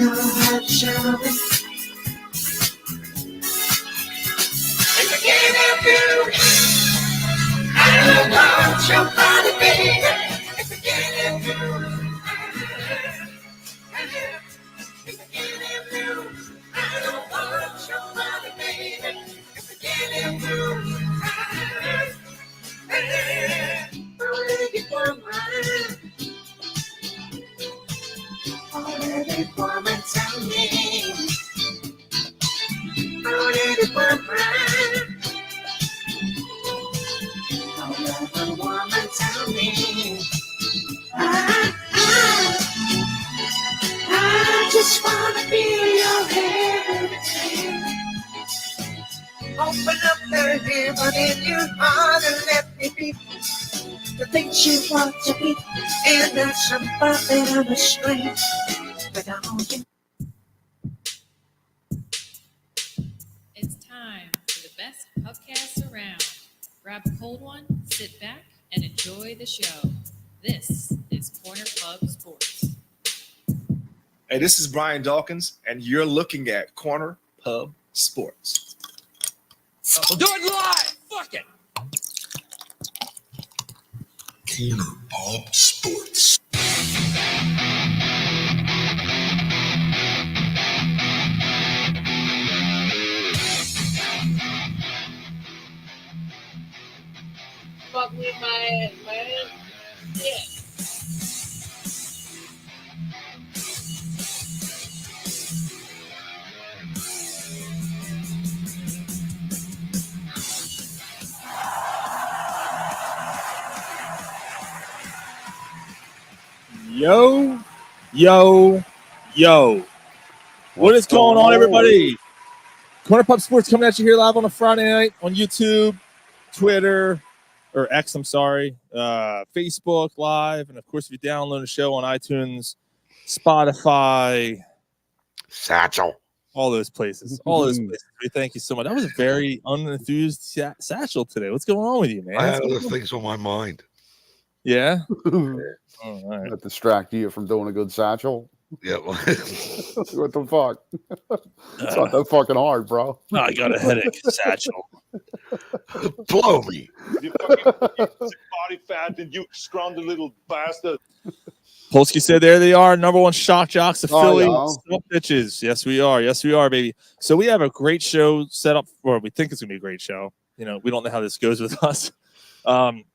know how to show it. If I can't help you, I don't want your body, baby. If I can't help you, if I can't help you, I don't want your body, baby. If I can't help you, already woman, tell me. Already woman, tell me. I just wanna be your everything. Open up the heaven in your heart and let me be the things you want to be. And not somebody on the string, but I want you. It's time for the best podcast around. Grab a cold one, sit back, and enjoy the show. This is Corner Pub Sports. Hey, this is Brian Dawkins, and you're looking at Corner Pub Sports. We'll do it live. Fuck it. Corner Pub Sports. Fuck with my yeah. Yo. What is going on, everybody? Corner Pub Sports coming at you here live on a Friday night on YouTube, Twitter, or X, I'm sorry, Facebook Live. And, of course, if you download the show on iTunes, Spotify. Satchel. All those places. We thank you so much. That was a very unenthused Satchel today. What's going on with you, man? I have other things on my mind. Yeah? All right. That distract you from doing a good Satchel. Yeah. What the fuck? It's not that fucking hard, bro. No, I got a headache. Satchel. Blow me. You fucking body fat and you scrawny little bastard. Polsky said there they are, number one shock jocks of Philly. Yeah. Stop bitches. Yes, we are, baby. So we have a great show set up, or we think it's going to be a great show. You know, we don't know how this goes with us.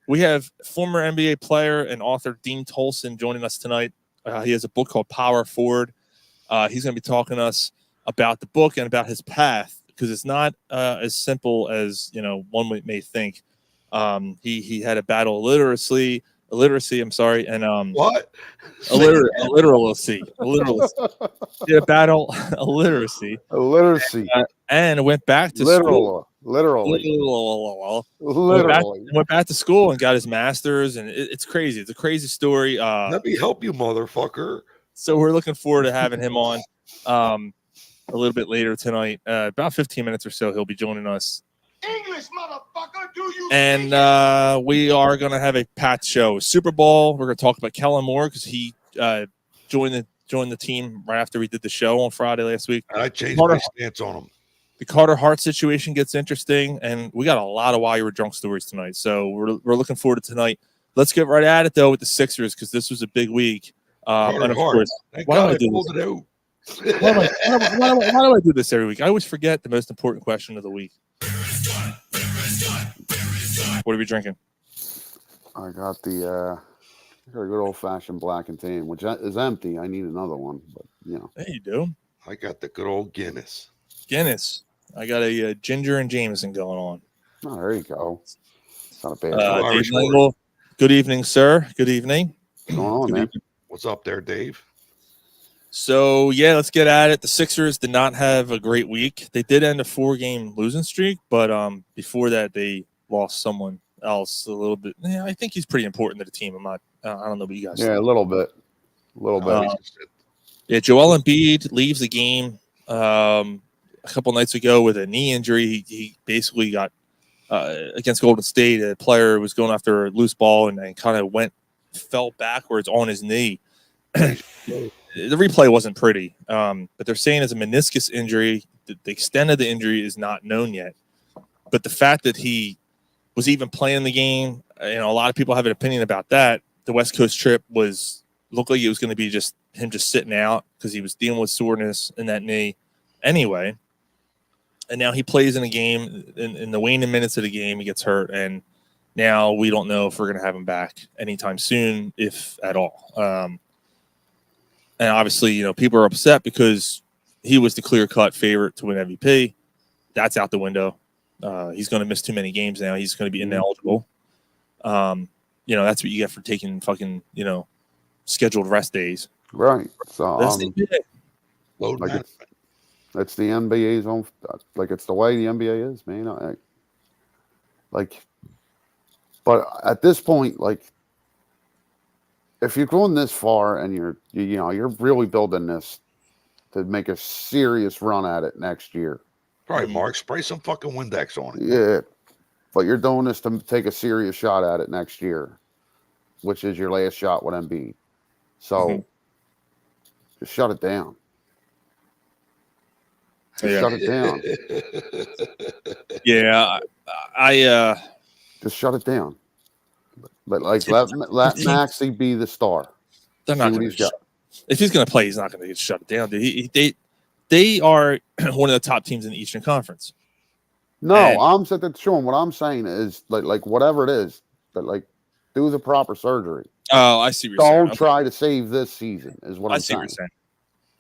We have former NBA player and author Dean Tolson joining us tonight. He has a book called Power Forward. He's going to be talking to us about the book and about his path, because it's not as simple as, you know, one may think. He had a battle of illiteracy. I'm sorry, and What? Illiteracy. He had a battle illiteracy. And went back to school. Literally. Went back to school and got his master's, and it's crazy. It's a crazy story. Let me help you, motherfucker. So we're looking forward to having him on a little bit later tonight. About 15 minutes or so, he'll be joining us. English, motherfucker, do you? And we are going to have a packed show. Super Bowl. We're going to talk about Kellen Moore, because he joined the team right after we did the show on Friday last week. I changed my stance on him. The Carter Hart situation gets interesting, and we got a lot of Why You Were Drunk stories tonight. So we're looking forward to tonight. Let's get right at it, though, with the Sixers, because this was a big week. And of course, why do I do this? Why do I do this every week? I always forget the most important question of the week. What are we drinking? I got a good old fashioned black and tan, which is empty. I need another one, but you know. There you do. I got the good old Guinness. I got a ginger and Jameson going on. Oh, there you go. It's not a bad. Dave Langle, good evening, sir. Good evening. What's going on, man? What's up there, Dave? So, yeah, let's get at it. The Sixers did not have a great week. They did end a 4-game losing streak, but before that, they lost someone else a little bit. Yeah, I think he's pretty important to the team. I don't know what you guys think. A little bit. Yeah, Joel Embiid leaves the game a couple nights ago with a knee injury. He basically got against Golden State. A player was going after a loose ball and kind of fell backwards on his knee. the replay wasn't pretty, but they're saying it's a meniscus injury. The extent of the injury is not known yet. But the fact that he was even playing the game, a lot of people have an opinion about that. The West Coast trip looked like it was going to be just him just sitting out because he was dealing with soreness in that knee anyway. And now he plays in a game in the waning minutes of the game. He gets hurt, and now we don't know if we're going to have him back anytime soon, if at all. And obviously, people are upset because he was the clear-cut favorite to win MVP. That's out the window. He's going to miss too many games now. He's going to be ineligible. That's what you get for taking fucking, scheduled rest days. Right. So That's the NBA. Load like management. it's the NBA's own, like it's the way the NBA is, man. But at this point, like, if you're going this far and you're really building this to make a serious run at it next year. Right, Mark. Spray some fucking Windex on it. Yeah. But you're doing this to take a serious shot at it next year, which is your last shot with Embiid. So just shut it down. Shut it down. Yeah, I just shut it down. But like let Maxey be the star. They're not going to. If he's going to play, he's not going to get shut down. They are one of the top teams in the Eastern Conference. No, I'm saying that, Sean. What I'm saying is like whatever it is, but like do the proper surgery. Oh, I see what you're saying. Don't try to save this season. Is what I'm saying. What you're saying.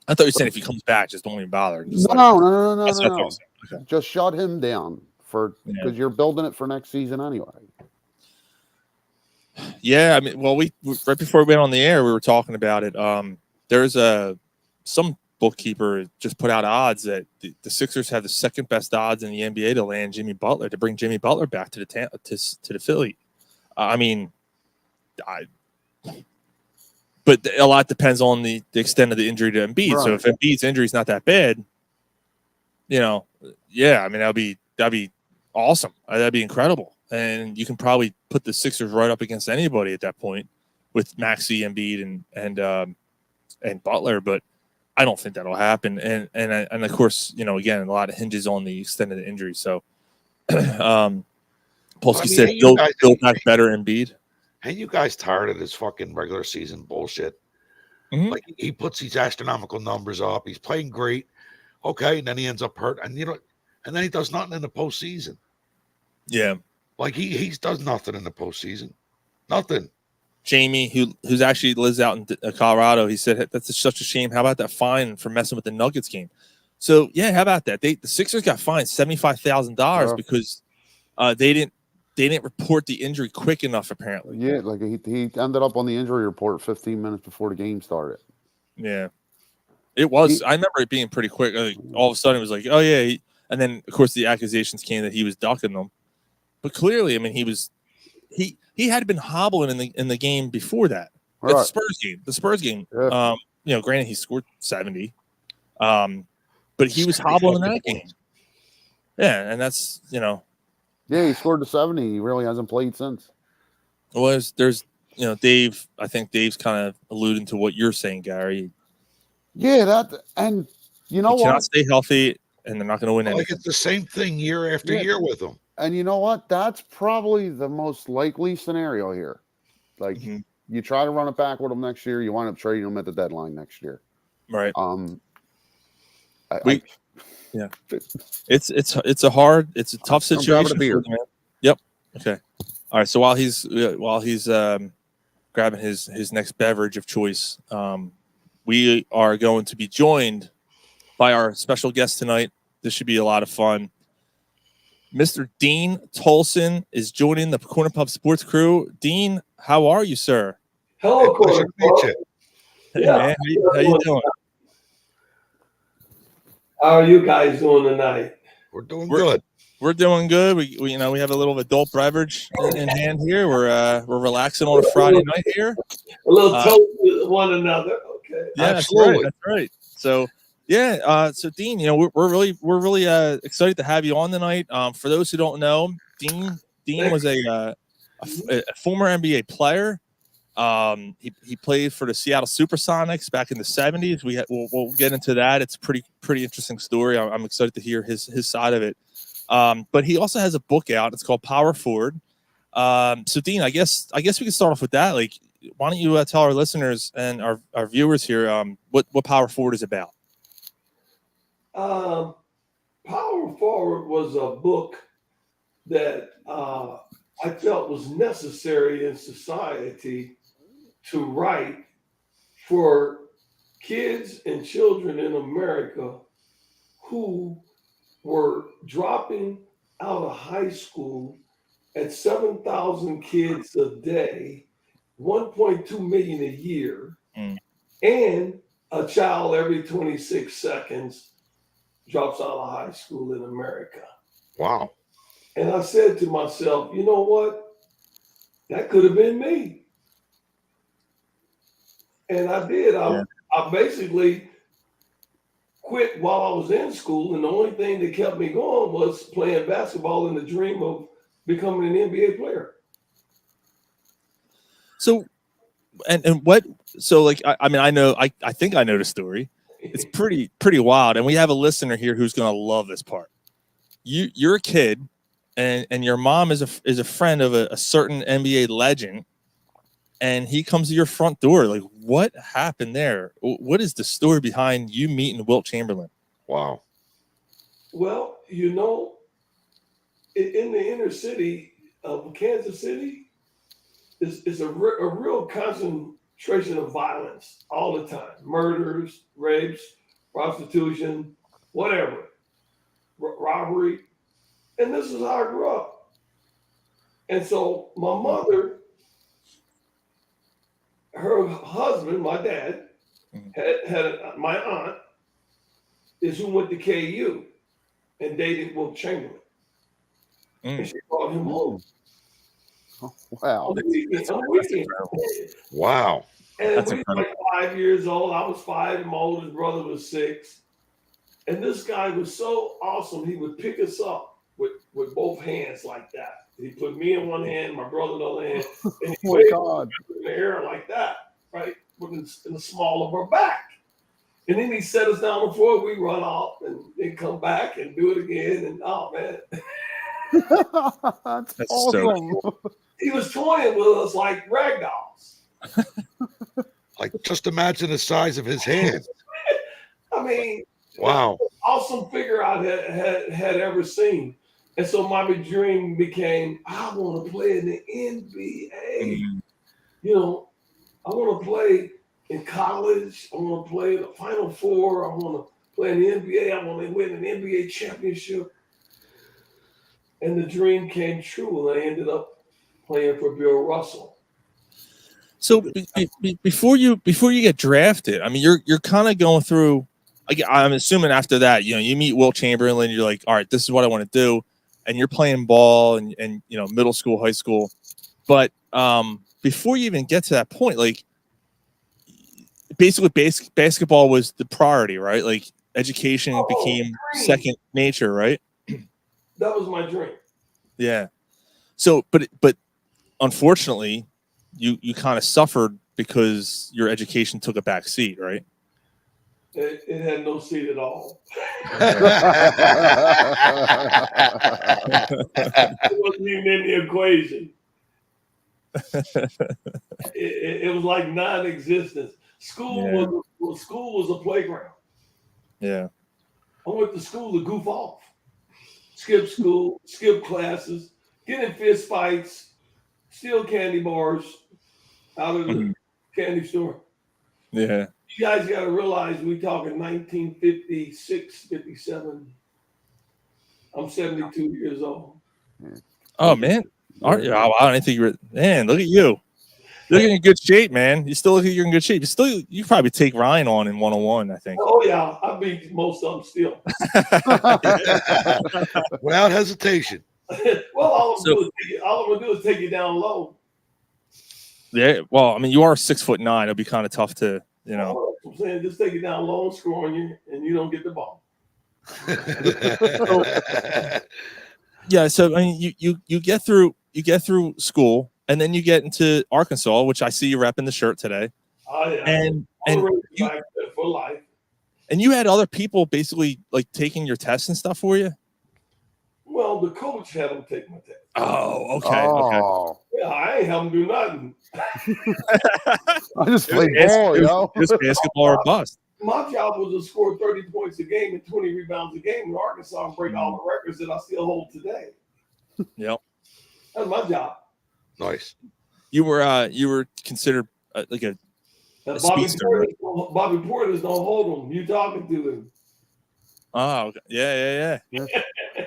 I thought you were saying if he comes back, just don't even bother. No. Okay. Just shut him down because you're building it for next season anyway. Yeah, I mean, well, we right before we went on the air, we were talking about it. There's some bookkeeper just put out odds that the Sixers have the second best odds in the NBA to land Jimmy Butler, to bring Jimmy Butler back to the Philly. But a lot depends on the extent of the injury to Embiid. Right. So if Embiid's injury is not that bad, I mean that'd be awesome. That'd be incredible. And you can probably put the Sixers right up against anybody at that point with Maxey, Embiid, and Butler. But I don't think that'll happen. And of course, again, a lot of hinges on the extent of the injury. So, Polsky said build back better Embiid. Ain't you guys tired of this fucking regular season bullshit? Mm-hmm. Like he puts these astronomical numbers up. He's playing great. Okay, and then he ends up hurt, and then he does nothing in the postseason. Yeah. Like he does nothing in the postseason, nothing. Jamie, who's actually lives out in Colorado, he said that's such a shame. How about that fine for messing with the Nuggets game? So yeah, how about that? The Sixers got fined $75,000 because they didn't report the injury quick enough. Apparently, yeah, like he ended up on the injury report 15 minutes before the game started. Yeah, it was. I remember it being pretty quick. All of a sudden, it was like, oh yeah, and then of course the accusations came that he was ducking them. But clearly, I mean, he had been hobbling in the game before that. Right. The Spurs game. Yeah. Granted, he scored 70, but he was hobbling in that game. Yeah, and that's Yeah, he scored the 70. He really hasn't played since. Well, there's Dave. I think Dave's kind of alluding to what you're saying, Gary. Yeah, and you know what? Cannot stay healthy, and they're not going to win anything. Like it's the same thing year after year with them. And you know what? That's probably the most likely scenario here. Like you try to run it back with them next year, you wind up trading them at the deadline next year. Right. Yeah. It's a tough situation. Yep. Okay. All right. So while he's grabbing his next beverage of choice, we are going to be joined by our special guest tonight. This should be a lot of fun. Mr. Dean Tolson is joining the Corner Pub Sports crew. Dean, how are you, sir? Hello, Corner Pub. Hey, man, how you doing? How are you guys doing tonight? We're doing good. We're doing good. We have a little adult beverage in hand here. We're relaxing on a Friday night here. A little toast with one another. Okay. Yeah, absolutely. That's right. So. Yeah, so Dean, we're really excited to have you on tonight. For those who don't know, Dean was a former NBA player. He played for the Seattle Supersonics back in the 70s. We'll get into that. It's a pretty interesting story. I'm excited to hear his side of it. But he also has a book out. It's called Power Forward. So Dean, I guess we can start off with that. Like, why don't you tell our listeners and our viewers here what Power Forward is about? Power Forward was a book that I felt was necessary in society to write for kids and children in America who were dropping out of high school at 7,000 kids a day, 1.2 million a year, and a child every 26 seconds drops out of high school in America. Wow. And I said to myself, you know what? That could have been me. And I did. I basically quit while I was in school. And the only thing that kept me going was playing basketball and the dream of becoming an NBA player. So, and what, so like, I mean, I think I know the story. It's pretty wild. And we have a listener here who's going to love this part. You're a kid and your mom is a friend of a certain NBA legend. And he comes to your front door. Like, what happened there? What is the story behind you meeting Wilt Chamberlain? Wow. Well, you know, in the inner city of Kansas City, is a real concentration of violence all the time. Murders, rapes, prostitution, whatever, robbery. And this is how I grew up. And so my mother, her husband, my dad, had my aunt, is who went to KU and dated Wilt Chamberlain. And she brought him home. Oh, wow. Wow. And we were like 5 years old. I was 5, and my oldest brother was 6. And this guy was so awesome. He would pick us up with both hands like that. He put me in one hand, my brother in the other hand, and he waved in the air like that, right? In the small of our back. And then he set us down on the floor. We run off and then come back and do it again. And oh man, that's awesome. So he was toying with us like rag dolls. Like, just imagine the size of his hand. I mean, wow, awesome figure I had ever seen. And so my dream became, I want to play in the NBA. You know, I want to play in college. I want to play in the Final Four. I want to play in the NBA. I want to win an NBA championship. And the dream came true, and I ended up playing for Bill Russell. So before you get drafted, I mean, you're kind of going through. I'm assuming after that, you know, you meet Wilt Chamberlain. You're like, all right, this is what I want to do, and you're playing ball and you know, middle school, high school. But before you even get to that point, like, basically basketball was the priority, right? Like, education became second nature, right? That was my dream. Yeah. So, but unfortunately, you kind of suffered because your education took a back seat, right? It had no seat at all. It wasn't even in the equation. It was like non-existence. School was a playground. Yeah. I went to school to goof off, skip school, skip classes, get in fist fights, steal candy bars out of the candy store. Yeah. You guys got to realize we talking 1956, 57. I'm 72 years old. Oh man, aren't you? I don't think you were. Man, look at you. You're in good shape, man. You still look like you're in good shape. You probably take Ryan on in 101, I think. Oh yeah, I beat most of them still. Without hesitation. Well, all I'm gonna do is take you down low. Yeah. Well, I mean, you are 6'9". It'll be kind of tough to, you know. I'm saying, just take it down low and score on you, and you don't get the ball. Yeah. So I mean, you get through school, and then you get into Arkansas, which I see you repping the shirt today. Oh yeah. And you, for life. and you had other people basically like taking your tests and stuff for you. Well, the coach had them take my test. Oh, okay. Yeah, I ain't have them do nothing. I just play ball, yo. It's basketball or bust. My job was to score 30 points a game and 20 rebounds a game in Arkansas and break all the records that I still hold today. Yep. That's my job. Nice. You were considered like a speedster. Right? Bobby Portis don't hold him. You talking to him? Oh, okay. Yeah.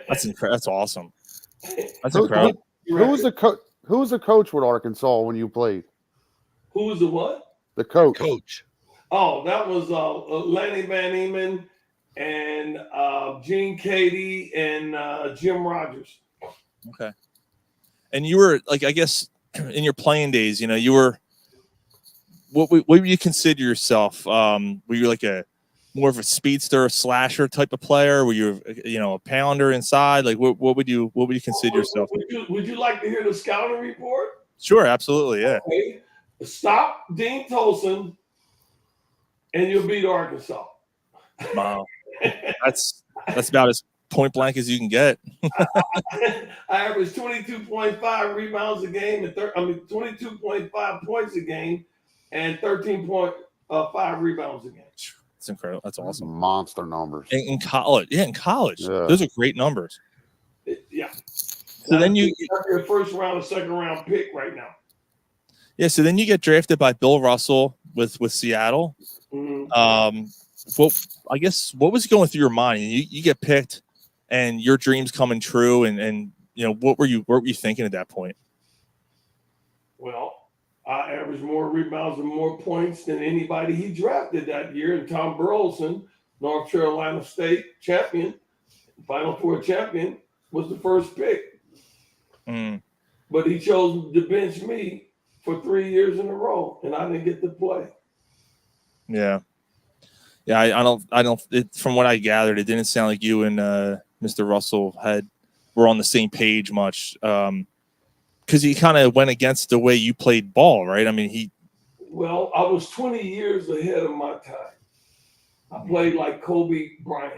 That's awesome. That's Who incredible. was the coach with Arkansas when you played? Who was the what? The coach. Coach. Oh, that was Lanny Van Eman and Gene Cady and Jim Rogers. Okay. And you were like, I guess, in your playing days, you were. What would you consider yourself? Were you like more of a speedster, slasher type of player? Were you, a pounder inside? Like, what would you consider yourself? Would you like to hear the scouting report? Sure, absolutely, yeah. Okay. Stop Dean Tolson, and you'll beat Arkansas. Wow, that's about as point blank as you can get. I averaged 22.5 rebounds a game and 22.5 points a game and 13.5 rebounds a game. It's incredible. That's awesome. Monster numbers. In college. Yeah, in college. Yeah. Those are great numbers. Yeah. So then you your first round or second round pick right now. Yeah, so then you get drafted by Bill Russell with Seattle. Mm-hmm. What was going through your mind? You get picked and your dreams coming true and what were you thinking at that point? Well, I averaged more rebounds and more points than anybody he drafted that year. And Tom Burleson, North Carolina State champion, Final Four champion, was the first pick. But he chose to bench me for 3 years in a row, and I didn't get to play. Yeah. I don't. From what I gathered, it didn't sound like you and Mr. Russell were on the same page much. Because he kind of went against the way you played ball, right? I mean, Well, I was 20 years ahead of my time. I played like Kobe Bryant.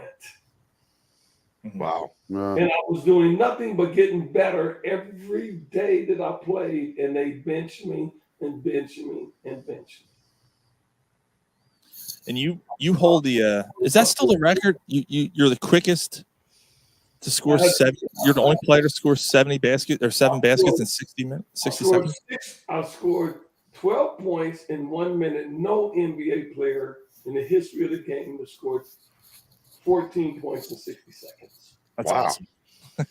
Wow. And I was doing nothing but getting better every day that I played, and they benched me and benched me and benched me. And you hold the is that still the record? You're the quickest to score 7. You're the only player to score 7 baskets in 60 minutes. 60 seconds. I scored 12 points in 1 minute. No NBA player in the history of the game has scored 14 points in 60 seconds. That's awesome.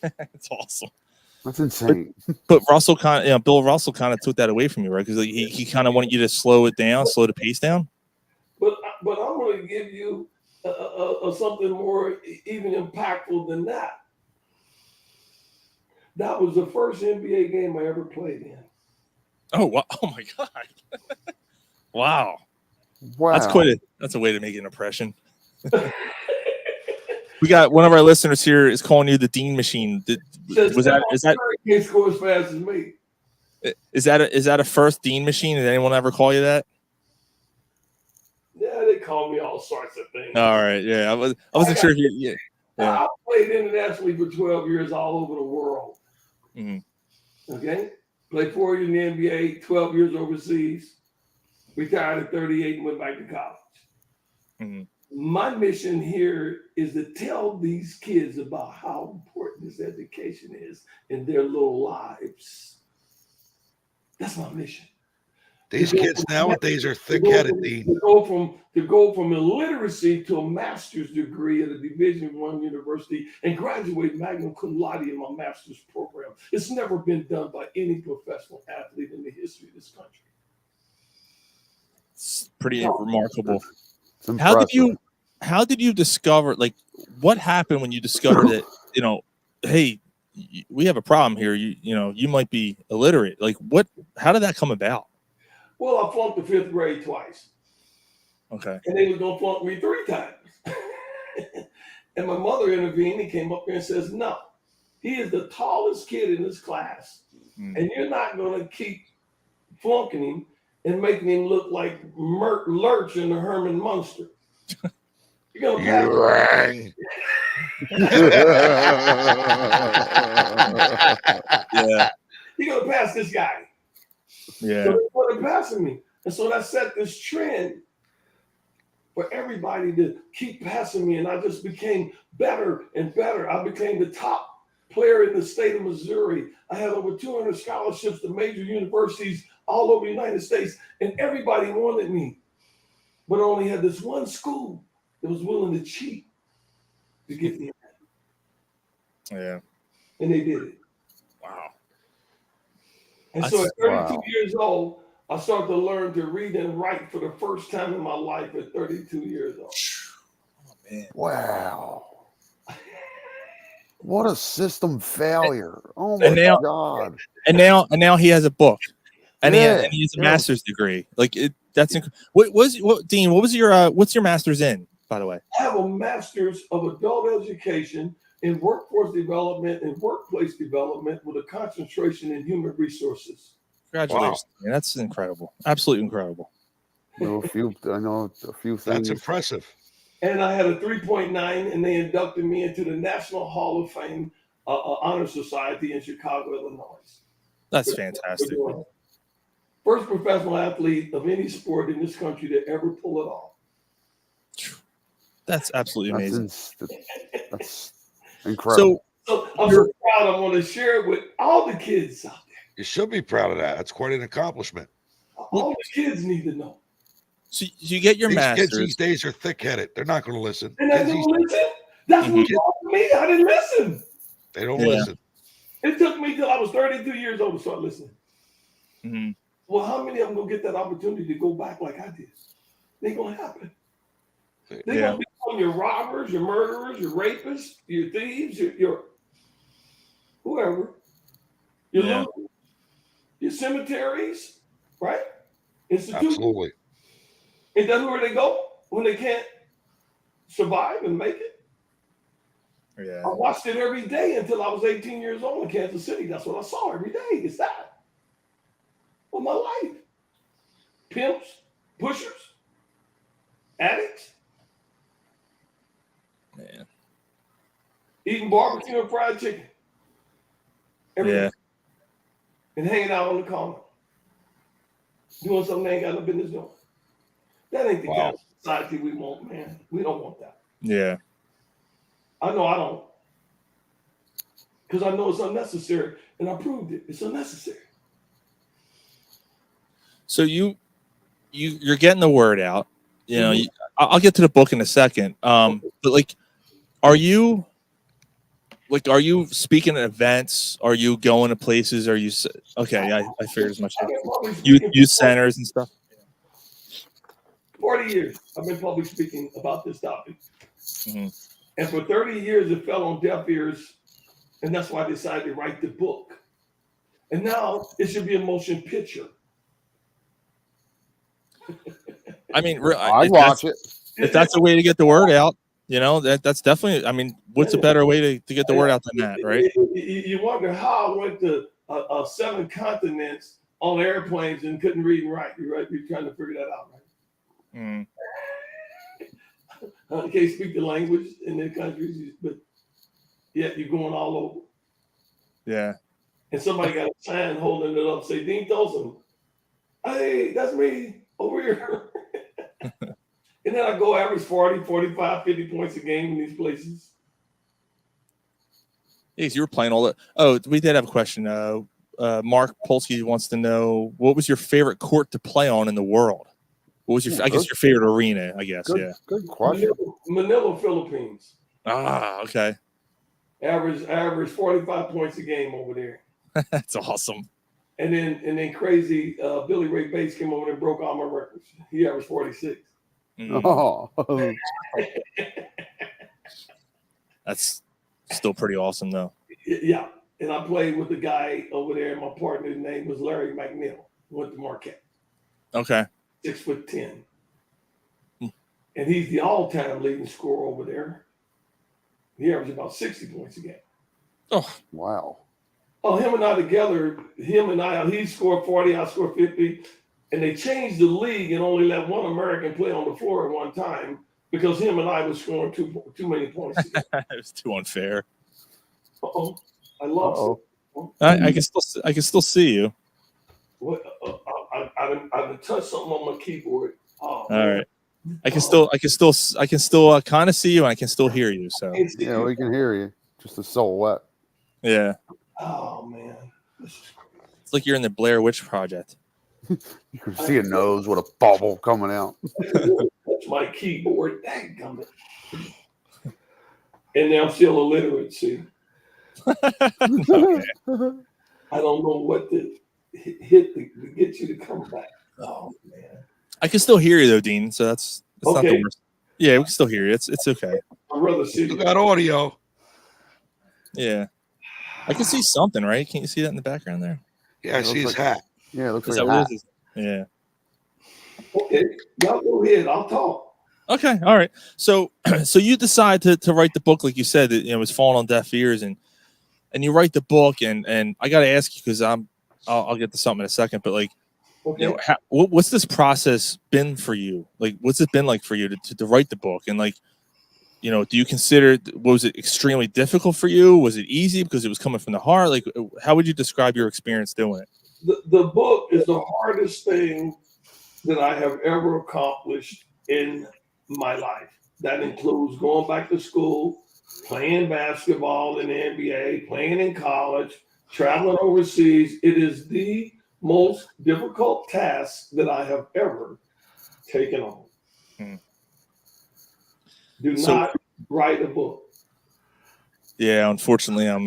That's awesome. That's insane. But Russell Bill Russell kind of took that away from you, right? Because he kind of wanted you to slow the pace down. But I'm going to give you something more even impactful than that. That was the first NBA game I ever played in. Oh, wow. Oh my God. Wow. That's a way to make an impression. We got one of our listeners here is calling you the Dean Machine. Is that can't score as fast as me? Is that a first Dean Machine? Did anyone ever call you that? Yeah, they call me all sorts of things. All right, yeah, I wasn't sure if you. Yeah. I played internationally for 12 years all over the world. Mm-hmm. Okay, played 4 years in the NBA, 12 years overseas, retired at 38 and went back to college. Mm-hmm. My mission here is to tell these kids about how important this education is in their little lives. That's my mission. These kids nowadays are thick-headed, Dean. To go from illiteracy to a master's degree at a Division I university and graduate magna cum laude in my master's program. It's never been done by any professional athlete in the history of this country. It's pretty remarkable. How did you discover, like, what happened when you discovered that, hey, we have a problem here. You might be illiterate. Like, how did that come about? Well, I flunked the 5th grade twice. Okay. And they were going to flunk me 3 times. And my mother intervened and came up there and says, no, he is the tallest kid in his class. And you're not going to keep flunking him and making him look like Lurch in the Herman Munster. You're going to pass. Yeah. You're going to pass this guy. Yeah. So they're passing me. And so that set this trend for everybody to keep passing me. And I just became better and better. I became the top player in the state of Missouri. I had over 200 scholarships to major universities all over the United States. And everybody wanted me. But I only had this one school that was willing to cheat to get me. Yeah. And they did it. Wow. And so at 32 years old, I started to learn to read and write for the first time in my life at 32 years old. Oh, man. Wow. What a system failure. Oh my God. And now he has a book. And he has a master's degree. Like that's what Dean, what's your master's in, by the way? I have a master's of adult education in workforce development and workplace development with a concentration in human resources. Congratulations. Wow. Man, that's incredible. Absolutely incredible. I know a few things. That's impressive. And I had a 3.9, and they inducted me into the National Hall of Fame Honor Society in Chicago, Illinois. That's fantastic. First professional athlete of any sport in this country to ever pull it off. That's absolutely amazing. That's incredible. So I'm so proud. I want to share it with all the kids out there. You should be proud of that. That's quite an accomplishment. All the kids need to know. So you get your master's. Kids these days are thick-headed. They're not going to listen. And they don't listen. That's what wrong with me. I didn't listen. They don't listen. It took me till I was 32 years old to start listening. Mm-hmm. Well, how many of them going to get that opportunity to go back like I did? It ain't going to happen. They're going to become your robbers, your murderers, your rapists, your thieves, your whoever. Your cemeteries, right? Institutions. Absolutely. And that's where they go when they can't survive and make it. Yeah. I watched it every day until I was 18 years old in Kansas City. That's what I saw every day. It's that. Well, my life. Pimps, pushers, addicts. Man. Eating barbecue and fried chicken. Every day. And hanging out on the corner. Doing something they ain't got no business doing. That ain't the kind of society we want, man. We don't want that. Yeah. I know I don't. Because I know it's unnecessary. And I proved it. It's unnecessary. So you're getting the word out. You know, I'll get to the book in a second. But like, are you speaking at events? Are you going to places? Are you okay? I figured as much. Youth centers and stuff. 40 years I've been public speaking about this topic. Mm-hmm. And for 30 years it fell on deaf ears. And that's why I decided to write the book. And now it should be a motion picture. I mean, I watch it. If that's a way to get the word out, you know, that's definitely, I mean, what's a better way to get the word out than that, right? You wonder how I went to 7 continents on airplanes and couldn't read and write. You're trying to figure that out, right? Mm. You can't speak the language in their countries, but yet you're going all over. Yeah. And somebody got a sign holding it up, say, Dean Tolson. Hey, that's me over here. And then I go average 40, 45, 50 points a game in these places. Yes, you were playing all that. Oh, we did have a question. Mark Polsky wants to know, what was your favorite court to play on in the world? What was your, I guess, your favorite arena, I guess. Good question. Manila, Philippines. Ah, okay. Average 45 points a game over there. That's awesome. And then crazy Billy Ray Bates came over and broke all my records. He averaged 46. Mm. Oh. That's still pretty awesome, though. Yeah. And I played with the guy over there. My partner's name was Larry McNeil. Went to Marquette. Okay. 6'10". And he's the all-time leading scorer over there. He averaged about 60 points a game. Oh, wow. Oh, him and I together, he scored 40, I scored 50. And they changed the league and only let one American play on the floor at one time because him and I was scoring too many points. It was too unfair. Uh-oh. I lost it. I can still see you. What, I've touched something on my keyboard. Oh, all right. I can still kind of see you, and I can still hear you. So yeah, we can hear you. Just a silhouette. Yeah. Oh man, it's like you're in the Blair Witch Project. You can see a nose with a bubble coming out. That's my keyboard. Dadgummit. And now I'm still illiterate. See, I don't know what to hit to get you to come back. Oh man. I can still hear you though, Dean. So that's not the worst. Yeah, we can still hear you. It's okay. I'd rather see you got audio. Yeah, I can see something, right? Can't you see that in the background there? Yeah, I see his hat. Yeah, it looks Is like that a what hat. it is? Yeah. Okay, y'all go ahead. I'll talk. Okay, all right. So you decide to write the book, like you said, that it was falling on deaf ears, and you write the book, and I got to ask you because I'll get to something in a second, but like, okay. you know, what's this process been for you? Like, what's it been like for you to write the book, and like, you know, do you consider, was it extremely difficult for you? Was it easy because it was coming from the heart? Like, how would you describe your experience doing it? The book is the hardest thing that I have ever accomplished in my life. That includes going back to school, playing basketball in the NBA, playing in college, traveling overseas. It is the most difficult task that I have ever taken on. Do not write a book. Yeah, unfortunately, I'm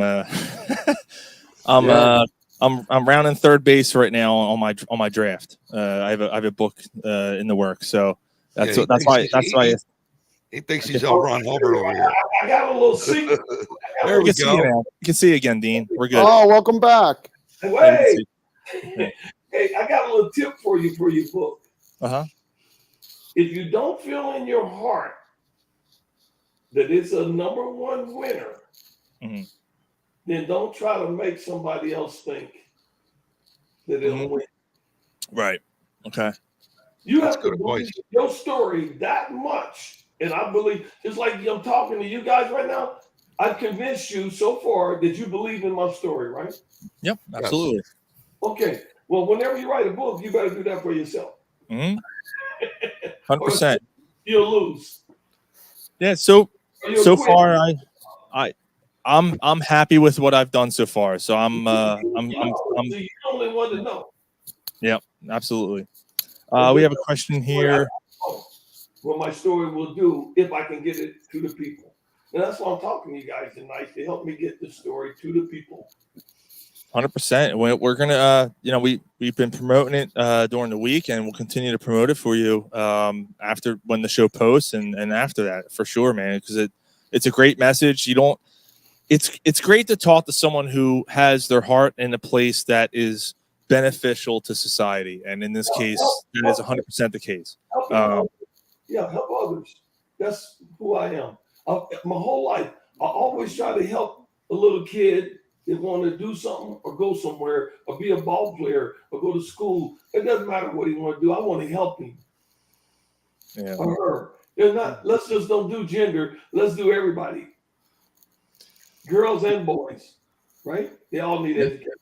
rounding third base right now on my draft. I have a book in the work, so that's why he thinks he's all Ron Hubbard over here. I got a little secret. There we go. You can see again, Dean. We're good. Oh, welcome back. Hey, I got a little tip for you for your book. If you don't feel in your heart that it's a number one winner, then don't try to make somebody else think that it'll win. Right. Okay. You have to believe your story that much. And I believe, just like I'm talking to you guys right now, I've convinced you so far that you believe in my story, right? Yep, absolutely. Okay. Well, whenever you write a book, you better do that for yourself. 100%. You'll lose. Yeah. So far, I'm happy with what I've done so far. So I'm the only one to know. Yep, absolutely. We have a question here. What my story will do if I can get it to the people. And that's why I'm talking to you guys tonight, to help me get the story to the people. 100%. We're gonna, we've been promoting it during the week, and we'll continue to promote it for you after when the show posts and after that for sure, man. Because it's a great message. It's great to talk to someone who has their heart in a place that is beneficial to society, and in this case, that is 100% the case. Help others. That's who I am. My whole life, I always try to help a little kid that want to do something or go somewhere or be a ball player or go to school. It doesn't matter what he want to do. I want to help him. Yeah. Or her. They're not. Let's just don't do gender. Let's do everybody. Girls and boys, right? They all need education.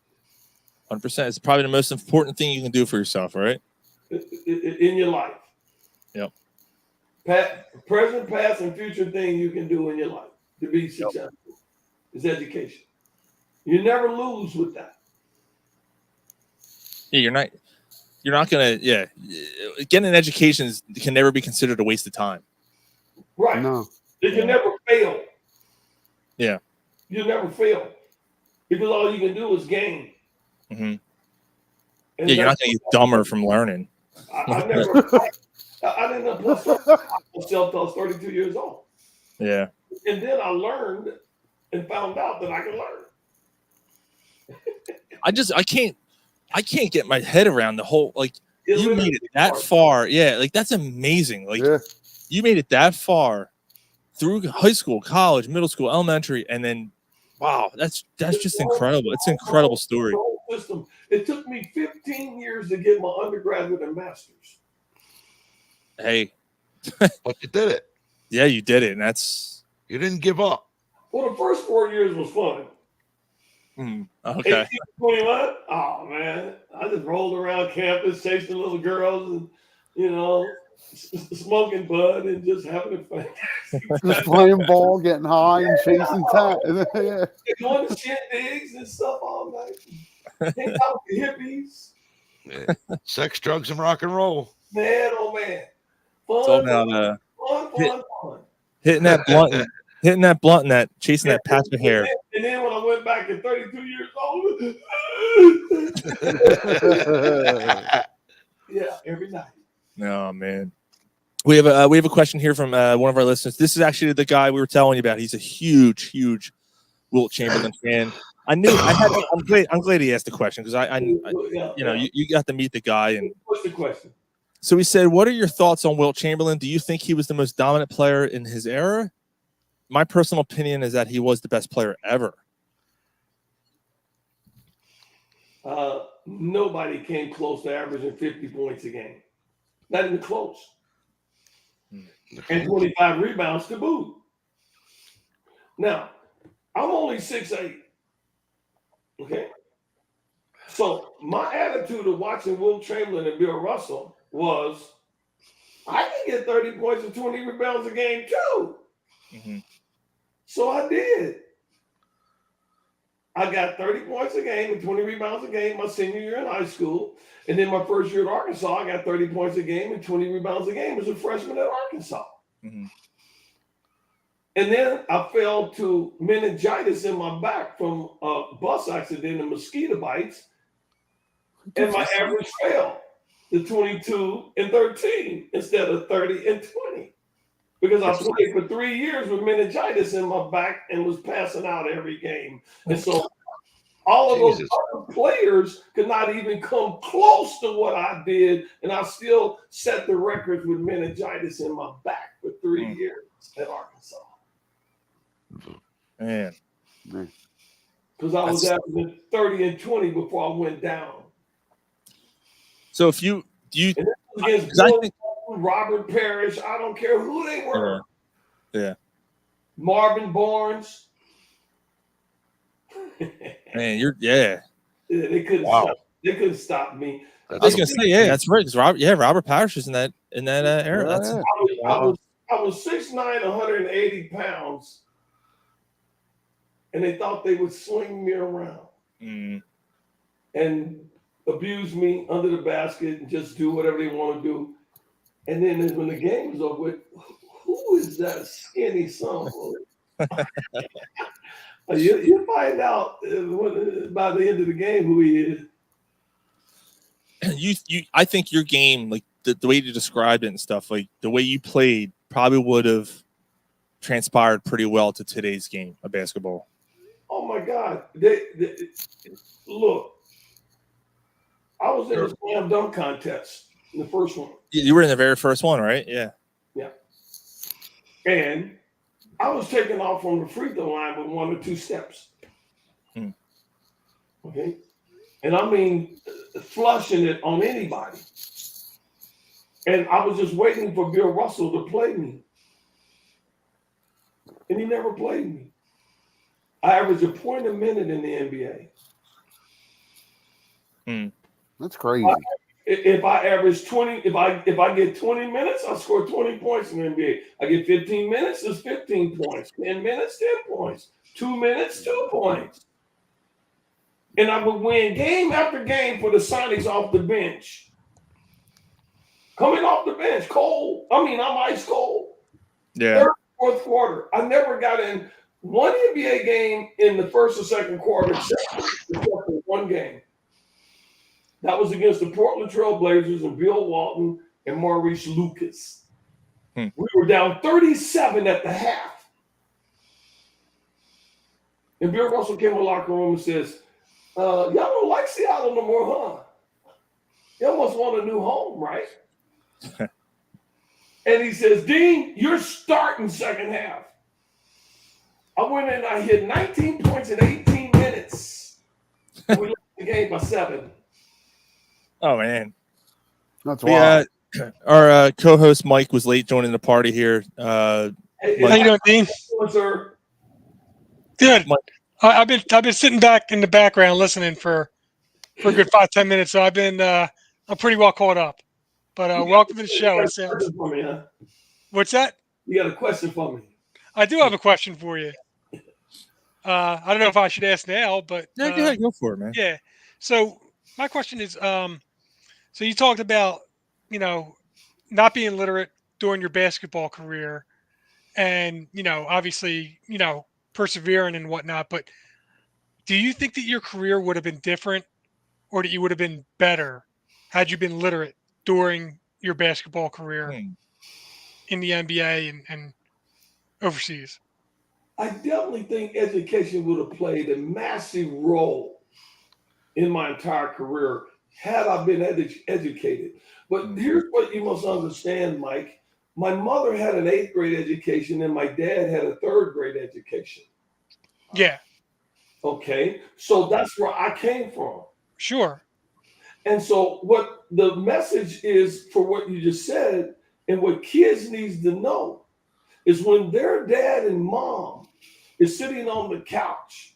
100%. It's probably the most important thing you can do for yourself, right? In your life. Yep. Present, past, and future thing you can do in your life to be successful is education. You never lose with that. Yeah, you're not gonna. Yeah, getting an education can never be considered a waste of time. Right. No. You can never fail. Yeah. You never fail because all you can do is gain. Yeah, you're not gonna get dumber from learning. I didn't know myself till I was 32 years old. Yeah. And then I learned and found out that I can learn. I can't get my head around the whole, like, you made it that far. Yeah, like that's amazing. Like you made it that far through high school, college, middle school, elementary, and then Wow, that's just incredible. It's an incredible story. The whole system. It took me 15 years to get my undergraduate and master's. Hey, but you did it. Yeah, you did it, and that's you didn't give up. Well, the first 4 years was fun. Okay. 18, 21, oh man, I just rolled around campus chasing little girls and smoking bud and just having fun. Just playing ball, getting high, and chasing tat. Yeah. Going to shindigs and stuff all night. Hang out with the hippies. Yeah. Sex, drugs, and rock and roll. Man, oh man. It's all about Fun. hitting that blunt, and that chasing that patch of hair. And then when I went back at 32 years old, yeah, every night. Oh man, we have a question here from one of our listeners. This is actually the guy we were telling you about. He's a huge Wilt Chamberlain fan. I'm glad he asked the question because you got to meet the guy. And what's the question? So he said, "What are your thoughts on Wilt Chamberlain? Do you think he was the most dominant player in his era? My personal opinion is that he was the best player ever." Nobody came close to averaging 50 points a game. Not even close. And 25 rebounds to boot. Now, I'm only 6'8". Okay? So my attitude of watching Wilt Chamberlain and Bill Russell was, I can get 30 points and 20 rebounds a game too. Mm-hmm. So I did. I got 30 points a game and 20 rebounds a game my senior year in high school. And then my first year at Arkansas, I got 30 points a game and 20 rebounds a game as a freshman at Arkansas. Mm-hmm. And then I fell to meningitis in my back from a bus accident and mosquito bites. And my average fell to 22 and 13 instead of 30 and 20. Because I played for 3 years with meningitis in my back and was passing out every game. And so all of those other players could not even come close to what I did. And I still set the records with meningitis in my back for 3 years at Arkansas. Man. Because I was averaging 30 and 20 before I went down. So if you against Robert Parrish, I don't care who they were. Yeah. Marvin Barnes. Man, They couldn't stop me. I was gonna say, that's right. Because Robert Parrish is in that era. I was 6'9", 180 pounds, and they thought they would swing me around and abuse me under the basket and just do whatever they want to do. And then when the game is over, who is that skinny son of a... You find out by the end of the game who he is. I think your game, like the way you described it and stuff, like the way you played, probably would have transpired pretty well to today's game of basketball. Oh my God! Look, I was in a slam dunk contest in the first one. You were in the very first one, right? Yeah. Yeah. And I was taking off from the free throw line with 1 or 2 steps. Okay. And I mean, flushing it on anybody. And I was just waiting for Bill Russell to play me. And he never played me. I averaged a point a minute in the NBA. That's crazy. If I average 20, if I get 20 minutes, I score 20 points in the NBA. I get 15 minutes, it's 15 points. 10 minutes, 10 points. 2 minutes, 2 points. And I would win game after game for the Sonics off the bench. Coming off the bench, cold. I'm ice cold. Yeah. Third, fourth quarter. I never got in one NBA game in the first or second quarter except for one game. That was against the Portland Trail Blazers and Bill Walton and Maurice Lucas. We were down 37 at the half. And Bill Russell came in the locker room and says, y'all don't like Seattle no more, huh? Y'all must want a new home, right? And he says, Dean, you're starting second half. I went in and I hit 19 points in 18 minutes. We lost the game by 7. Oh man, That's we wild. our co-host Mike was late joining the party here. Hey, How you doing, Dean? sir? Good. Mike. I've been sitting back in the background listening for a good 5-10 minutes. So I'm pretty well caught up. But welcome to the show. You It got a sounds. question for me, huh? What's that? You got a question for me? I do have a question for you. I don't know if I should ask now, but Yeah, go ahead, go for it, man. yeah. So my question is, so you talked about, not being literate during your basketball career, and obviously, persevering and whatnot. But do you think that your career would have been different, or that you would have been better had you been literate during your basketball career in the NBA and overseas? I definitely think education would have played a massive role in my entire career had I been educated. But here's what you must understand, Mike. My mother had an 8th grade education and my dad had a 3rd grade education. Yeah. Okay. So that's where I came from. Sure. And so what the message is for what you just said and what kids needs to know is when their dad and mom is sitting on the couch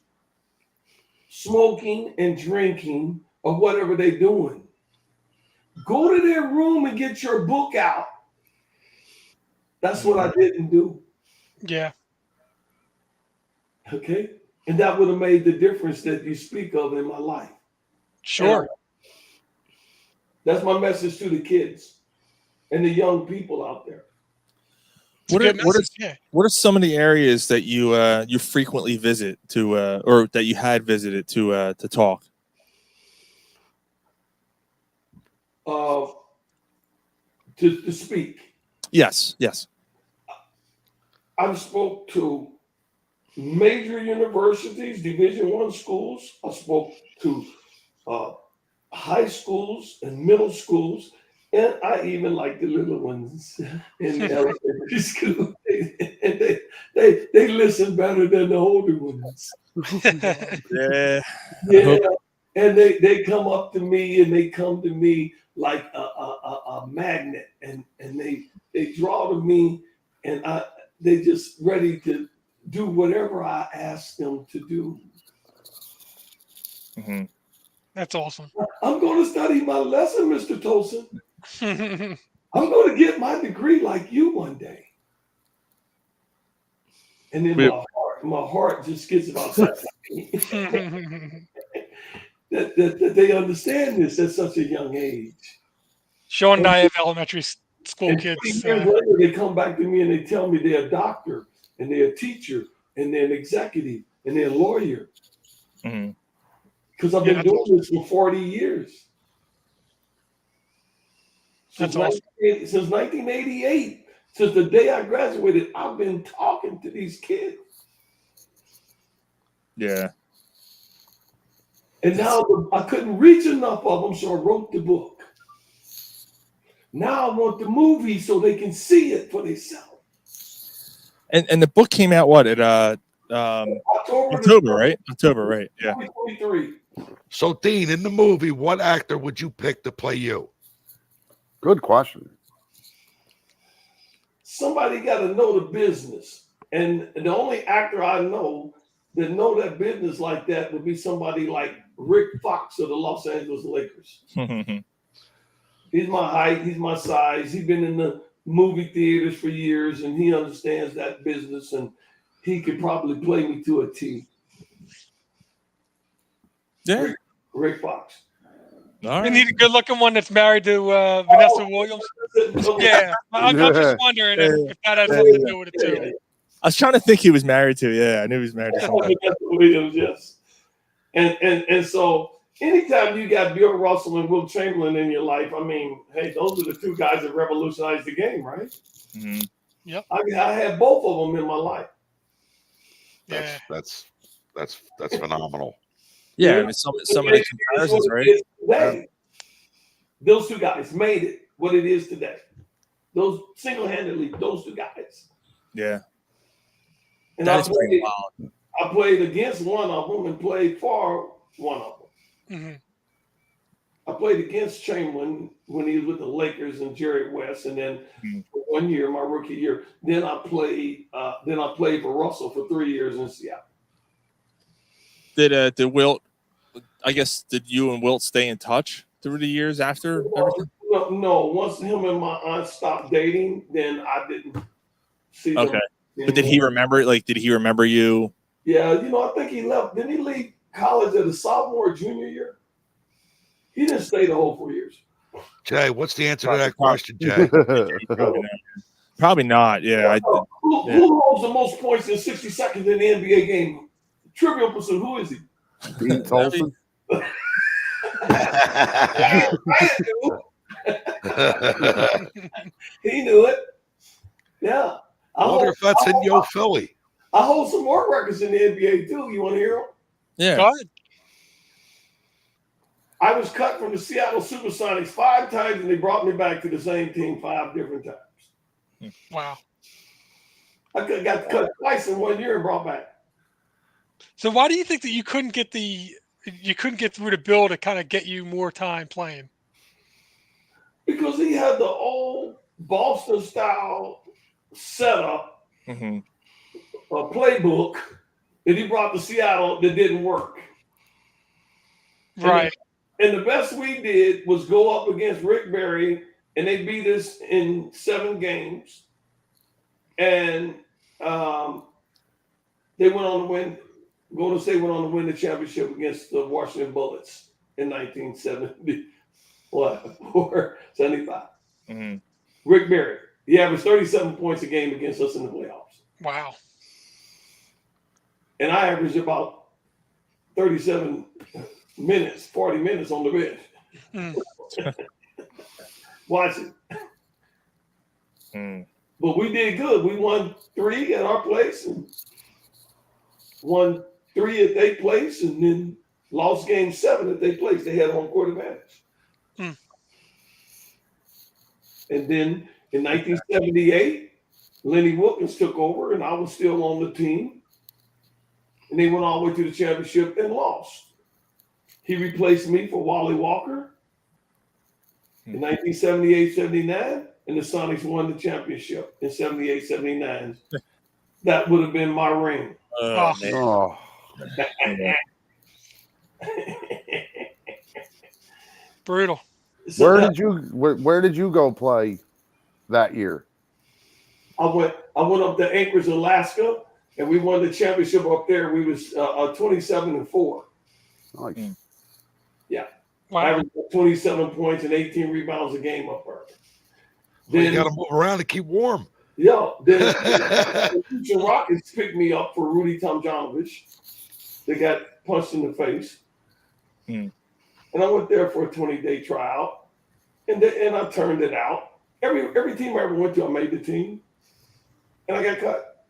smoking and drinking or whatever they're doing, go to their room and get your book out. That's what I didn't do. Yeah. Okay. And that would have made the difference that you speak of in my life. Sure. That's my message to the kids and the young people out there. What are some of the areas that you frequently visit to or that you had visited to talk? To speak. Yes. I've spoke to major universities, Division I schools. I spoke to high schools and middle schools, and I even like the little ones in the elementary school. And they listen better than the older ones. Yeah. And they come up to me and they come to me like a magnet, and they draw to me, and they just ready to do whatever I ask them to do. Mm-hmm. That's awesome. I'm going to study my lesson, Mr. Tolson. I'm going to get my degree like you one day. And then my heart just gets about that they understand this at such a young age. Sean and I have elementary school and kids. 20 years later, they come back to me and they tell me they're a doctor and they're a teacher and they're an executive and they're a lawyer. Because I've been doing this for 40 years. Since 1988, since the day I graduated, I've been talking to these kids. Yeah. And now I couldn't reach enough of them, so I wrote the book. Now I want the movie so they can see it for themselves. And the book came out what at October, right? October, right? Yeah. 2023. So, Dean, in the movie, what actor would you pick to play you? Good question. Somebody got to know the business, and the only actor I know that know that business like that would be somebody like Rick Fox of the Los Angeles Lakers. He's my height, he's my size. He's been in the movie theaters for years, and he understands that business, and he could probably play me to a T. Yeah, Rick Fox. All We right. need a good-looking one that's married to Vanessa Williams. Yeah, I'm just wondering if that has something to do with it too. I was trying to think he was married to. Yeah, I knew he was married to somebody. Williams, yes. And so anytime you got Bill Russell and Wilt Chamberlain in your life, I mean, hey, those are the two guys that revolutionized the game, right? Mm-hmm. Yep. I had both of them in my life. That's phenomenal. Yeah, I mean, some of the comparisons, right? Those two guys made it what it is today. Those single-handedly, those two guys. Yeah. And That is pretty wild. I played against one of them and played for one of them. Mhm. I played against Chamberlain when he was with the Lakers and Jerry West, and then for 1 year, my rookie year, then I played for Russell for 3 years in Seattle. Did Wilt? I guess did you and Wilt stay in touch through the years after everything? No. Once him and my aunt stopped dating, then I didn't see them. Okay, but did he remember? Like, did he remember you? Yeah, I think he left. Didn't he leave college at a sophomore or junior year? He didn't stay the whole 4 years. Jay, what's the answer to that question, Jay? Probably not. Yeah. Who holds the most points in 60 seconds in the NBA game? Trivial pursuit. Who is he? Dean Tolson. He knew it. Yeah. I wonder if that's in Yo Philly. I hold some more records in the NBA too. You want to hear them? Yeah. Go ahead. I was cut from the Seattle Supersonics 5 times, and they brought me back to the same team 5 different times. Wow. I got cut twice in 1 year and brought back. So why do you think that you couldn't get through to Bill to kind of get you more time playing? Because he had the old Boston style setup, a playbook that he brought to Seattle that didn't work. Right. And the best we did was go up against Rick Barry, and they beat us in 7 games. And they went on to win. Golden State went on to win the championship against the Washington Bullets in 1970. Or 75. Rick Barry. He averaged 37 points a game against us in the playoffs. Wow. And I averaged about 37 minutes, 40 minutes on the bench. Watch it. But we did good. We won 3 at our place and won 3 at their place, and then lost game 7 at their place. They had home court advantage. And then in 1978, Lenny Wilkins took over, and I was still on the team. And they went all the way to the championship and lost. He replaced me for Wally Walker in 1978-79, and the Sonics won the championship in 78-79. That would have been my ring. Brutal. So where did you go play that year? I went up to Anchorage, Alaska, and we won the championship up there. We was 27-4. Nice. Yeah. Wow. I averaged 27 points and 18 rebounds a game up there. Then you got to move around to keep warm. Yeah. Then the Houston Rockets picked me up for Rudy Tomjanovich. They got punched in the face. And I went there for a 20-day tryout, and I turned it out. Every team I ever went to, I made the team, and I got cut.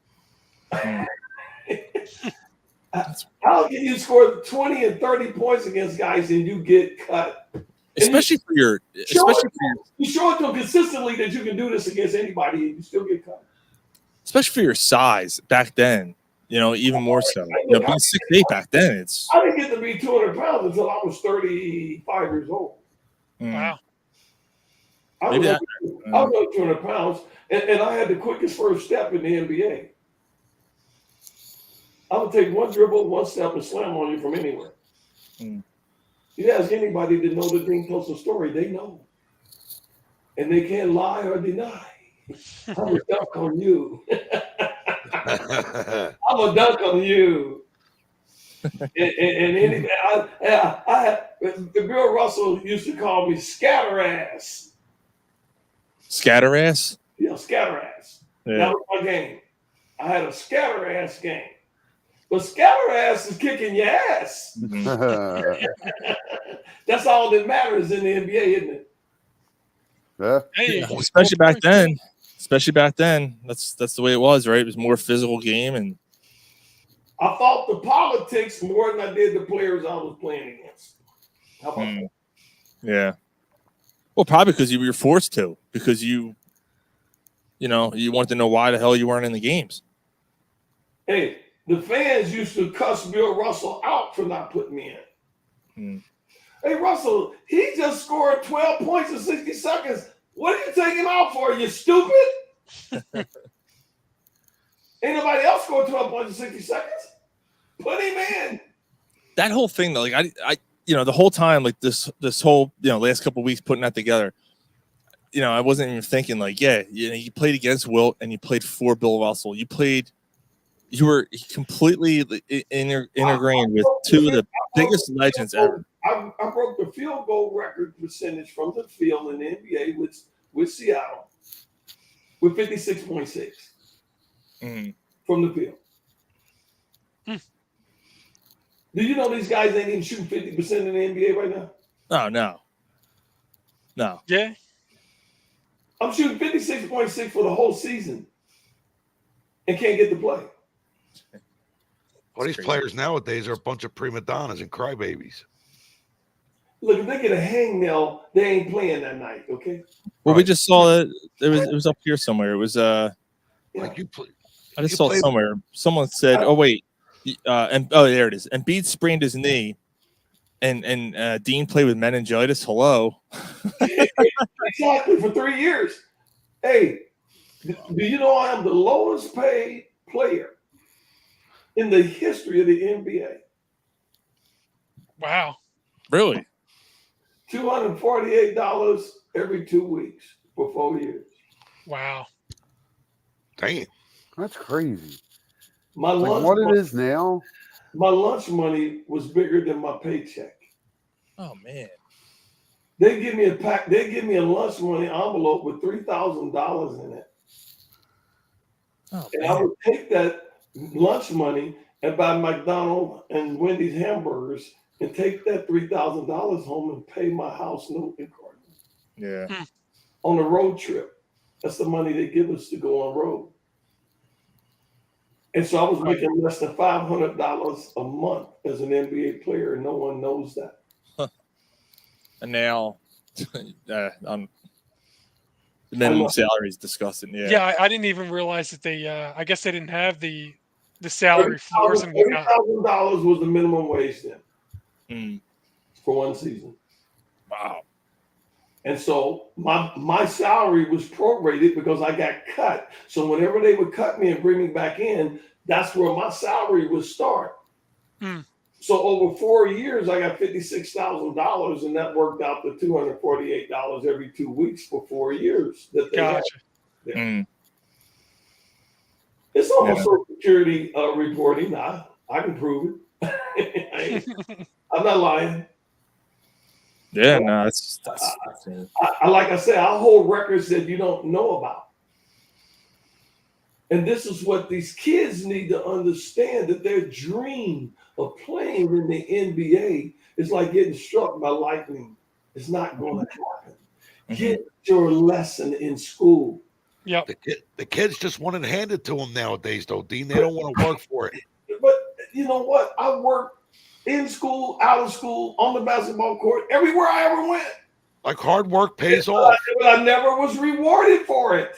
How can you score 20 and 30 points against guys and you get cut? Especially for your, you show it to them consistently that you can do this against anybody, and you still get cut. Especially for your size back then, even more so. Being 6'8" back then, it's. I didn't get to be 200 pounds until I was 35 years old. Wow. I was over 200 pounds, and I had the quickest first step in the NBA. I would take one dribble, one step, and slam on you from anywhere. You ask anybody to know the Dean Tolson story, they know. And they can't lie or deny. I'm a dunk on you. I'm a dunk on you. and Bill Russell used to call me scatter ass. Scatter ass? Yeah, scatter ass. Yeah. That was my game. I had a scatter ass game. But scatter ass is kicking your ass. That's all that matters in the NBA, isn't it? Yeah. Hey, Especially back then. That's the way it was, right? It was more physical game, and I fought the politics more than I did the players I was playing against. How about that? Yeah. Well, probably because you were forced to, because you wanted to know why the hell you weren't in the games. Hey, the fans used to cuss Bill Russell out for not putting me in. Hey, Russell, he just scored 12 points in 60 seconds. What are you taking out for? You stupid? Ain't nobody else scored 12 points in 60 seconds. Put him in. That whole thing, though, like I the whole time, like this whole last couple of weeks putting that together, I wasn't even thinking like, you played against Wilt and you played for Bill Russell. You were completely integrated with two of the biggest legends ever. I broke the field goal record percentage from the field in the NBA with Seattle with 56.6 from the field. Do you know these guys ain't even shooting 50% in the NBA right now? Oh, no. Yeah. I'm shooting 56.6 for the whole season and can't get to play. Well, these players nowadays are a bunch of prima donnas and crybabies. Look, if they get a hangnail, they ain't playing that night, okay? Well, we just saw it. It was up here somewhere. It was like you play. I just saw it somewhere. Someone said, "Oh wait, there it is." Embiid sprained his knee, and Dean played with meningitis. Hello. Exactly, for 3 years. Hey, do you know I am the lowest paid player in the history of the NBA? Wow. Really? $248 every 2 weeks for 4 years. Wow. Damn. That's crazy. My Like lunch what money, it is now. my lunch money was bigger than my paycheck. Oh man. They give me a lunch money envelope with $3,000 in it. Oh, and man. I would take that lunch money and buy McDonald's and Wendy's hamburgers and take that $3,000 home and pay my house note and car note. Yeah. On a road trip. That's the money they give us to go on road. And so I was making less than $500 a month as an NBA player, and no one knows that. And now, the minimum salary is disgusting. Yeah. Yeah, I didn't even realize that they. I guess they didn't have the salary floors and whatnot. $30,000 was the minimum wage then for one season. Wow. And so my salary was prorated because I got cut. So whenever they would cut me and bring me back in, that's where my salary would start. So over 4 years, I got $56,000, and that worked out to $248 every 2 weeks for 4 years. That they had. Yeah. It's almost Social Security reporting. I can prove it. I'm not lying. Yeah, no, that's like I said, I hold records that you don't know about. And this is what these kids need to understand, that their dream of playing in the NBA is like getting struck by lightning. It's not going to happen. Get your lesson in school. Yep. The kids just want it handed to them nowadays, though, Dean. They don't want to work for it. But you know what? I worked in school, out of school, on the basketball court, everywhere I ever went. Like hard work pays off. But I never was rewarded for it.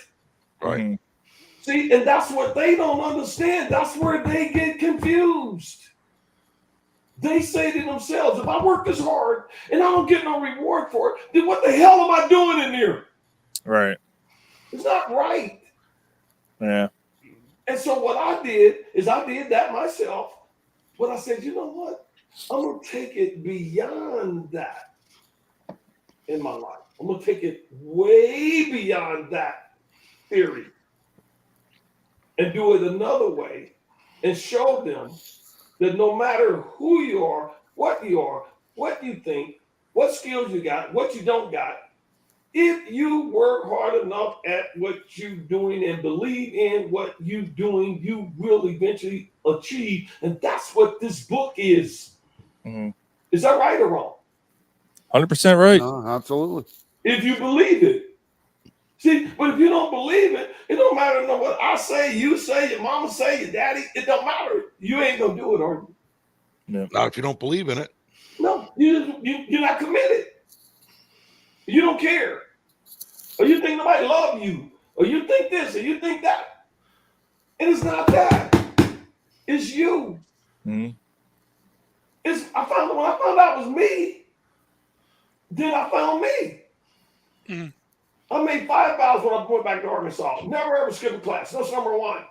Right. See, and that's what they don't understand. That's where they get confused. They say to themselves, if I work this hard and I don't get no reward for it, then what the hell am I doing in here? right. It's not right. Yeah. And so what I did is I did that myself. But I said, you know what? I'm going to take it beyond that in my life. I'm going to take it way beyond that theory and do it another way and show them that no matter who you are, what you think, what skills you got, what you don't got, if you work hard enough at what you're doing and believe in what you're doing, you will eventually achieve. And that's what this book is. Is that right or wrong? 100% right. No, absolutely. If you believe it. See, but if you don't believe it, it don't matter what I say, you say, your mama say, your daddy, it don't matter. You ain't going to do it, are you? No. Not if you don't believe in it. No, you're not committed. You don't care. Or you think nobody love you. Or you think this or you think that. And it's not that. It's you. Mhm. When I found out it was me, then I found me. Mhm. I made 5 vows when I went back to Arkansas. Never ever skip a class. That's number one.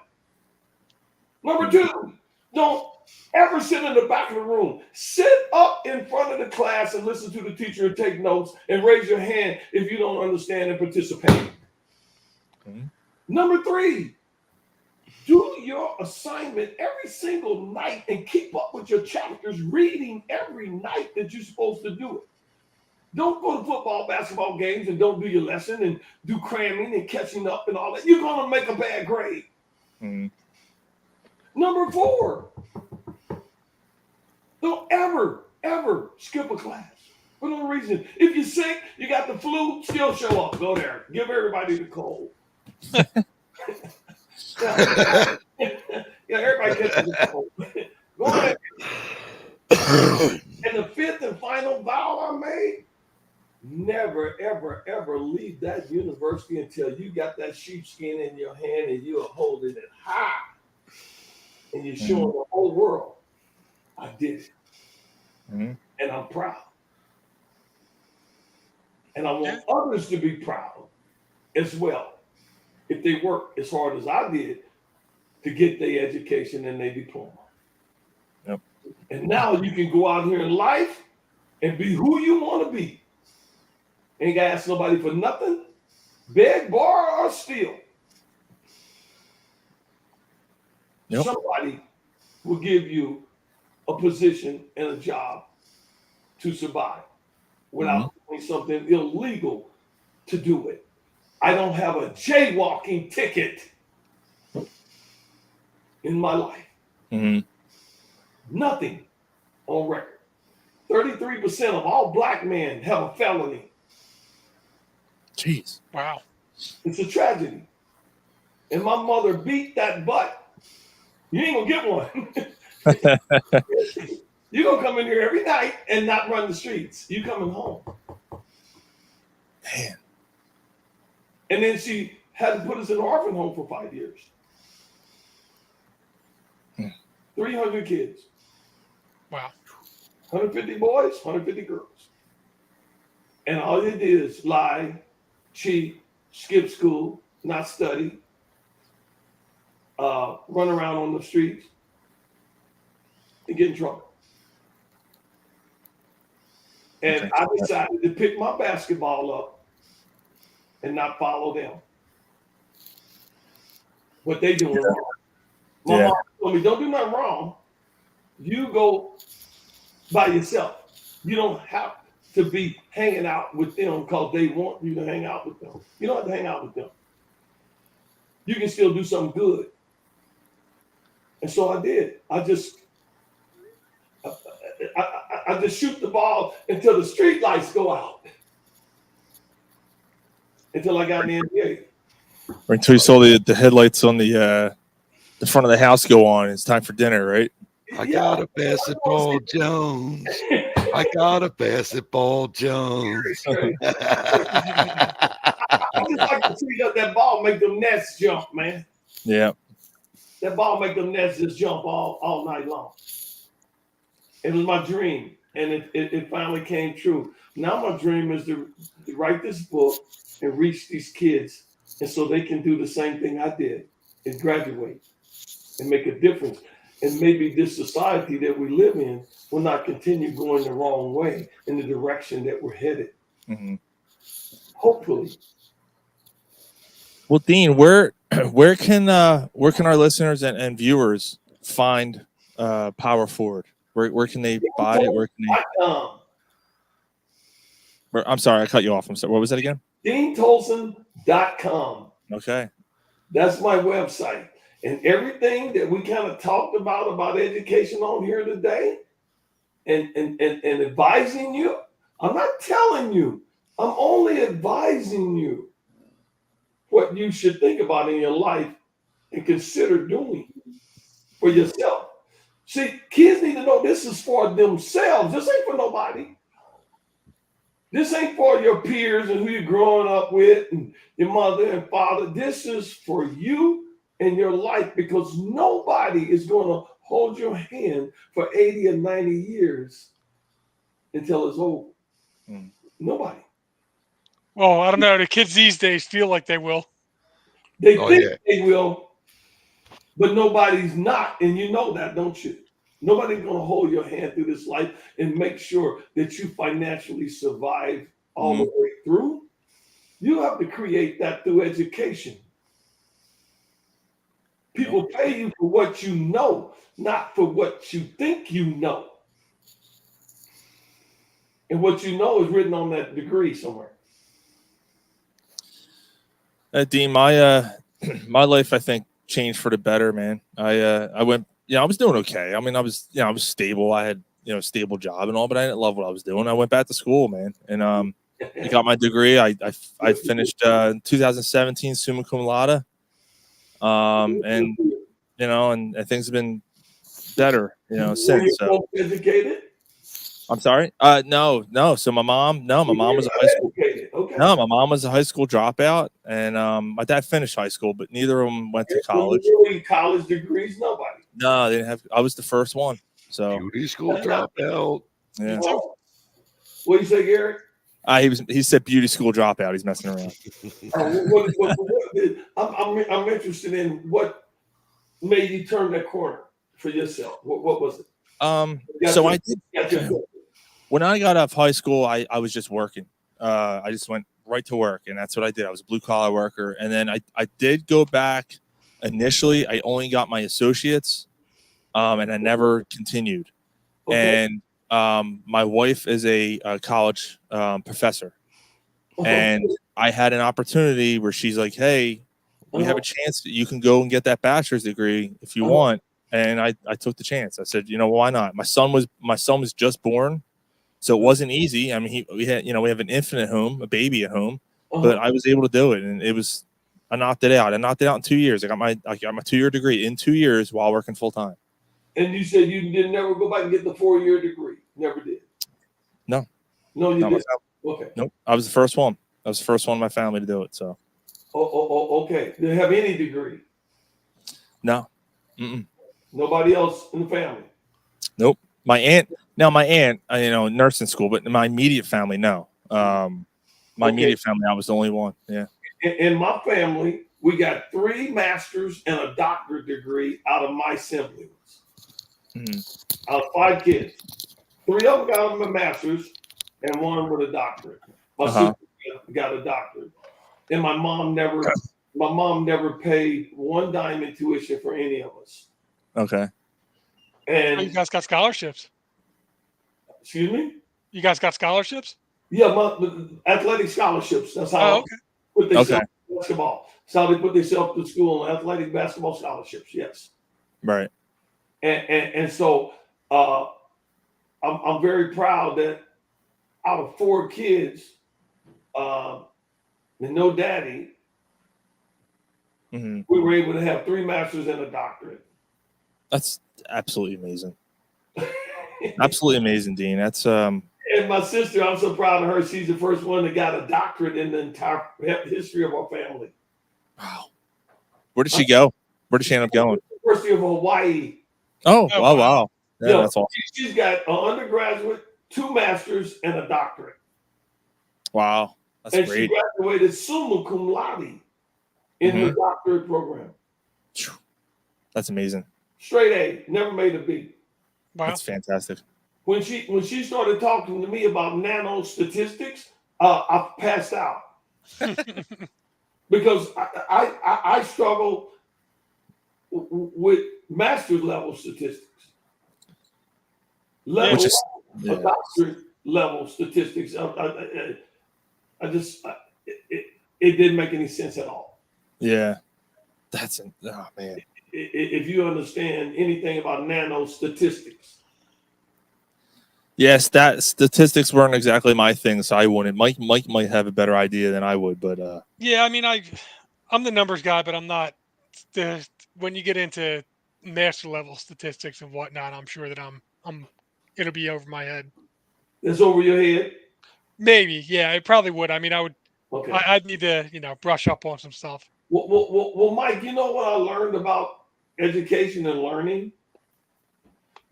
Number two, don't ever sit in the back of the room. Sit up in front of the class and listen to the teacher and take notes and raise your hand if you don't understand and participate. Mhm. Number three, do your assignment every single night and keep up with your chapters, reading every night that you're supposed to do it. Don't go to football, basketball games and don't do your lesson and do cramming and catching up and all that. You're going to make a bad grade. Mhm. Number four, don't ever skip a class for no reason. If you're sick, you got the flu, still show up. Go there. Give everybody the cold. Yeah, everybody catches the cold. Go ahead. And the fifth and final vow I made, never, ever leave that university until you got that sheepskin in your hand and you are holding it high. And you're showing the whole world, I did it. Mhm. And I'm proud. And I want others to be proud as well if they work as hard as I did to get their education and their diploma. Yep. And now you can go out here in life and be who you want to be. Ain't got to ask nobody for nothing, beg, borrow, or steal. Yep. Somebody will give you a position and a job to survive without doing something illegal to do it. I don't have a jaywalking ticket in my life. Mhm. Nothing on record. 33% of all black men have a felony. Jeez. Wow. It's a tragedy. And my mother beat that butt. You ain't gonna get one. You're gonna come in here every night and not run the streets. You coming home. Man. And then she had to put us in an orphan home for 5 years. 300 kids. Wow. 150 boys, 150 girls. And all they did is lie, cheat, skip school, not study, run around on the streets, and get in trouble. And I decided to pick my basketball up and not follow them. What they doing wrong. My mom told me, don't do nothing wrong. You go by yourself. You don't have to be hanging out with them because they want you to hang out with them. You don't have to hang out with them. You can still do something good. And so I did. I just shoot the ball until the street lights go out. Until I got in the NBA. Or until you saw the headlights on the front of the house go on. It's time for dinner, right? I gotta pass it, Ball Jones. I gotta pass it, Ball Jones. I just like to see that ball make them nets jump, man. Yeah. That ball make them nets just jump all night long. It was my dream, and it finally came true. Now my dream is to write this book and reach these kids, and so they can do the same thing I did and graduate and make a difference. And maybe this society that we live in will not continue going the wrong way in the direction that we're headed. Mm-hmm. Hopefully. Well, Dean, where can our listeners and viewers find Power Forward? Where can they buy it? Where can they? I'm sorry, I cut you off. I'm sorry. What was that again? DeanTolson.com. Okay. That's my website. And everything that we kind of talked about education on here today and advising you, I'm not telling you. I'm only advising you what you should think about in your life and consider doing for yourself. See, kids need to know this is for themselves. This ain't for nobody. This ain't for your peers and who you're growing up with and your mother and father. This is for you and your life, because nobody is going to hold your hand for 80 or 90 years until it's over? Nobody. Well, I don't know. The kids these days feel like they will. They Oh, think yeah. they will, but nobody's not, and you know that, don't you? Nobody's going to hold your hand through this life and make sure that you financially survive all the way through. You have to create that through education. People pay you for what you know, not for what you think you know. And what you know is written on that degree somewhere. Dean, my my life, I think, changed for the better, man. I went, I was doing okay. I mean, I was stable. I had, a stable job and all, but I didn't love what I was doing. I went back to school, man, and I got my degree. I finished in 2017 summa cum laude, and and things have been better, since. So. Educated? I'm sorry. No. So my mom was a high school. Okay. No, my mom was a high school dropout, and my dad finished high school, but neither of them went to college. Really, college degrees, nobody. No, they didn't have. I was the first one. So beauty school dropout. Yeah. What do you say, Gary? He said beauty school dropout. He's messing around. I'm interested in what made you turn that corner for yourself. What was it? So I did. When I got off high school, I was just working. I just went right to work, and that's what I did. I was a blue collar worker, and then I did go back. Initially, I only got my associates, and I never continued. Okay. And my wife is a college professor, and I had an opportunity where she's like, "Hey, we have a chance that you can go and get that bachelor's degree if you want." And I took the chance. I said, why not? My son was just born, so it wasn't easy. I mean, we have an infant at home, a baby at home, but I was able to do it, and I knocked it out. I knocked it out in 2 years. I got my 2-year degree in 2 years while working full time. And you said you didn't never go back and get the 4-year degree. Never did. No, you didn't. Okay. Nope. I was the first one. I was the first one in my family to do it. So. Okay. Did they have any degree? No. Mm-mm. Nobody else in the family? Nope. My aunt, nursing school, but in my immediate family, no. My immediate family, I was the only one. Yeah. In my family, we got 3 masters and a doctorate degree out of my siblings. Out of 5 kids. 3 of them got a master's and 1 with a doctorate. My sister got a doctorate. And my mom never paid 1 dime in tuition for any of us. Okay. And you guys got scholarships. Excuse me? You guys got scholarships? Yeah, my athletic scholarships. That's how put themselves in basketball. That's how they put themselves to school on athletic basketball scholarships. Yes. Right. And so I'm very proud that out of 4 kids and no daddy, we were able to have 3 masters and a doctorate. That's absolutely amazing. Absolutely amazing, Dean. That's And my sister, I'm so proud of her. She's the first one that got a doctorate in the entire history of our family. Wow. Where did she go? Where did she end up going? University of Hawaii. Oh, wow. Yeah, that's awesome. She's got an undergraduate, 2 masters, and a doctorate. Wow. That's and great. She graduated summa cum laude in the doctorate program. That's amazing. Straight A, never made a B. Wow. That's fantastic. When she started talking to me about nano statistics, I passed out because I struggle with master's level statistics, doctorate level statistics. It didn't make any sense at all. Yeah, oh man. If you understand anything about nano statistics. Yes, that statistics weren't exactly my thing, so I wouldn't. Mike might have a better idea than I would, but yeah, I mean, I'm the numbers guy, but I'm not. When you get into master level statistics and whatnot, I'm sure that it'll be over my head. It's over your head? Maybe, yeah, it probably would. I mean, I would. Okay. I'd need to, brush up on some stuff. Well, Mike, you know what I learned about education and learning?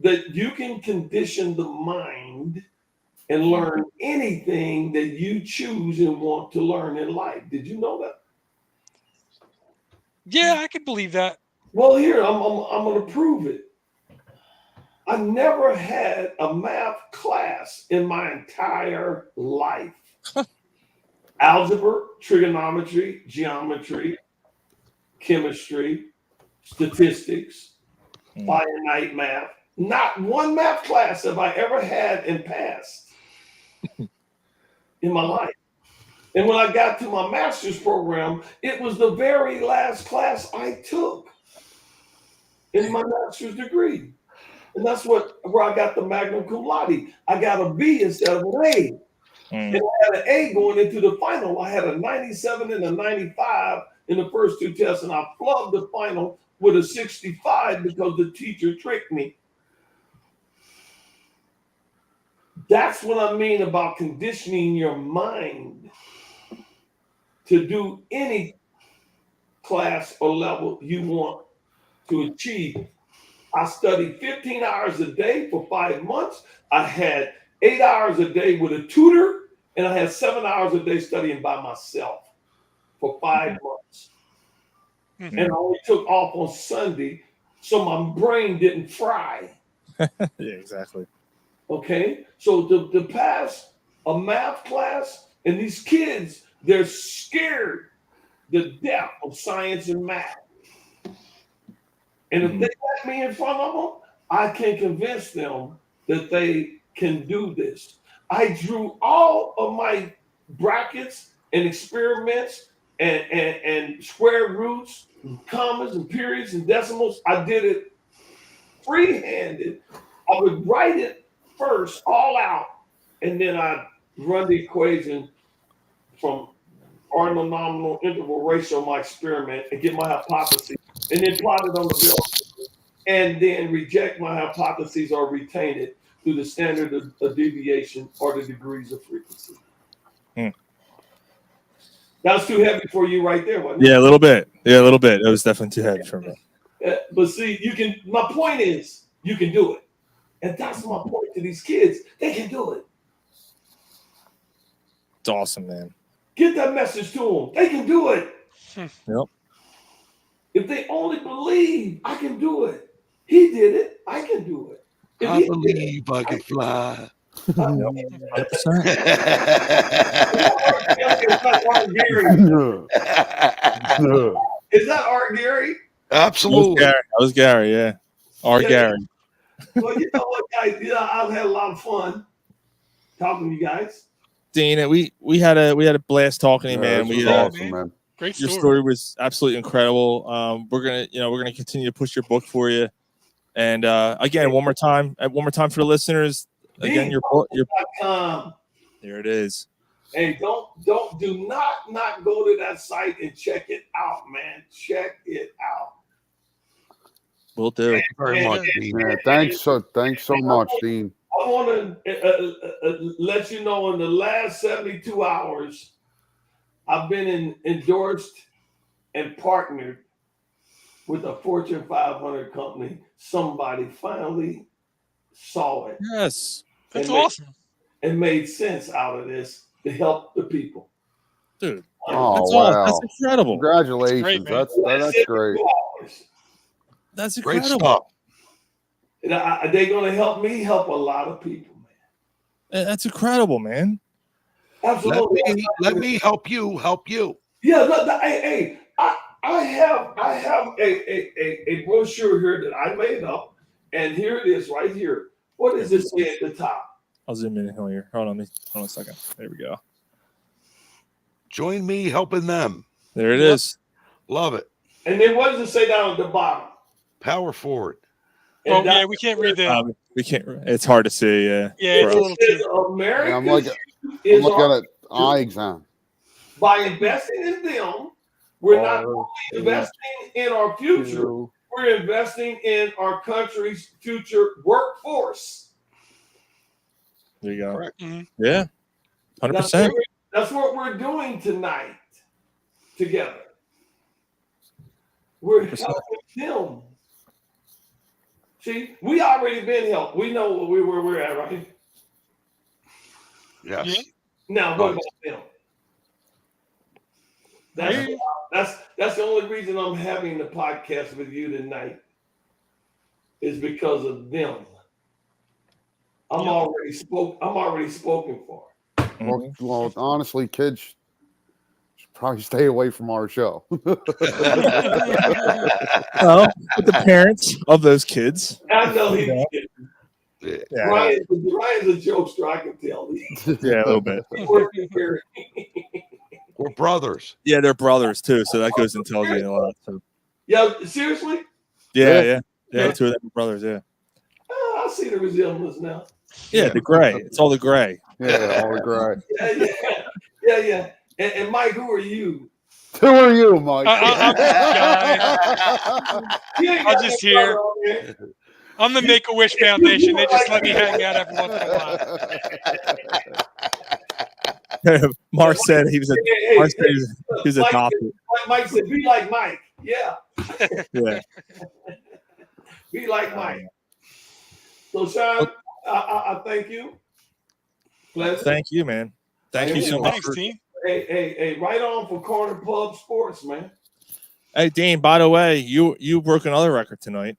that you can condition the mind and learn anything that you choose and want to learn in life. Did you know that? Yeah, I could believe that. Well, here I'm going to prove it. I never had a math class in my entire life. Algebra, trigonometry, geometry, chemistry, statistics, finite math. Not one math class have I ever had and passed in my life. And when I got to my master's program, it was the very last class I took in my master's degree. And that's where I got the magna cum laude. I got a B instead of an A. And I had an A going into the final. I had a 97 and a 95 in the first two tests, and I flubbed the final with a 65 because the teacher tricked me. That's what I mean about conditioning your mind to do any class or level you want to achieve. I studied 15 hours a day for 5 months. I had 8 hours a day with a tutor, and I had 7 hours a day studying by myself for 5 months. And I only took off on Sunday so my brain didn't fry. Yeah, exactly. Okay, so to pass a math class, and these kids, they're scared to death of science and math. And if they let me in front of them, I can convince them that they can do this. I drew all of my brackets and experiments and square roots, and commas and periods and decimals. I did it free-handed. I would write it first all out, and then I'd run the equation from ordinal, nominal, interval ratio of my experiment and get my hypothesis, and then plot it on the bill, and then reject my hypotheses or retain it through the standard of deviation or the degrees of frequency. That's too heavy for you right there, wasn't it? Yeah, a little bit. Yeah, a little bit. It was definitely too heavy for me. But see, you can. My point is, you can do it, and that's my point to these kids. They can do it. It's awesome, man. Get that message to them. They can do it. Yep. If they only believe, I can do it. He did it. I can do it. If I he believe I can fly. 100%. Is that Art Gary? Absolutely. That was Gary, yeah. Gary. Well, you know what, guys? Yeah, I've had a lot of fun talking to you guys. Dean, we had a blast talking to you, man. This was awesome, man. Great Your story. story was absolutely incredible. We're gonna continue to push your book for you. And again, one more time for the listeners. Again, your book. There it is. Hey, do not go to that site and check it out, man. Check it out. Will do. Thank you very much, Dean. Yeah, thanks so much, Dean. I want to let you know in the last 72 hours, I've been endorsed and partnered with a Fortune 500 company. Somebody finally saw it. Yes. That's awesome. And made sense out of this to help the people. Dude. Oh, That's wow. awesome. That's incredible. Congratulations. That's great, That's great. That's Great incredible. stuff. They're going to help me help a lot of people, man. That's incredible, man. Absolutely. Let me help you help you. Yeah, look, hey, I have a brochure here that I made up, and here it is right here. What does it say at the top? I'll zoom in here. Hold on a second. There we go. Join me helping them. There it is. Love it. And then what does it say down at the bottom? Power forward. Oh, yeah, we can't read that. We can't. It's hard to see. Yeah. Yeah, it's a little too. America Yeah, I'm like at an eye exam. By investing in them, we're not only investing in our future, we're investing in our country's future workforce. There you go. Correct. Yeah. 100%. That's what we're doing tonight together. We're helping them See, we already been helped. We know where we're at, right? Yes. Yeah. Now, what about them? That's the only reason I'm having the podcast with you tonight is because of them. I'm already spoken for. Well, honestly, kids should probably stay away from our show. Well, with the parents of those kids. I know he's kidding. Yeah. Ryan's a jokester, I can tell. Yeah, a little bit. We're brothers. Yeah, they're brothers too, so that goes and tells you a lot. So. Yeah, seriously? Yeah. Two of them are brothers. Yeah. I see the resemblance now. Yeah, the gray. It's all the gray. Yeah, all the gray. Yeah. And Mike, who are you? Who are you, Mike? I'm just here. I'm the Make-A-Wish Foundation. They just let me hang out every once in a while. Mark said he was adopted. Mike said, "Be like Mike." Yeah. Yeah. Be like Mike. So, Sean, I thank you. Pleasure. Thank you, man. Thank you so much. Thanks, team. Hey, right on for Corner Pub Sports, man. Hey, Dean, by the way, you broke another record tonight.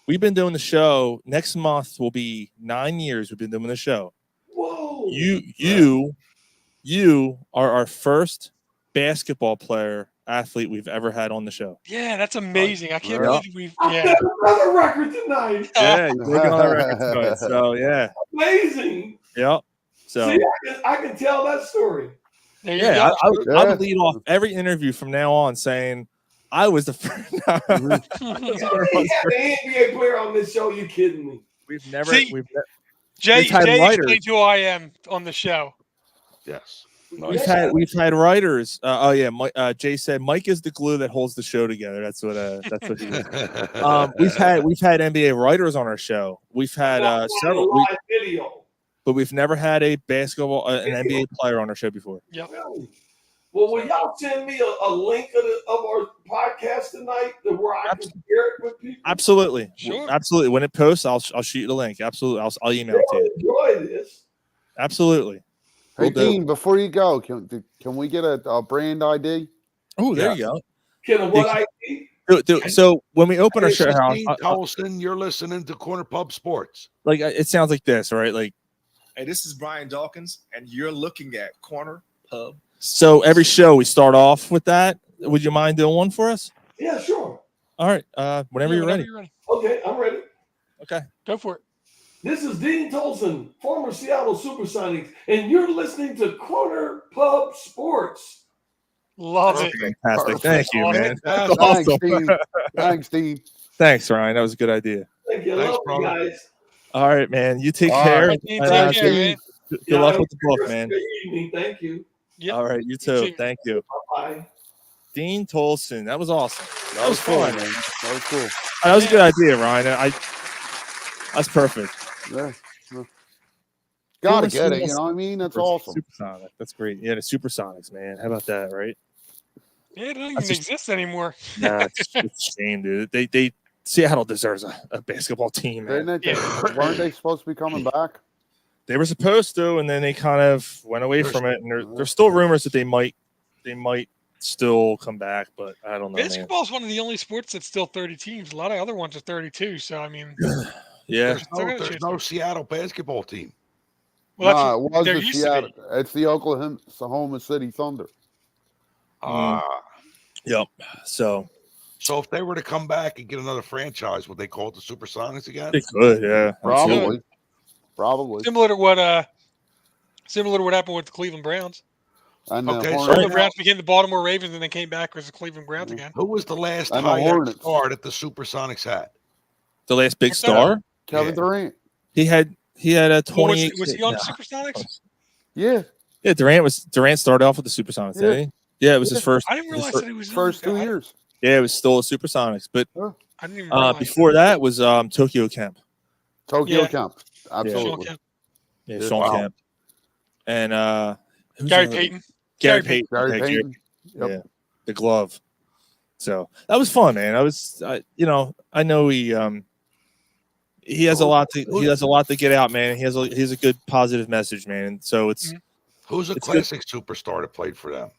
We've been doing the show. Next month will be 9 years we've been doing the show. Whoa. You are our first basketball player athlete we've ever had on the show. Yeah, that's amazing. I can't believe we've. I Yeah. got another record tonight. Yeah, you're breaking another record tonight. So yeah. Amazing. Yep. So see, I can tell that story. Yeah, I would lead off every interview from now on saying I was the first. You had an NBA player on this show. You kidding me? We've never. Jay had writers. explained who I am on the show. Yes. We've had writers. Jay said Mike is the glue that holds the show together. That's what he was. We've had NBA writers on our show. We've had several. Live video. But we've never had a basketball, an NBA player on our show before. Yep. Really? Well, will y'all send me a link of our podcast tonight where I can share it with people? Absolutely. Sure. Absolutely. When it posts, I'll shoot you the link. Absolutely. I'll email it to you. Enjoy this. Absolutely. Hey, Dean, before you go, can we get a brand ID? Oh, there you go. Can a what ID? So when we open our show house, Dean Tolson, you're listening to Corner Pub Sports. Like it sounds like this, right? Like, hey, this is Brian Dawkins, and you're looking at Corner Pub. So every show we start off with that. Would you mind doing one for us? Yeah, sure. All right. Whenever you're ready. Okay, I'm ready. Okay. Go for it. This is Dean Tolson, former Seattle Supersonics, and you're listening to Corner Pub Sports. Love it. Fantastic. Thank you, man. That's Thanks, awesome. Dean. Thanks, Dean. Thanks, Ryan. That was a good idea. Thank you. Thanks, Love you guys. All right, man. You take All care. right, Dean, take care, man. Good luck with the book, man. Good evening. Thank you. Yep. All right, you too. Thank you. Bye. Dean Tolson. That was awesome. That was cool, fun. man. That was cool. That was a good idea, Ryan. That's perfect. Yeah. Gotta get it. You know what I mean? That's awesome. Supersonic. That's great. Yeah, the Supersonics, man. How about that, right? Yeah, it doesn't even exist anymore. Nah, it's a shame, dude. They Seattle deserves a basketball team, man. Weren't they supposed to be coming back? They were supposed to, and then they kind of went away from it. And there's still rumors that they might still come back, but I don't know. Basketball is one of the only sports that's still 30 teams. A lot of other ones are 32. So I mean, yeah, there's no Seattle basketball team. Well, it was there the used to Seattle. be. It's the Oklahoma City Thunder. Yep. So if they were to come back and get another franchise, would they call it the Supersonics again? they could, yeah, Probably. Similar to what happened with the Cleveland Browns. And Okay, the so Cleveland Browns became the Baltimore Ravens, and then came back as the Cleveland Browns again. Who was the last And the high Hornets. star that the Supersonics had? The last big What's that? star. Kevin Durant. He had a 28. Was he on the Supersonics? Yeah. Yeah, Durant started off with the Supersonics, didn't he? Yeah, it was his first. I didn't realize that he was First 2 years. Yeah, it was still a Supersonics, but I didn't even realize before that was Tokyo Camp. Tokyo Camp. Absolutely. Yeah, Sean Kemp. And who's Gary another- Payton. Gary Payton. Gary Okay, Payton. Yep. Yeah, the glove. So that was fun, man. I know he has a lot to get out, man. He has a good positive message, man. And so who's a classic superstar that played for them?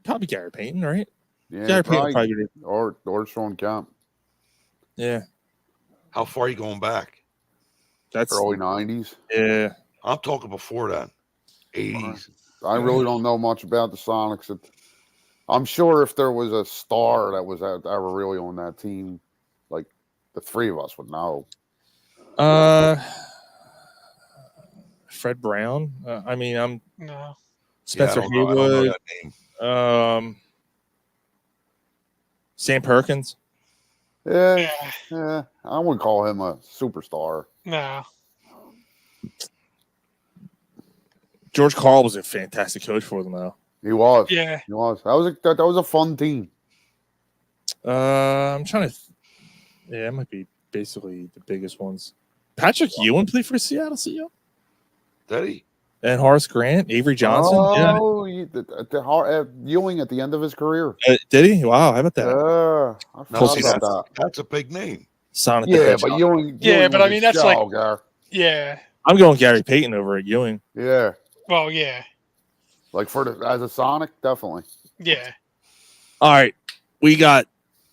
Probably Gary Payton, right? Yeah, Gary Payton probably or Sean Kemp. Yeah. How far are you going back? That's early 90s. Yeah. I'm talking before that. 80s. I really don't know much about the Sonics. I'm sure if there was a star that was ever really on that team, like the three of us would know. Fred Brown. I'm No. Spencer I don't know Haywood. that name. Sam Perkins. Yeah. I wouldn't call him a superstar. No. George Karl was a fantastic coach for them, though. He was. Yeah. He was. That was a fun team. I'm trying to. Yeah, it might be basically the biggest ones. Patrick Ewing played for Seattle Seahawks. Did he? And Horace Grant, Avery Johnson. Oh, yeah. Ewing at the end of his career. Did he? Wow, how about that? I forgot about that. That's a big name. Sonic. Yeah, but Ewing. Yeah, but was I mean a that's shell, like. Gar. Yeah. I'm going Gary Payton over at Ewing. Yeah. Well, yeah. Like as a Sonic, definitely. Yeah. All right, we got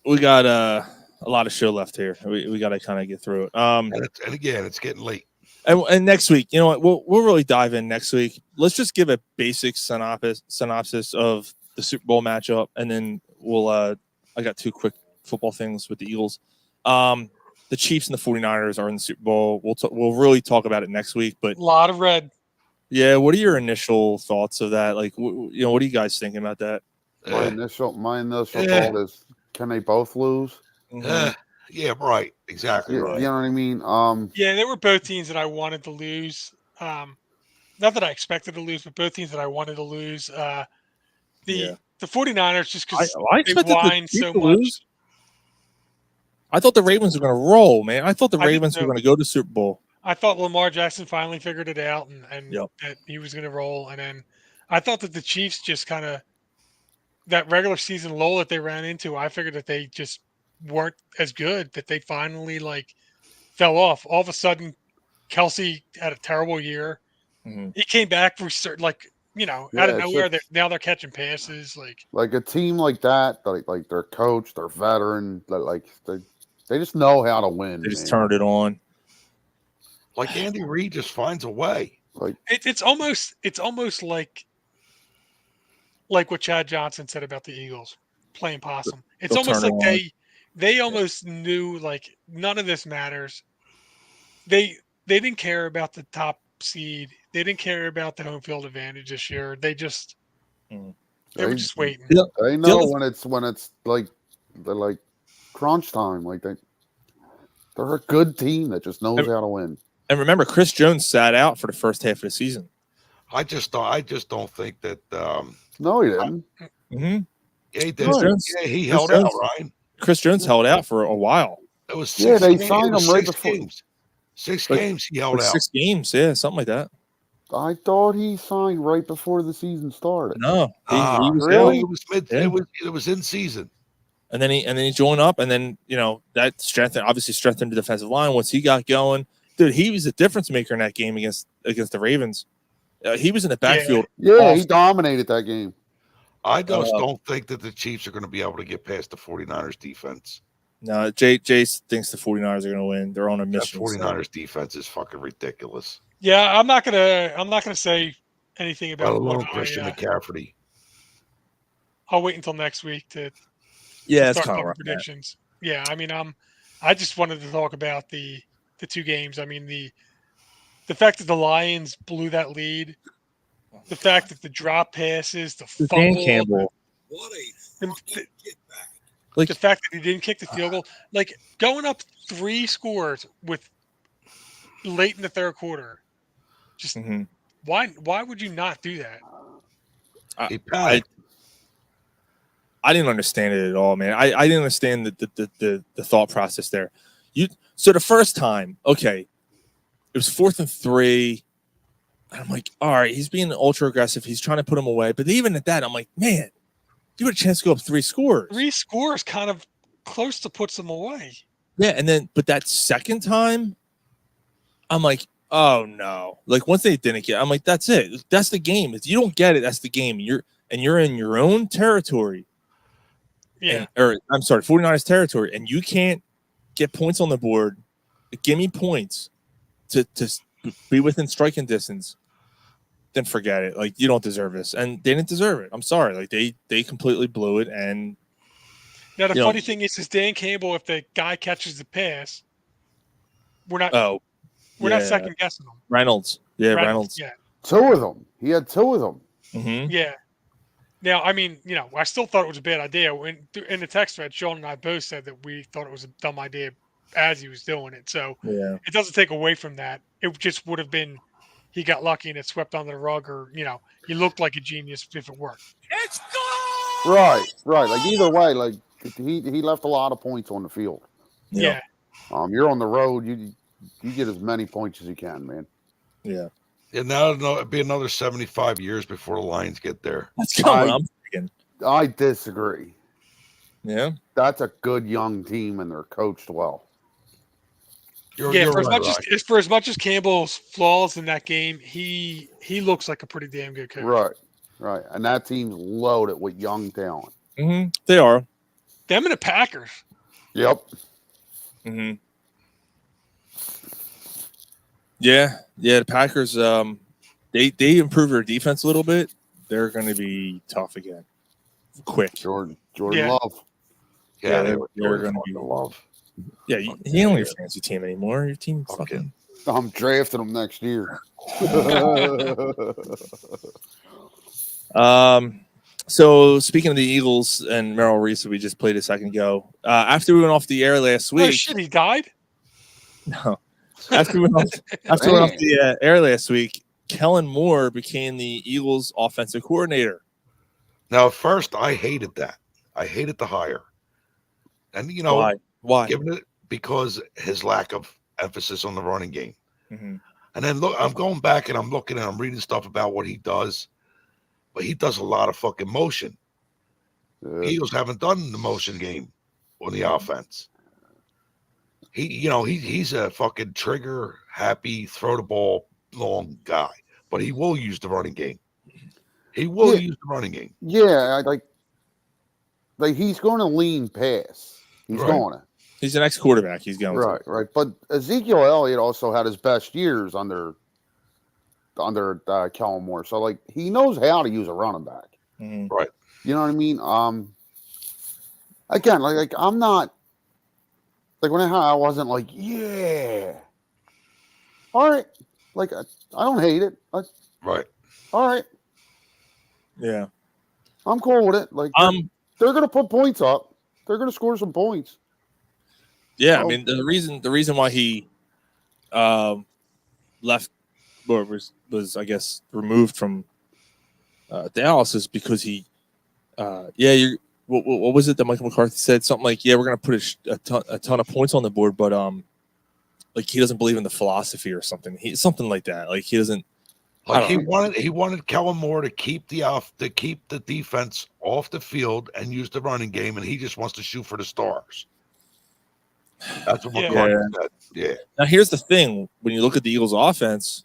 a lot of show left here. We got to kind of get through it. And again, it's getting late. And next week, you know what? We'll really dive in next week. Let's just give a basic synopsis of the Super Bowl matchup, and then we'll. I got two quick football things with the Eagles. The Chiefs and the 49ers are in the Super Bowl. We'll really talk about it next week. But a lot of red. Yeah, what are your initial thoughts of that? Like, what are you guys thinking about that? My initial thought is, can they both lose? Yeah, right. Exactly right. You know what I mean? Yeah, they were both teams that I wanted to lose. Not that I expected to lose, but both teams that I wanted to lose. The 49ers, just because they whined so much. Lose. I thought the Ravens were going to roll, man. I thought the Ravens were going to go to Super Bowl. I thought Lamar Jackson finally figured it out and that he was going to roll. And then I thought that the Chiefs just kind of that regular season lull that they ran into. I figured that they just weren't as good, that they finally fell off. All of a sudden, Kelsey had a terrible year. Mm-hmm. He came back for certain, out of nowhere. Now they're catching passes. Like a team like that, like their coach, their veteran, they just know how to win. They just turned it on. Like Andy Reid just finds a way. Like it's almost like what Chad Johnson said about the Eagles playing possum. It's almost like they almost knew none of this matters. They didn't care about the top seed. They didn't care about the home field advantage this year. They just they were just waiting. They know when it's they're crunch time. They're a good team that just knows how to win. And remember, Chris Jones sat out for the first half of the season. I just don't think that. No, he didn't. Mm-hmm. Yeah, he did. He held out, Ryan. Chris Jones held out for a while. It was they signed him right before. Six games he held out. 6 games, yeah, something like that. I thought he signed right before the season started. No, he was really. It was it was in season. And then he joined up, and then that strengthened the defensive line once he got going. Dude, he was a difference maker in that game against the Ravens. He was in the backfield. Yeah, he dominated that game. I just don't think that the Chiefs are going to be able to get past the 49ers defense. No, Jace thinks the 49ers are going to win. They're on a mission. That 49ers defense is fucking ridiculous. Yeah, I'm not gonna say anything about Christian McCaffrey. I'll wait until next week to start talking predictions. Yeah, I mean, I just wanted to talk about the two games. I mean, the fact that the Lions blew that lead, the fact that the drop passes, the fumble, Dan Campbell, the fact that he didn't kick the field goal, going up 3 scores with late in the third quarter. Just why would you not do that? I didn't understand it at all, man. I didn't understand the thought process there. So the first time, okay, it was 4th and 3. And I'm like, all right, he's being ultra aggressive. He's trying to put him away. But even at that, I'm like, man, you had a chance to go up 3 scores. 3 scores kind of close to puts them away. Yeah, and then but that second time, I'm like, oh no! Like once they didn't get, I'm like, that's it. That's the game. If you don't get it, that's the game. You're in your own territory. Yeah. Or I'm sorry, 49ers territory, and you can't get points on the board. Give me points to be within striking distance. Then forget it. Like you don't deserve this, and they didn't deserve it. I'm sorry. Like they completely blew it. And now the funny thing is Dan Campbell, if the guy catches the pass, we're not second guessing him. Reynolds. Yeah, Reynolds. Yeah. 2 of them. He had 2 of them. Mm-hmm. Yeah. Now, I mean, I still thought it was a bad idea. In the text thread, Sean and I both said that we thought it was a dumb idea as he was doing it. So it doesn't take away from that. It just would have been he got lucky and it swept under the rug, or he looked like a genius if it worked. It's gone! Right. Like either way, like he left a lot of points on the field. Yeah. You're on the road. You get as many points as you can, man. Yeah. And now it'll be another 75 years before the Lions get there. That's coming. I'm thinking. I disagree. Yeah. That's a good young team, and they're coached well. For as much as Campbell's flaws in that game, he looks like a pretty damn good coach. Right. And that team's loaded with young talent. Mm-hmm. They are. Them and the Packers. Yep. Mm-hmm. Yeah. The Packers. They improved their defense a little bit. They're going to be tough again. Quick. Jordan Love. Yeah, they're going to be Love. Yeah, you don't your fantasy team anymore. Your team fucking. I'm drafting them next year. So speaking of the Eagles and Merrill Reese, we just played a second ago. After we went off the air last week. Oh shit, he died? No. After we went off the air last week, Kellen Moore became the Eagles offensive coordinator. Now, at first, I hated that. I hated the hire. And, Why? Given it because his lack of emphasis on the running game. Mm-hmm. And then look, I'm going back and I'm looking and I'm reading stuff about what he does. But he does a lot of fucking motion. Eagles haven't done the motion game on the offense. He's a fucking trigger happy, throw the ball long guy. But he will use the running game. He will use the running game. Yeah, like he's going to lean pass. He's going to. He's an ex-quarterback. He's going right. But Ezekiel Elliott also had his best years under Kellen Moore. So like he knows how to use a running back. Mm-hmm. Right. You know what I mean? Again, like I'm not like when I wasn't like, yeah. All right. Like I don't hate it. Right. All right. Yeah. I'm cool with it. Like they're gonna put points up. They're gonna score some points. Yeah, I mean the reason why he left or was I guess removed from Dallas is because he what was it that Michael McCarthy said? Something like, we're gonna put a ton of points on the board, but like he doesn't believe in the philosophy or something. Something like that. Like he doesn't. Like he wanted Kellen Moore to keep the defense off the field and use the running game, and he just wants to shoot for the stars. That's what McCarthy said. Yeah. Now here's the thing: when you look at the Eagles' offense,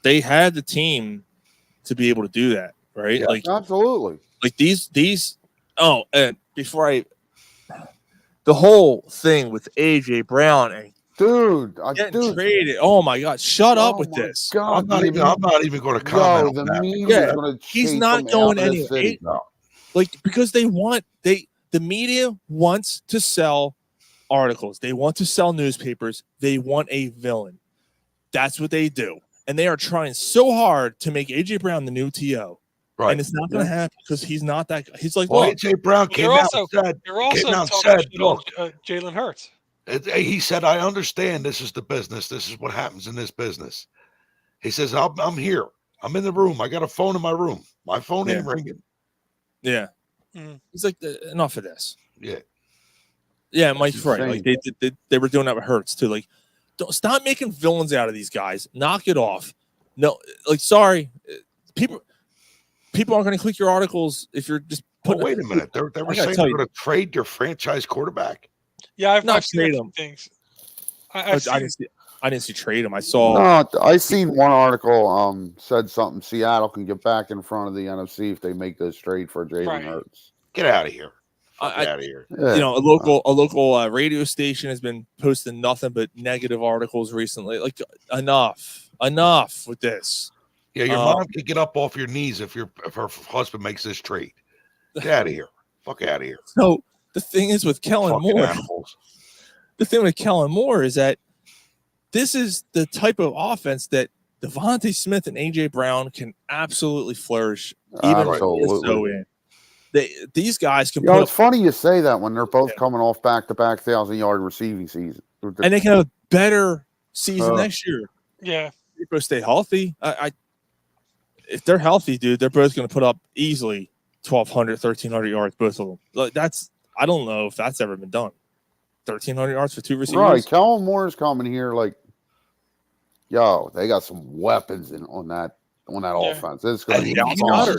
they had the team to be able to do that, right? Yeah, like absolutely. Like these. Oh, and the whole thing with AJ Brown and. Dude, getting traded. Oh my God! Shut up with this. God, I'm not even going to comment on that. He's not going anywhere. Like because the media wants to sell articles. They want to sell newspapers. They want a villain. That's what they do, and they are trying so hard to make AJ Brown the new TO. Right. And it's not going to happen because he's not that. He's like, AJ Brown came out and said, "Look, Jalen Hurts." He said, I understand this is the business. This is what happens in this business. He says, I'm here. I'm in the room. I got a phone in my room. My phone ain't ringing. Yeah. He's like, enough of this. Yeah. Yeah, Mike's right. Like they were doing that with Hurts too. Like, don't stop making villains out of these guys. Knock it off. No, like, sorry. People aren't going to click your articles if you're just Well, wait a minute. They were gotta saying tell they're you- going to trade your franchise quarterback. Yeah, I've Not seen a trade few him. things. I I've seen, didn't see trade him. I saw. No, I seen one article said something. Seattle can get back in front of the NFC if they make this trade for Jalen Right. Hurts. Get out of here. Fuck I- out of here. Yeah. You know, a local radio station has been posting nothing but negative articles recently. Like, enough with this. Yeah, your mom could get up off your knees if her husband makes this trade. Get out of here. Fuck out of here. So the thing is with Kellen Fucking Moore. animals. The thing with Kellen Moore is that this is the type of offense that Devontae Smith and AJ Brown can absolutely flourish. Even Absolutely. These guys can You know, put it's funny you say that when they're both coming off back-to-back 1,000-yard receiving season. and they can have a better season next year. yeah. They both stay healthy. If they're healthy, dude, they're both going to put up easily 1,200, 1,300 yards, both of them. Like, I don't know if that's ever been done. 1,300 yards for two receivers. Right, Kellen Moore's coming here like, yo, they got some weapons on that offense. It's going to be fun.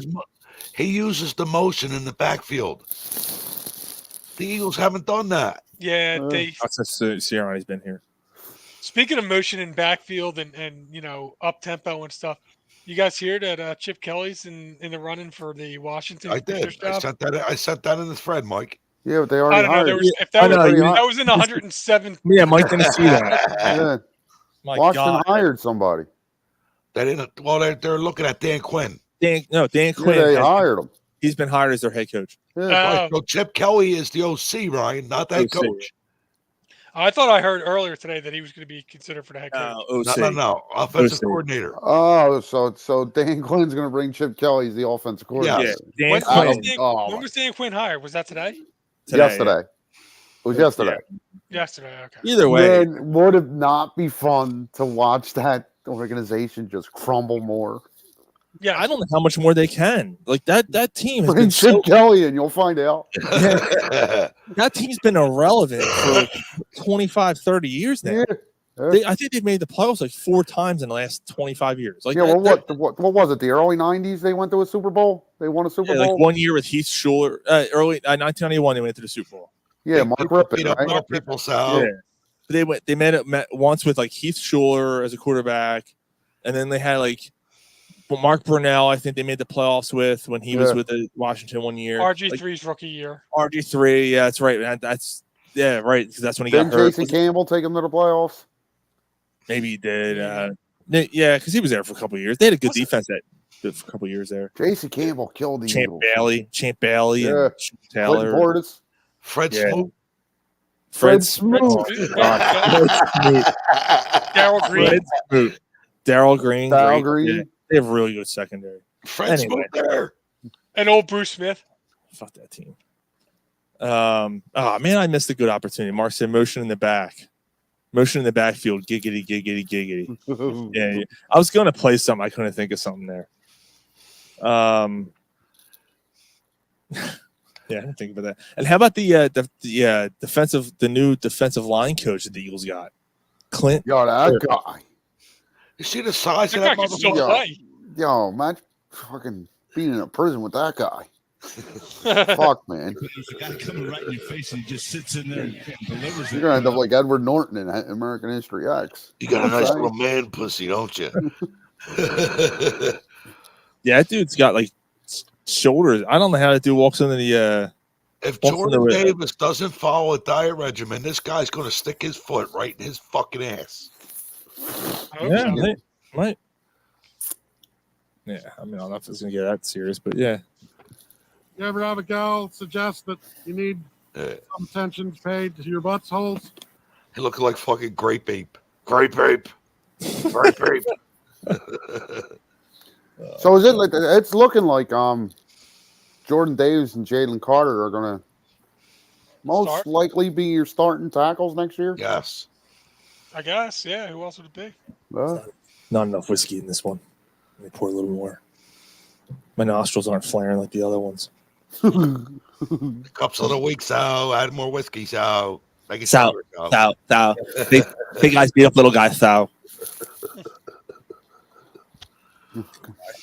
He uses the motion in the backfield. The Eagles haven't done that. Yeah, That's since Sierra's been here. Speaking of motion in backfield and you know, up tempo and stuff, you guys hear that Chip Kelly's in the running for the Washington? I did. I sent that in the thread, Mike. Yeah, but they I already don't know. hired. If that was in 107. Yeah, Mike didn't see that. Yeah. My Washington God. hired somebody. They didn't. Well, they're looking at Dan Quinn. Dan Quinn. They hired him. He's been hired as their head coach. Right, so Chip Kelly is the OC, Ryan, not that OC. coach. I thought I heard earlier today that he was going to be considered for the head coach. No. Offensive coordinator. Oh, so Dan Quinn's going to bring Chip Kelly as the offensive coordinator. Yeah. When Oh, was Dan Quinn hired? Was that today? yesterday. It was yesterday. Yesterday. Okay. Either way, Man, would it not be fun to watch that organization just crumble more? Yeah, I don't know how much more they can. Like that team has Bring been Chip Kelly and you'll find out. that team's been irrelevant for 25, 30 years now. Yeah. I think they've made the playoffs like 4 times in the last 25 years. Like, Yeah, well, what was it? The early '90s they went to a Super Bowl. They won a Super Bowl. like 1 year with Heath Schuler. Early 1991, they went to the Super Bowl. Yeah, Mark Rippon, right? Mark Rippon, Yeah. But they met once with like Heath Schuler as a quarterback, and then they had like Mark Brunell. I think they made the playoffs with when he was with the Washington 1 year. RG3's rookie year. RG3, yeah, that's right. Right, because that's when he Didn't got hurt. Jason Campbell take him to the playoffs? Maybe he did. Yeah, because he was there for a couple of years. They had a good defense for a couple of years there. Jason Campbell killed the Eagles. Champ Bailey, Yeah. and Taylor, Clinton Portis. Fred Yeah. Smoot. Fred Smoot. Daryl Green. Daryl Green. Daryl great. Green. Yeah, they have really good secondary. Fred Smoot there. And old Bruce Smith. Fuck that team. Man, I missed a good opportunity. Mark said motion in the back. Motion in the backfield. Giggity, giggity, giggity. Yeah. I was going to play something. I couldn't think of something there. Yeah, I didn't think about that. And how about the new defensive line coach that the Eagles got? Clint. Yo, that guy. You see the size of That that guy can still motherfucker? play. Yo, man, fucking being in a prison with that guy. Fuck, man. The guy coming right in your face and he just sits in there and delivers it. You're gonna end up like Edward Norton in American History X. You got a nice Okay. little man pussy, don't you? Yeah, that dude's got like shoulders. I don't know how that dude walks into the. If walks Jordan into it. Davis doesn't follow a diet regimen, this guy's going to stick his foot right in his fucking ass. Yeah, might. Yeah, I mean, I don't know if it's gonna get that serious, but yeah. You ever have a gal suggest that you need some attention paid to your butts holes? He looks like fucking grape ape. Grape ape. Grape ape. So is it like it's looking like Jordan Davis and Jalen Carter are gonna most likely be your starting tackles next year? Yes. I guess, yeah. Who else would it be? Not enough whiskey in this one. Let me pour a little more. My nostrils aren't flaring like the other ones. Cups of the week, so add more whiskey, so make it Thou. Big guys beat up little guys, thou.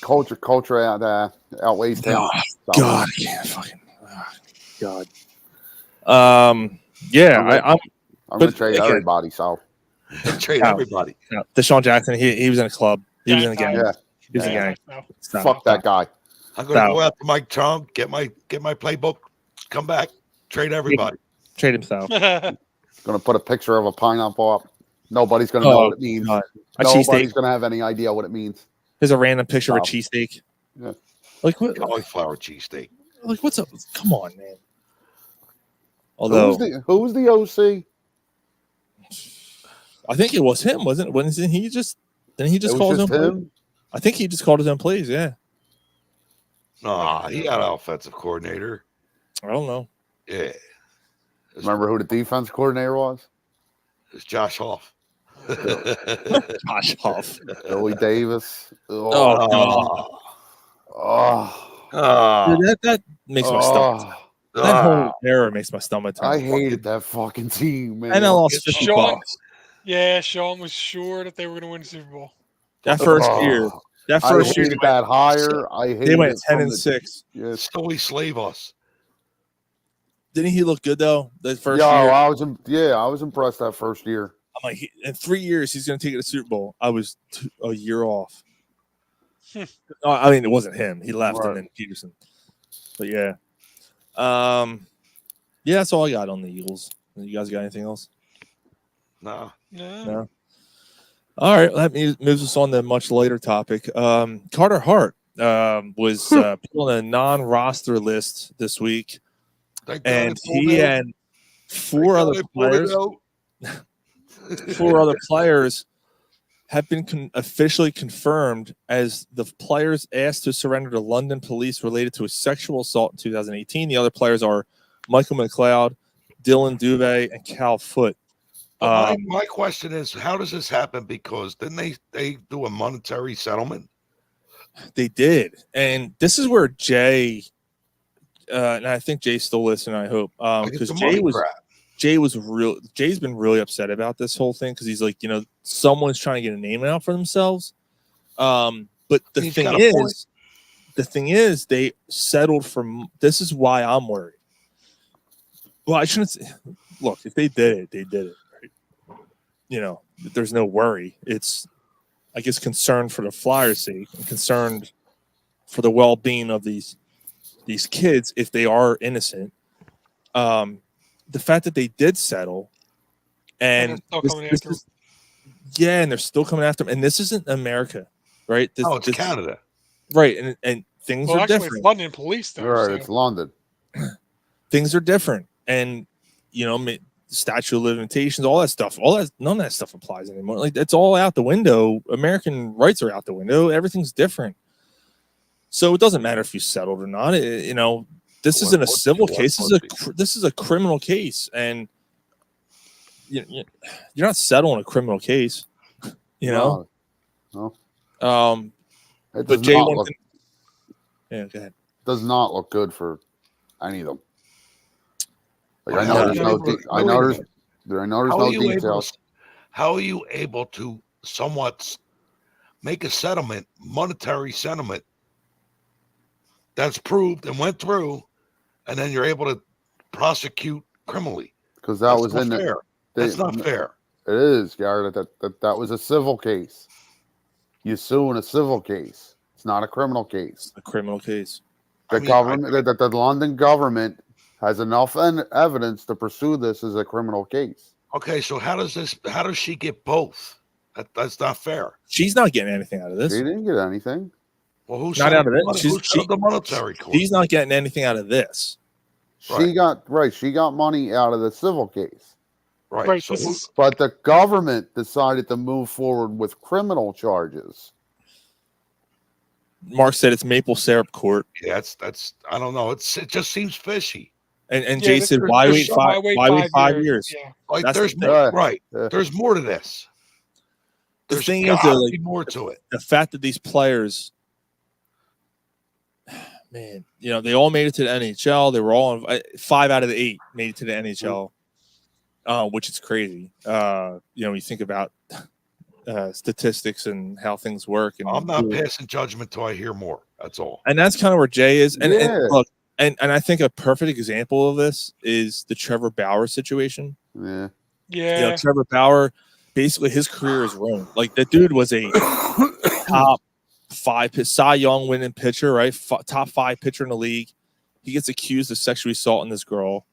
Culture outweighs talent. God, I can't fucking. God. Yeah, I'm going to trade everybody, so. Trade everybody. No, Deshaun Jackson, he was in a club. He was in a gang. Yeah. He was in a gang. Stop. Fuck that guy. I'm going to go out to Mike Trump, get my playbook, come back, trade everybody. Trade himself. Going to put a picture of a pineapple up. Nobody's going to know what it means. Nobody's going to have any idea what it means. There's a random picture of a cheesesteak. Yeah. Like what? Cauliflower cheesesteak. Like what's up? Come on, man. Although who's the OC? I think it was him, wasn't it? Didn't he just call his own plays? I think he just called his own plays, yeah. Nah, he got an offensive coordinator. I don't know. Yeah. Remember who the defense coordinator was? It's Josh Hoff. Josh Hoff. Billy Davis. Oh. Dude, that makes my stomach. That whole era makes my stomach turn. I hated that fucking team, man. And I lost $50. Yeah, Sean was sure that they were going to win the Super Bowl. That first year. That first year. That hire. I hated they went 10-6. Yes. Stoli slave us. Didn't he look good though? The first year. I was impressed that first year. I'm like, in 3 years he's going to take it to the Super Bowl. I was a year off. I mean, it wasn't him. He left and then Peterson. But yeah. Yeah, that's all I got on the Eagles. You guys got anything else? No. All right, that moves us on to a much later topic. Carter Hart was put on a non-roster list this week, and he and four other players have been officially confirmed as the players asked to surrender to London police related to a sexual assault in 2018. The other players are Michael McLeod, Dylan Duvey, and Cal Foote. My question is, how does this happen? Because didn't they do a monetary settlement? They did, and this is where Jay, and I think Jay's still listening. I hope because Jay's been really upset about this whole thing because he's like, someone's trying to get a name out for themselves. But the thing is, they settled for. This is why I'm worried. Well, I shouldn't say, look. If they did it, they did it. Right? There's no worry. It's, I guess, concerned for the Flyers' sake and concerned for the well-being of these kids if they are innocent. The fact that they did settle, and and they're still coming after them, and this isn't America, right? It's Canada, right? And things are different. It's London police, though. Right, it's London. Things are different, and statute of limitations, all that stuff, none of that stuff applies anymore. Like, it's all out the window. American rights are out the window. Everything's different. So it doesn't matter if you settled or not. This isn't a civil case. This is a criminal case, and you're not settling a criminal case. No. But Jay go ahead. Does not look good for any of them. Like, I know there's no details. How are you able to somewhat make a settlement, monetary settlement, that's proved and went through, and then you're able to prosecute criminally? Because that was in fair. That's not fair. It is, Garrett. That was a civil case. You sue in a civil case. It's not a criminal case. A criminal case. The London government has enough evidence to pursue this as a criminal case. Okay, so how does she get both? That's not fair. She's not getting anything out of this. She didn't get anything. Well, who's not out of it? She's the monetary court. She's not getting anything out of this. She got money out of the civil case. Right. But the government decided to move forward with criminal charges. Mark said it's maple syrup court. Yeah, that's I don't know. It just seems fishy. And Jay said, why wait 5 years? Yeah. Like, there's more to this. The thing is, more to it. The fact that these players, man, they all made it to the NHL. They were all 5 out of the 8 made it to the NHL, which is crazy. You think about statistics and how things work. And I'm not passing judgment till I hear more. That's all. And that's kind of where Jay is. And look, and I think a perfect example of this is the Trevor Bauer situation. Yeah. Yeah. Trevor Bauer, basically his career is ruined. Like that dude was a top 5 Cy Young winning pitcher, right? Top 5 pitcher in the league. He gets accused of sexually assaulting this girl.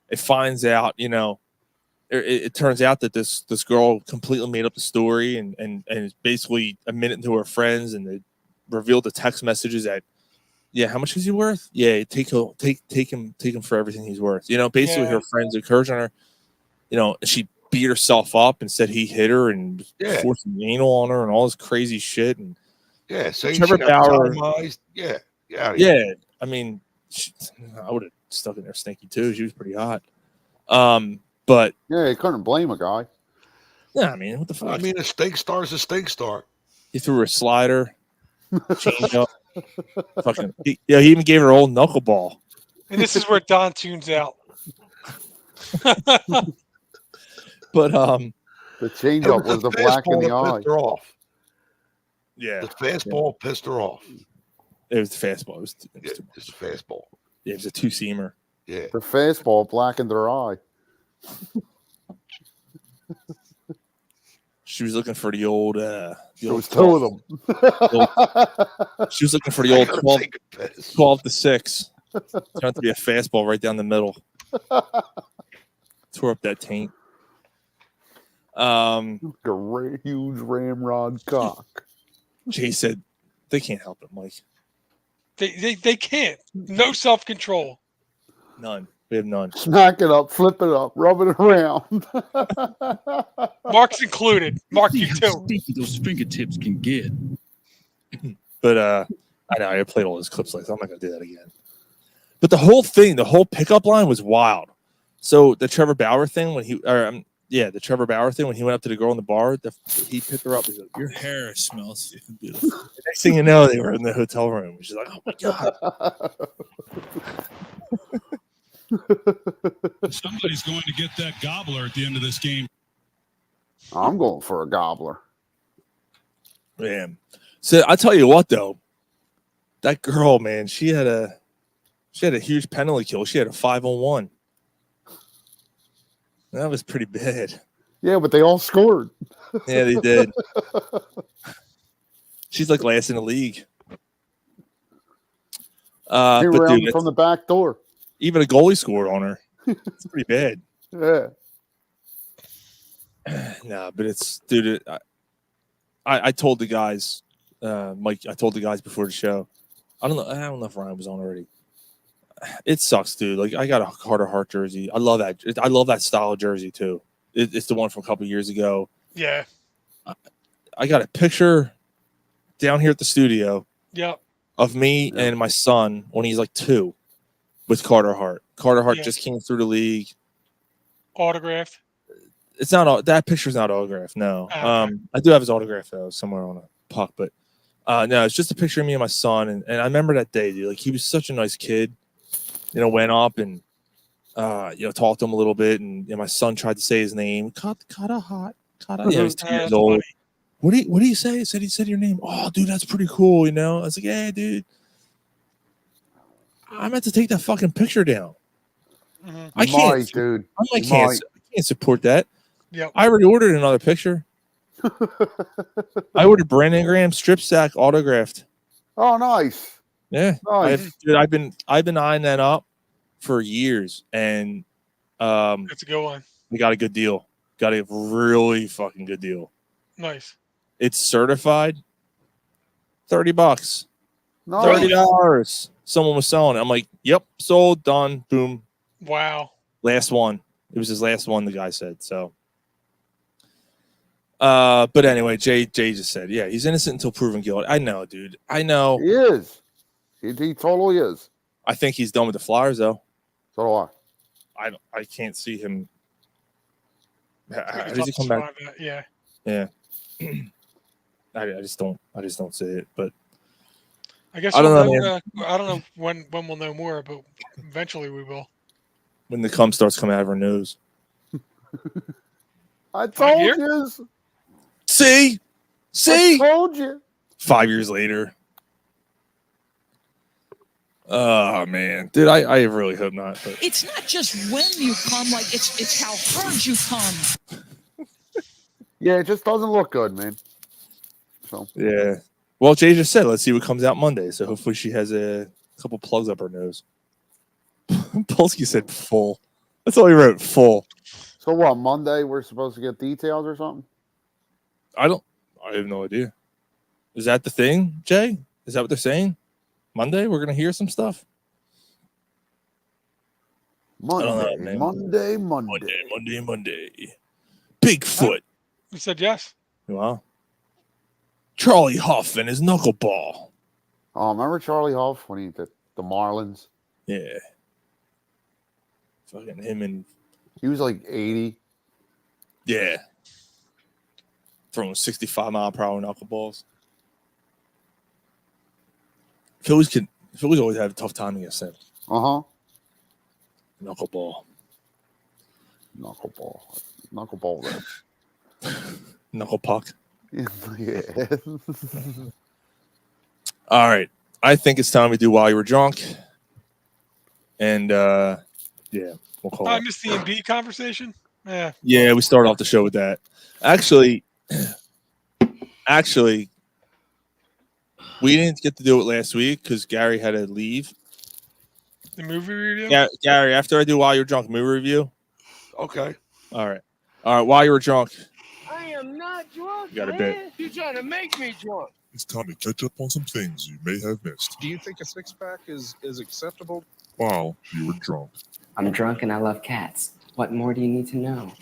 It finds out, it turns out that this girl completely made up the story and basically admitted to her friends, and they revealed the text messages that, yeah, how much is he worth? Yeah, take him for everything he's worth. Basically her friends encouraging her. She beat herself up and said he hit her and forced an anal on her and all this crazy shit. And saying Trevor she got Bauer, sodomized. Yeah. I mean, I would have stuck in there stinky too. She was pretty hot. But yeah, you couldn't blame a guy. Yeah, I mean, what the fuck? I mean, a steak star is a steak star. He threw her a slider, change up. He even gave her old knuckleball. And this is where Don tunes out. But the changeup was the black in the eye. Pissed her off. Yeah, the fastball pissed her off. It was the fastball. It was a fastball. Yeah, it was a 2-seamer. Yeah, the fastball blackened her eye. She was looking for the old. There was 2 of them. She was looking for the old 12-6. Turned out to be a fastball right down the middle. Tore up that taint. A huge ramrod cock. Jay said they can't help it, Mike. They can't. No self-control. None. We have none. Smack it up, flip it up, rub it around. Mark's included. Mark, you too. Those fingertips can get. But I know I played all those clips like that. I'm not gonna do that again. But the whole thing, the whole pickup line was wild. So the Trevor Bauer thing when he went up to the girl in the bar, he picked her up. He's like, "Your hair smells beautiful." The next thing you know, they were in the hotel room. She's like, "Oh my god." Somebody's going to get that gobbler at the end of this game. I'm going for a gobbler. Man. So I tell you what, though, that girl, man, she had a huge penalty kill. She had a 5-on-1. That was pretty bad. Yeah, but they all scored. Yeah, they did. She's like last in the league. But dude, from the back door. Even a goalie scored on her. It's pretty bad. Yeah. Nah, but it's, dude. I told the guys, Mike. I told the guys before the show. I don't know if Ryan was on already. It sucks, dude. Like I got a Carter Hart jersey. I love that. I love that style of jersey too. It's the one from a couple years ago. Yeah. I got a picture down here at the studio. Yep. Of me and my son when he's like 2 with Carter Hart. Carter Hart just came through the league. Autographed. It's not that picture's not autographed. No. Okay. I do have his autograph though somewhere on a puck, but no, it's just a picture of me and my son. And I remember that day, dude. Like he was such a nice kid. Went up and talked to him a little bit, and my son tried to say his name. Carter Hart. Yeah, he's 2 years old. What do you say? He said your name. Oh, dude, that's pretty cool. I was like, yeah, dude. I meant to take that fucking picture down. Mm-hmm. I can't, dude. I can't support that. Yep. I already ordered another picture. I ordered Brandon Graham strip sack autographed. Oh, nice. Yeah, nice. I've been eyeing that up for years, and that's a good one. We got a good deal. Got a really fucking good deal. Nice. It's certified. $30. Nice. $30. Someone was selling it. I'm like, yep, sold, done, boom. Wow. Last one. It was his last one, the guy said. So but anyway, Jay just said, yeah, he's innocent until proven guilty. I know, dude. I know. He is. He totally is. I think he's done with the Flyers though. So do I. I can't see him. How It's does he come back? Yeah. Yeah. I just don't see it. But I guess I don't we'll know. I don't know when we'll know more, but eventually we will. When the cum starts coming out of her nose. I told you. See? I told you. 5 years later. Oh man, dude, I really hope not. But It's not just when you come, like it's how hard you come. Yeah, it just doesn't look good, man. So yeah. Well, Jay just said, let's see what comes out Monday. So hopefully she has a couple plugs up her nose. Polsky said full. That's all he wrote. Full. So what? Monday we're supposed to get details or something? I have no idea. Is that the thing, Jay? Is that what they're saying? Monday we're gonna hear some stuff. Monday. Bigfoot. You said yes. Wow. Charlie Huff and his knuckleball. Oh, remember Charlie Huff when he did the Marlins? Yeah. Fucking him and he was like 80. Yeah. Throwing 65-mile-per-hour knuckleballs. Phillies always have a tough time against him. Uh-huh. Knuckleball. Knuckleball. Knuckle puck. Yeah. All right. I think it's time we do While You Were Drunk. And yeah, we'll call I it. missed the Embiid conversation. Yeah. Yeah, we started off the show with that. Actually, we didn't get to do it last week because Gary had to leave. The movie review? Yeah, Gary, after I do While You're Drunk movie review. Okay. All right. While you were drunk. I am not drunk, You got a man. bit. You're trying to make me drunk. It's time to catch up on some things you may have missed. Do you think a six-pack is acceptable? While you were drunk. I'm drunk and I love cats. What more do you need to know?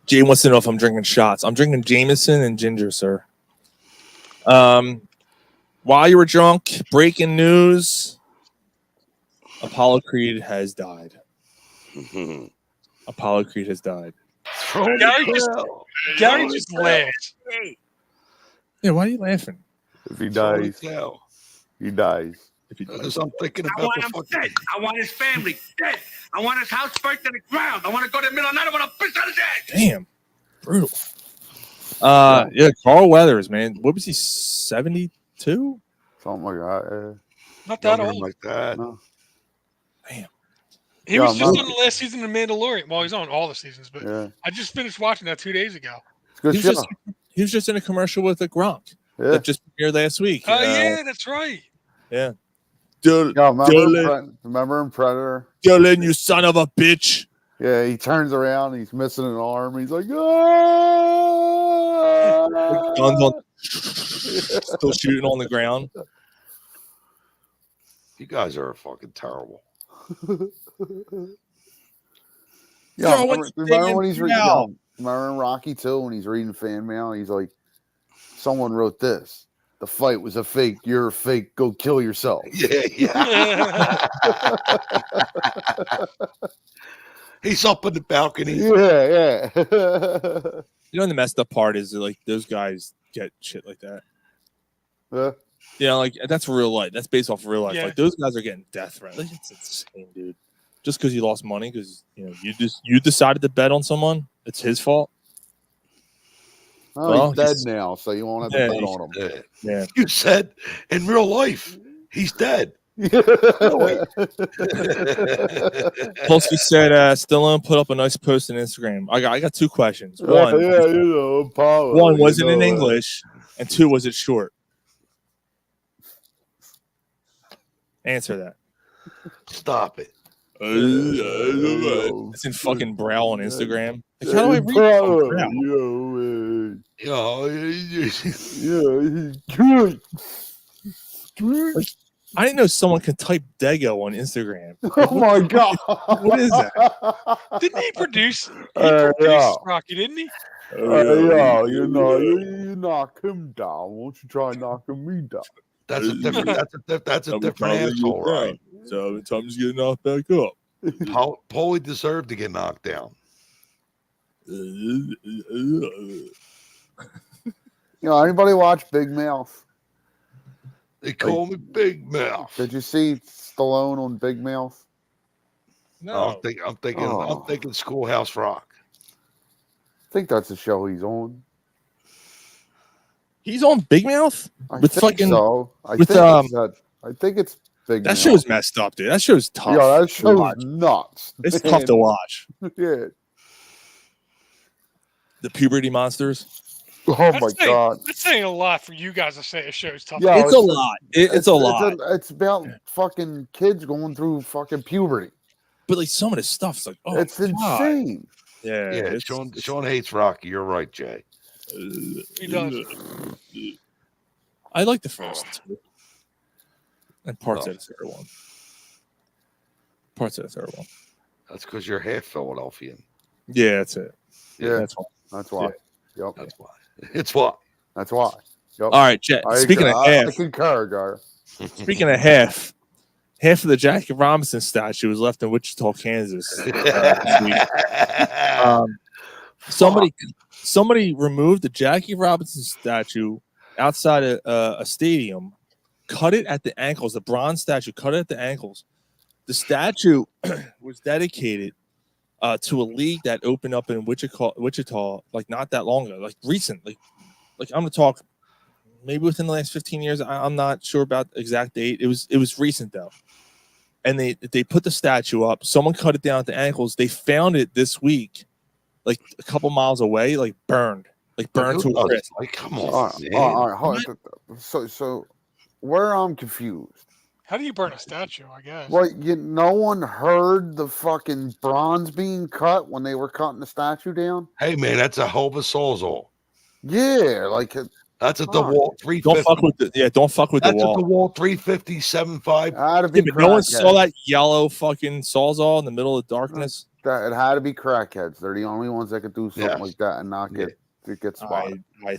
Jay wants to know if I'm drinking shots. I'm drinking Jameson and ginger, sir. While you were drunk, breaking news. Apollo Creed has died. Apollo Creed has died. Gary just laughed. Yeah, why are you laughing? If he dies, he dies. If he Because I'm thinking I about want the him fucking... dead. I want his family dead. I want his house burnt to the ground. I want to go to the middle of the night. I want to piss on his head. Damn. Brutal. Yeah, Carl Weathers, man. What was he, 72? Something like that. Not that Younger old. like that. No. Damn. He was just on the last season of Mandalorian. Well, he's on all the seasons, but Yeah. I just finished watching that 2 days ago. It's good He shit. was just in a commercial with a Gronk Yeah. that just premiered last week. Oh, yeah, that's right. Yeah. Remember in Predator? Dylan, you son of a bitch. Yeah, he turns around, he's missing an arm. He's like, ah! Guns on, still shooting on the ground. You guys are fucking terrible. Yeah, Throw it remember when he's in reading? now. Remember in Rocky 2 when he's reading fan mail? He's like, "Someone wrote this. The fight was a fake. You're a fake. Go kill yourself." Yeah. He's up in the balcony. Yeah. You know, the messed up part is like those guys get shit like that. Yeah. Yeah, like that's real life. That's based off real life. Yeah. Like those guys are getting death threats. Like, it's insane, dude. Just because you lost money, because you decided to bet on someone, it's his fault. Oh, Well, he's dead he's- now, so you won't have Yeah, to bet he's- on him. Yeah. You said in real life, he's dead. Polsky said, Stallone put up a nice post on Instagram. I got two questions. One, Apollo, one was it in English, and two, was it short? Answer that. Stop it. It's in fucking Braille on Instagram. Like, how do I read from Braille? Like, I didn't know someone could type Dego on Instagram. Oh my god! What is that? Didn't he produce? He Yeah. produced Rocky, didn't he? Yeah, you knock him down. Won't you try knocking me down? That's a different. That's a different asshole, right? So sometimes you get knocked back up. Paulie deserved to get knocked down. Anybody watch Big Mouth? They call me Big Mouth. Did you see Stallone on Big Mouth? No. I'm thinking Schoolhouse Rock. I think that's the show he's on. He's on Big Mouth I with think fucking so. I with think it's Big big. That show's messed up, dude. That show's tough. Yeah, that to show's watch. nuts. It's tough to watch. Yeah. The puberty monsters. Oh my god. That's saying a lot for you guys to say a show's tough. Yeah, It's a lot. It's a lot. It's about fucking kids going through fucking puberty. But like some of the stuff's like, oh, It's insane. Yeah, Yeah, Sean hates Rocky. You're right, Jay. He does. I like the first two. And parts of the third one. Parts of the third one. That's because you're half Philadelphian. Yeah, that's it. Yeah, that's why. That's why. Yeah. Yep. That's why. It's why. That's why. Yep. All right, Jet. Speaking of half, I concur, Gar. Speaking of half of the Jackie Robinson statue was left in Wichita, Kansas. This week. Somebody removed the Jackie Robinson statue outside a stadium, cut it at the ankles. The bronze statue, cut it at the ankles. The statue was dedicated to a league that opened up in Wichita, like not that long ago, like recent. Like I'm gonna talk maybe within the last 15 years. I'm not sure about the exact date. It was recent though. And they put the statue up. Someone cut it down at the ankles. They found it this week, like a couple miles away, like burned to a crisp. Like, come All right. So where I'm confused. How do you burn a statue? I guess. Like, no one heard the fucking bronze being cut when they were cutting the statue down? Hey, man, that's a hell of a sawzall. Yeah, like that's at the wall 350. Don't fuck with the wall. That's at the wall 350-75. But no one saw that yellow fucking sawzall in the middle of the darkness. It had to be crackheads. They're the only ones that could do something like that and not get spotted. I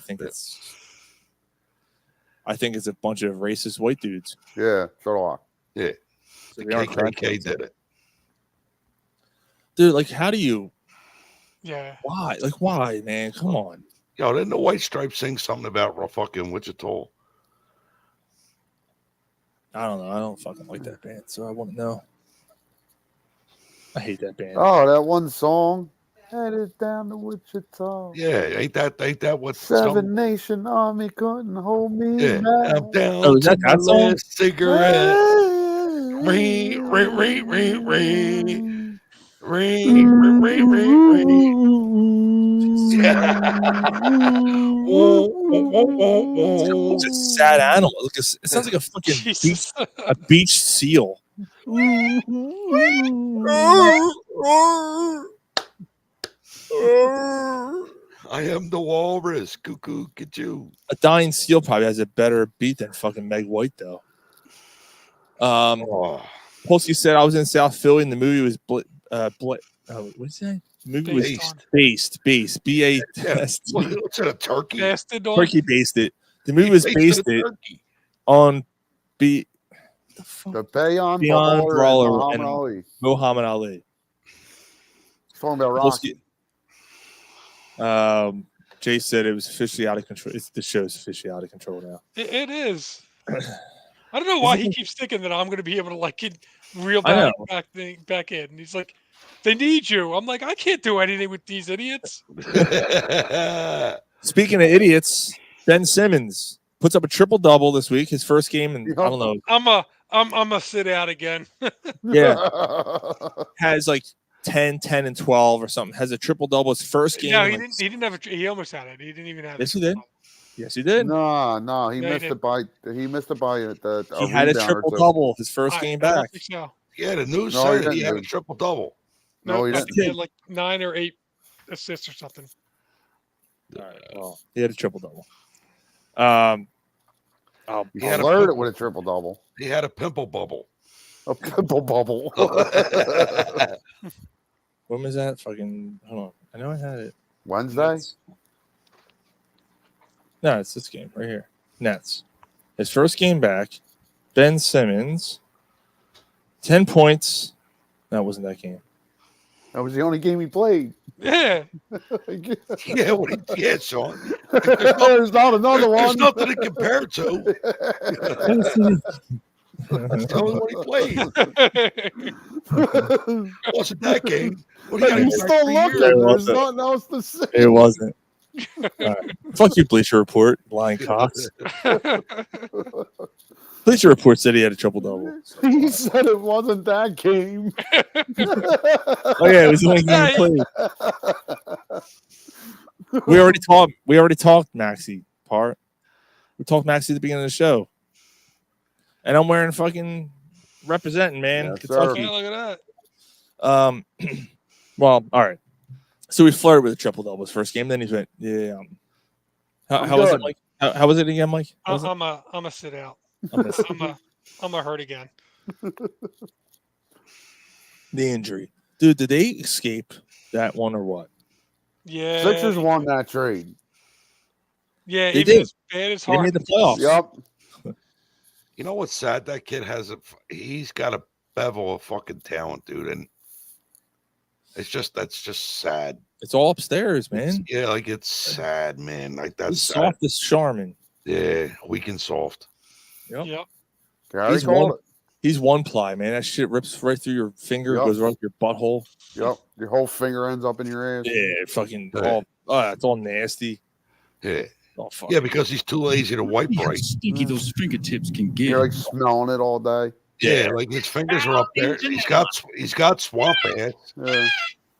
think it's a bunch of racist white dudes. Yeah, so do I. Yeah, So the they aren't KKK did it. Dude, like, how do you? Yeah. Why? Like, why, man? Come on. Yo, didn't the White Stripes sing something about fucking Wichita? I don't know. I don't fucking like that band, so I wouldn't know. I hate that band. Oh, that one song. Headed down to Wichita. Yeah, ain't that what? Seven Nation Army couldn't hold me Yeah, back. I'm down Oh, is to that my song? last cigarette. Ring, ring, ring, ring, ring. Ring, ring, ring, ring, ring. It's a sad animal. Look, it sounds like a fucking beach seal. I am the walrus. Cuckoo, get you. A dying seal probably has a better beat than fucking Meg White, though. Polsky said I was in South Philly and the movie was what's that? The movie was based. B-A-S-T. What's that, a turkey? Turkey based it. The movie was based on the Beyond Brawler and Ali. Muhammad Ali. He's talking about Rocky. Jay said it was officially out of control. The show's officially out of control now. It is. I don't know why he keeps thinking that I'm going to be able to like get real back in. And he's like, they need you. I'm like, I can't do anything with these idiots. Speaking of idiots, Ben Simmons puts up a triple double this week. His first game, and I don't know. I'm a sit out again. Yeah, has like 10, 10, and 12 or something. Has a triple double. His first game. No, he didn't have. He almost had it. He didn't even have it. Yes, he did. Yes, he did. No, he missed it by. He missed it by the. He had a triple double his first game back. So. Yeah, the news No, said he had a triple double. No, he He didn't. had like 9 or 8 assists or something. All right. Well, he had a triple double. He had alerted it with a triple double. He had a pimple bubble. A pimple bubble. When was that? Fucking hold on. I know I had it. Wednesday? No, it's this game right here. Nets. His first game back. Ben Simmons. 10 points. That wasn't that game. That was the only game he played. Yeah. Yeah, Sean. There's not another one. There's nothing to compare to. That's only what he played. Wasn't that game? What I'm still looking. There's nothing else to say. It wasn't. All right. Fuck you, Bleacher Report, lying cocks. Bleacher Report said he had a triple double. He said it wasn't that game. Oh yeah, it was the only game he played. We already talked Maxi part. We talked Maxi at the beginning of the show. And I'm wearing fucking representing, man. Yes, Kentucky. Yeah, look at Well, all right. So we flirted with a triple double his first game. Then he went, yeah. How was it, Mike? How was it again, Mike? that. I'm a sit out. I'm a hurt again. The injury, dude. Did they escape that one or what? Yeah. Sixers won that trade. Yeah, They even did. as bad as They Hart. made the playoffs. Yep. You know what's sad? That kid he's got a bevel of fucking talent, dude, and that's just sad. It's all upstairs, man. Yeah, like it's sad, man. Like that's He's sad. soft as Charmin. Yeah, weak and soft. Yep. Gary He's called one. He's one ply, man. That shit rips right through your finger, Yep. goes right up your butthole. it. Yep. Your whole finger ends up in your ass. Yeah, fucking Yeah. it's all nasty. Yeah. Oh fuck. Yeah, because he's too lazy to wipe How right. stinky those fingertips can get. You're like smelling it all day. Yeah, like his fingers are up there. He's got swamp ass. Yeah.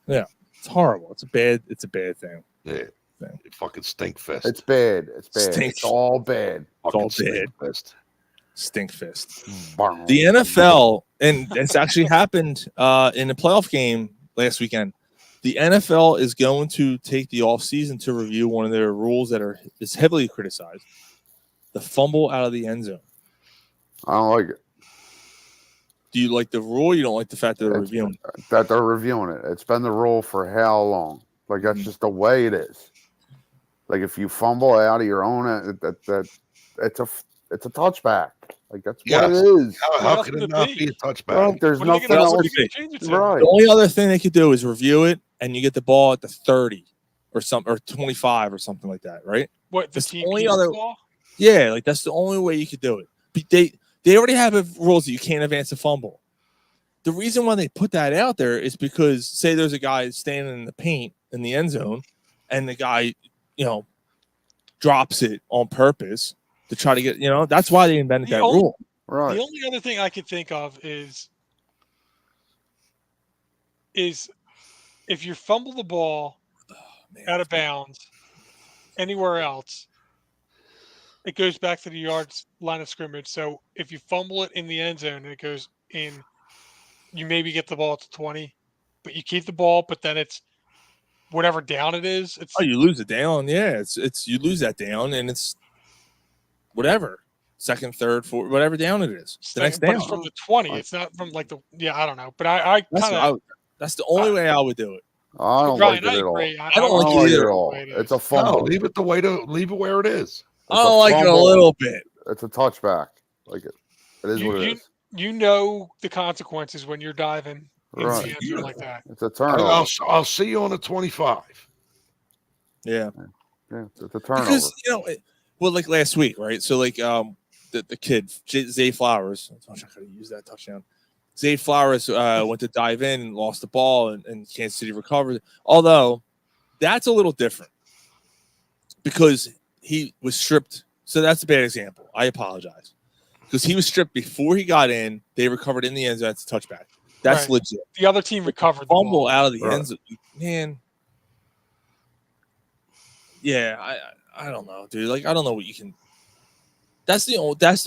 Yeah. It's horrible. It's a bad thing. Yeah. Fucking stink fist. It's bad. It's bad. Stink. It's all bad. It's all Fucking bad. stink fist. Stink fist. Barn. The NFL, and it's actually happened in a playoff game last weekend. The NFL is going to take the offseason to review one of their rules that is heavily criticized: the fumble out of the end zone. I don't like it. Do you like the rule? You don't like the fact that they're reviewing it? That they're reviewing it. It's been the rule for how long? Like that's just the way it is. Like if you fumble out of your own, it's a touchback. Like that's what it is. How can it not be a touchback? Right, there's What are they nothing gonna else. change it to? Right. The only other thing they could do is review it, and you get the ball at the 30 or 25 or something like that, right? What the That's the team only keeps other- the ball? Yeah, like that's the only way you could do it. But they already have rules that you can't advance a fumble. The reason why they put that out there is because say there's a guy standing in the paint in the end zone, and the guy, drops it on purpose to try to get, that's why they invented that rule. Right. The only other thing I could think of is if you fumble the ball out of bounds anywhere else, it goes back to the yards line of scrimmage. So if you fumble it in the end zone and it goes in, you maybe get the ball to 20, but you keep the ball, but then it's whatever down it is. It's You lose it down. Yeah, it's you lose that down, and it's whatever. Second, third, fourth, whatever down it is. The next but down. it's from the 20. It's not from like I don't know. But I That's the only way I would do it. I don't Brian, like it I at all. agree. I don't like it either. at all. It's a fumble. No, leave it where it is. I don't like it a fumble. little bit. It's a touchback. Like it is what it is. You know the consequences when you're diving into Right. the end zone like that. It's a turnover. I'll see you on the 25. Yeah. Yeah, it's a turnover. Because like last week, right? So like the kid Zay Flowers. I wish I could have used that touchdown. Zay Flowers went to dive in and lost the ball, and Kansas City recovered. Although that's a little different because he was stripped. So that's a bad example. I apologize because he was stripped before he got in. They recovered in the end zone. That's a touchback. That's Right. legit. The other team recovered the Fumble ball. out of the end zone, man. Yeah, I don't know, dude. Like I don't know what you can. That's the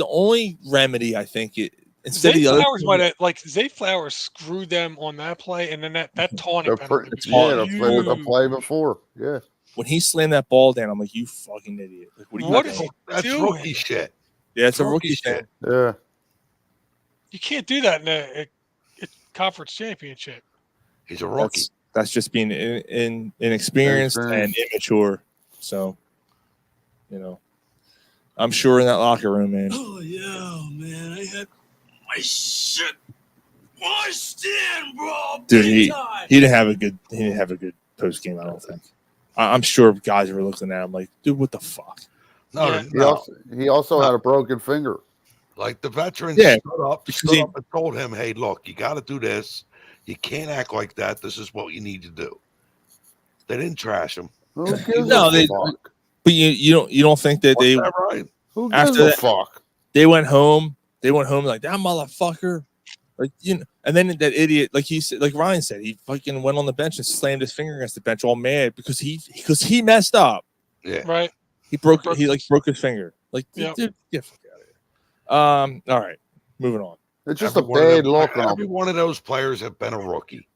only remedy I think. Instead Zay of the other Flowers team- might have Zay Flowers screwed them on that play, and then that taunting penalty. was the huge. play before. Yeah. when he slammed that ball down, I'm like, you fucking idiot. Like, what are you What doing? is he That's doing? rookie shit. Yeah, it's a rookie shit. Yeah. You can't do that in a conference championship. He's a rookie. That's just being inexperienced and immature. So, I'm sure in that locker room, man. Oh yeah, man. I had my shit washed in, bro. Dude, Big he time. didn't have a good post game. I don't think. I'm sure guys were looking at him like, dude, what the fuck? No, He also had a broken finger. Like the veterans Yeah, stood up and told him, hey, look, you got to do this. You can't act like that. This is what you need to do. They didn't trash him. No, but you don't think that they What's that, right? Who after gives a that fuck? they went home They went home like that motherfucker. Like, you know, and then that idiot, like he said, like Ryan said, he fucking went on the bench and slammed his finger against the bench, all mad because he messed up. Yeah, right. He broke his finger. Like, Yep. dude, get the fuck out of here. All right, moving on. It's just Every a one of bad them- look on Every one of those players have been a rookie.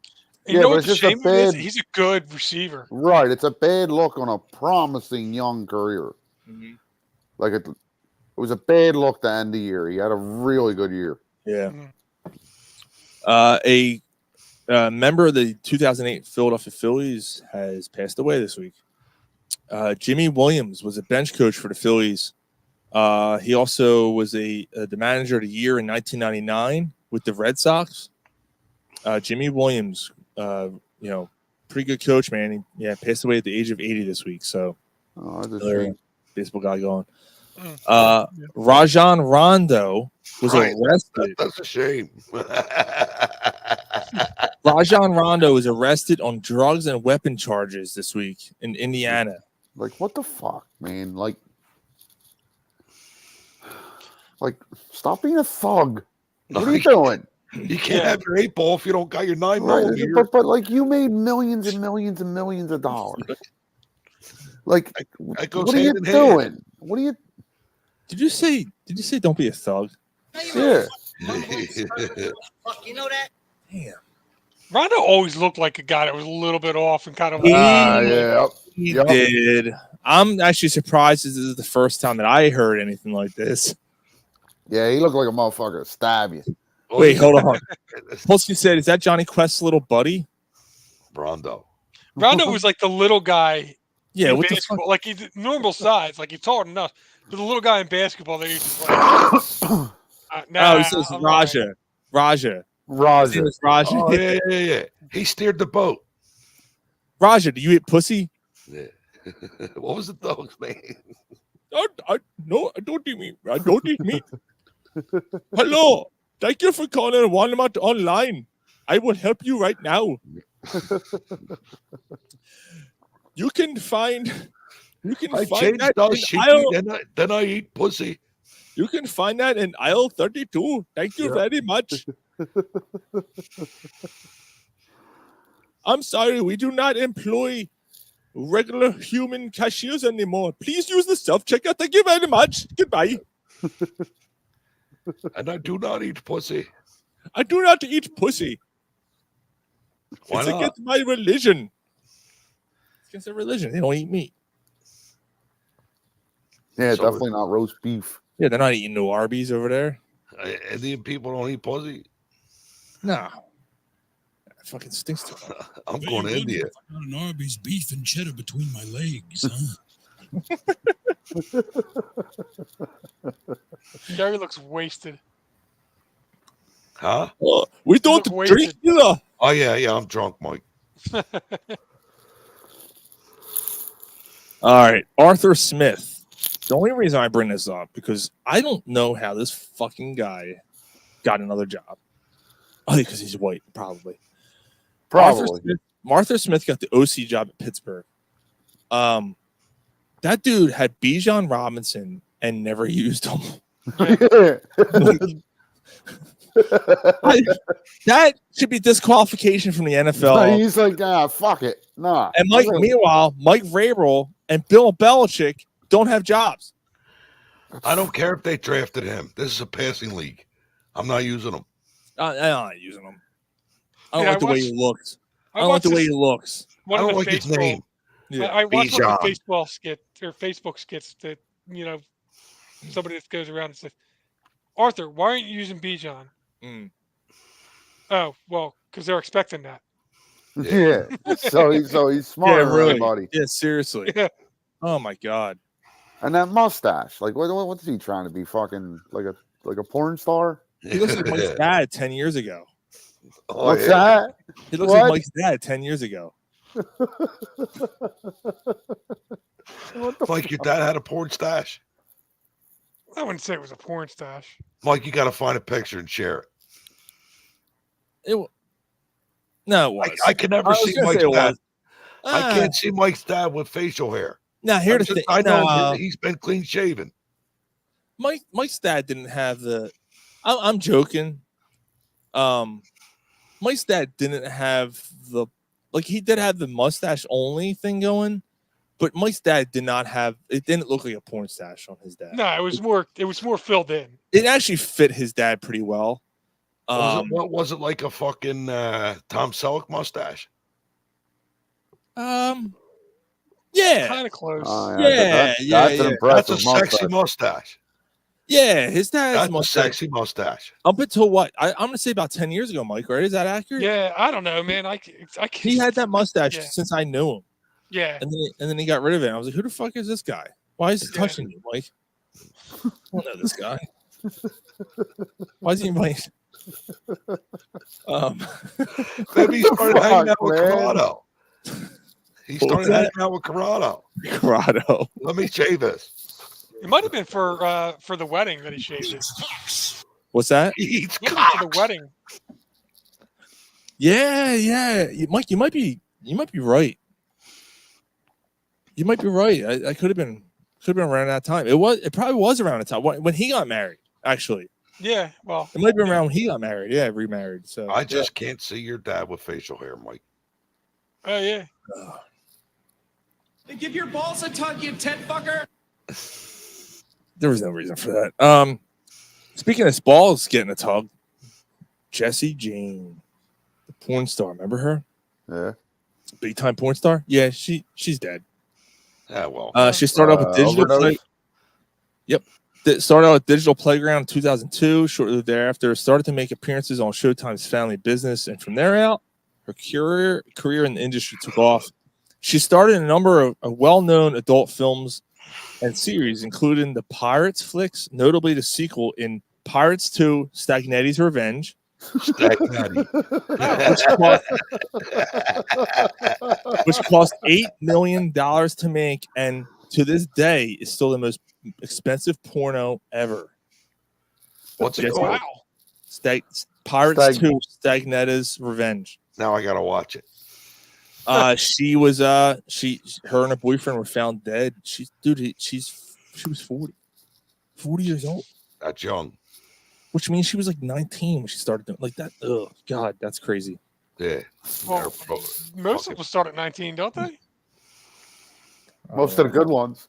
You Yeah, know but what it's the just a shame of it is? bad- He's a good receiver. Right. It's a bad look on a promising young career. Mhm. Like it was a bad look to end the year. He had a really good year. Yeah. Mhm. A member of the 2008 Philadelphia Phillies has passed away this week. Jimmy Williams was a bench coach for the Phillies. He also was the manager of the year in 1999 with the Red Sox. Jimmy Williams, pretty good coach, man. He passed away at the age of 80 this week. So, another baseball guy going. Rajon Rondo was arrested. That's a shame. Rajon Rondo was arrested on drugs and weapon charges this week in Indiana. Like, what the fuck, man? Like stop being a thug. What are you doing? You can't have your 8 ball if you don't got your 9 Right, millimeter. but like you made millions and millions and millions of dollars. Like, That goes what are you hand in hand. doing? What are you? Did you say don't be a thug? Yeah. Fuck, you know that? Damn. Rondo always looked like a guy that was a little bit off and kind of. He did. I'm actually surprised this is the first time that I heard anything like this. Yeah, he looked like a motherfucker. Stab you. Wait, hold on. Polsky said, "Is that Johnny Quest's little buddy?" Rondo. Rondo was like the little guy. Yeah, in what the basketball, like he's normal size, like he's taller than us. But the little guy in basketball, they used to like. Oh, he says Raja. Raja. His name is Raja. Oh, yeah. He steered the boat. Raja, do you eat pussy? Yeah. What was the dog's name? No, I don't eat meat. I don't eat meat. Hello. Thank you for calling Walmart online. I will help you right now. You can find I find changed that our in sheet, aisle. then I eat pussy. You can find that in aisle 32. Thank you very much. I'm sorry, we do not employ regular human cashiers anymore. Please use the self-checkout. Thank you very much. Goodbye. And I do not eat pussy. I do not eat pussy. Why It's not? against my religion. It's against their religion. They don't eat meat. Yeah, So- definitely not roast beef. Yeah, they're not eating no Arby's over there. Indian people don't eat pussy. No. It fucking stinks to them. I'm going to India. I got an Arby's beef and cheddar between my legs, huh? Jerry looks wasted. Huh? We don't look drink wasted. either. Oh, yeah, I'm drunk, Mike. All right, Arthur Smith. The only reason I bring this up because I don't know how this fucking guy got another job. Oh, because he's white, probably. Probably. Arthur Smith got the OC job at Pittsburgh. That dude had Bijan Robinson and never used him. That should be disqualification from the NFL. He's like, fuck it. Nah. And meanwhile, Mike Vrabel and Bill Belichick don't have jobs. I don't care if they drafted him. This is a passing league. I'm not using him. I'm not using him. I don't Yeah, like the way watched- he looks. I I don't like the watched way this- he looks. One I of don't the like his baseball- name. Yeah. I watched one of Bijan. the baseball skit or Facebook skits that somebody that goes around and says, "Arthur, why aren't you using Bijan?" Oh well, because they're expecting that. Yeah. So he's smarter than everybody. Yeah, seriously. Yeah. Oh my god. And that mustache, like what's he trying to be? Fucking like a porn star? He looks like Mike's dad 10 years ago. What's that? He looks What? like Mike's dad 10 years ago. Mike, your dad had a porn stash. I wouldn't say it was a porn stash. Mike, you got to find a picture and share it. No, it was. I can never I was see gonna Mike's say it dad. was. I can't see Mike's dad with facial hair. Now, here's the thing. I know No. he's been clean shaven. Mike's dad didn't have the I'm joking. Mike's dad didn't have he did have the mustache only thing going, but Mike's dad did not have. It didn't look like a porn stash on his dad. No, it was more filled in. It actually fit his dad pretty well. What was it like a fucking Tom Selleck mustache? Yeah, kind of close. That's an impressive That's a sexy mustache. Yeah, his dad's That's a sexy mustache. Up until what? I'm going to say about 10 years ago, Mike, right? Is that accurate? Yeah, I don't know, man. I He had that mustache Yeah. since I knew him. Yeah. And then he got rid of it. I was like, who the fuck is this guy? Why is he touching you, Mike? I don't know this guy. Why is he inviting? Maybe he started hanging out with man. Corrado. He started hanging out with Corrado. Corrado. Let me shave this. It might have been for the wedding that he shaved it. What's that? For the wedding. Yeah. Mike, you might be right. You might be right. I could have been around that time. It probably was around the time when he got married, actually. Yeah, well. It might have been around when he got married. Yeah, remarried. So I just can't see your dad with facial hair, Mike. Oh yeah. They give your balls a tug, you tent fucker. there was no reason for that. Speaking of balls getting a tug, Jessie Jane, the porn star, remember her? Yeah. Big time porn star? Yeah, she's dead. Yeah, well. She started off with digital Yep. Started out with Digital Playground in 2002. Shortly thereafter, started to make appearances on Showtime's Family Business, and from there out, her career in the industry took off. She starred in a number of well-known adult films and series, including the Pirates flicks, notably the sequel in Pirates 2: Stagnetti's Revenge, which cost $8 million to make, and to this day is still the most expensive porno ever. What's it called? Pirates 2: Stagnetti's Revenge. Now I gotta watch it. She was her and her boyfriend were found dead. She was 40 years old. That's young. Which means she was like 19 when she started doing like that. Oh God, that's crazy. Yeah. Well, most people start at 19, don't they? Most of the good ones.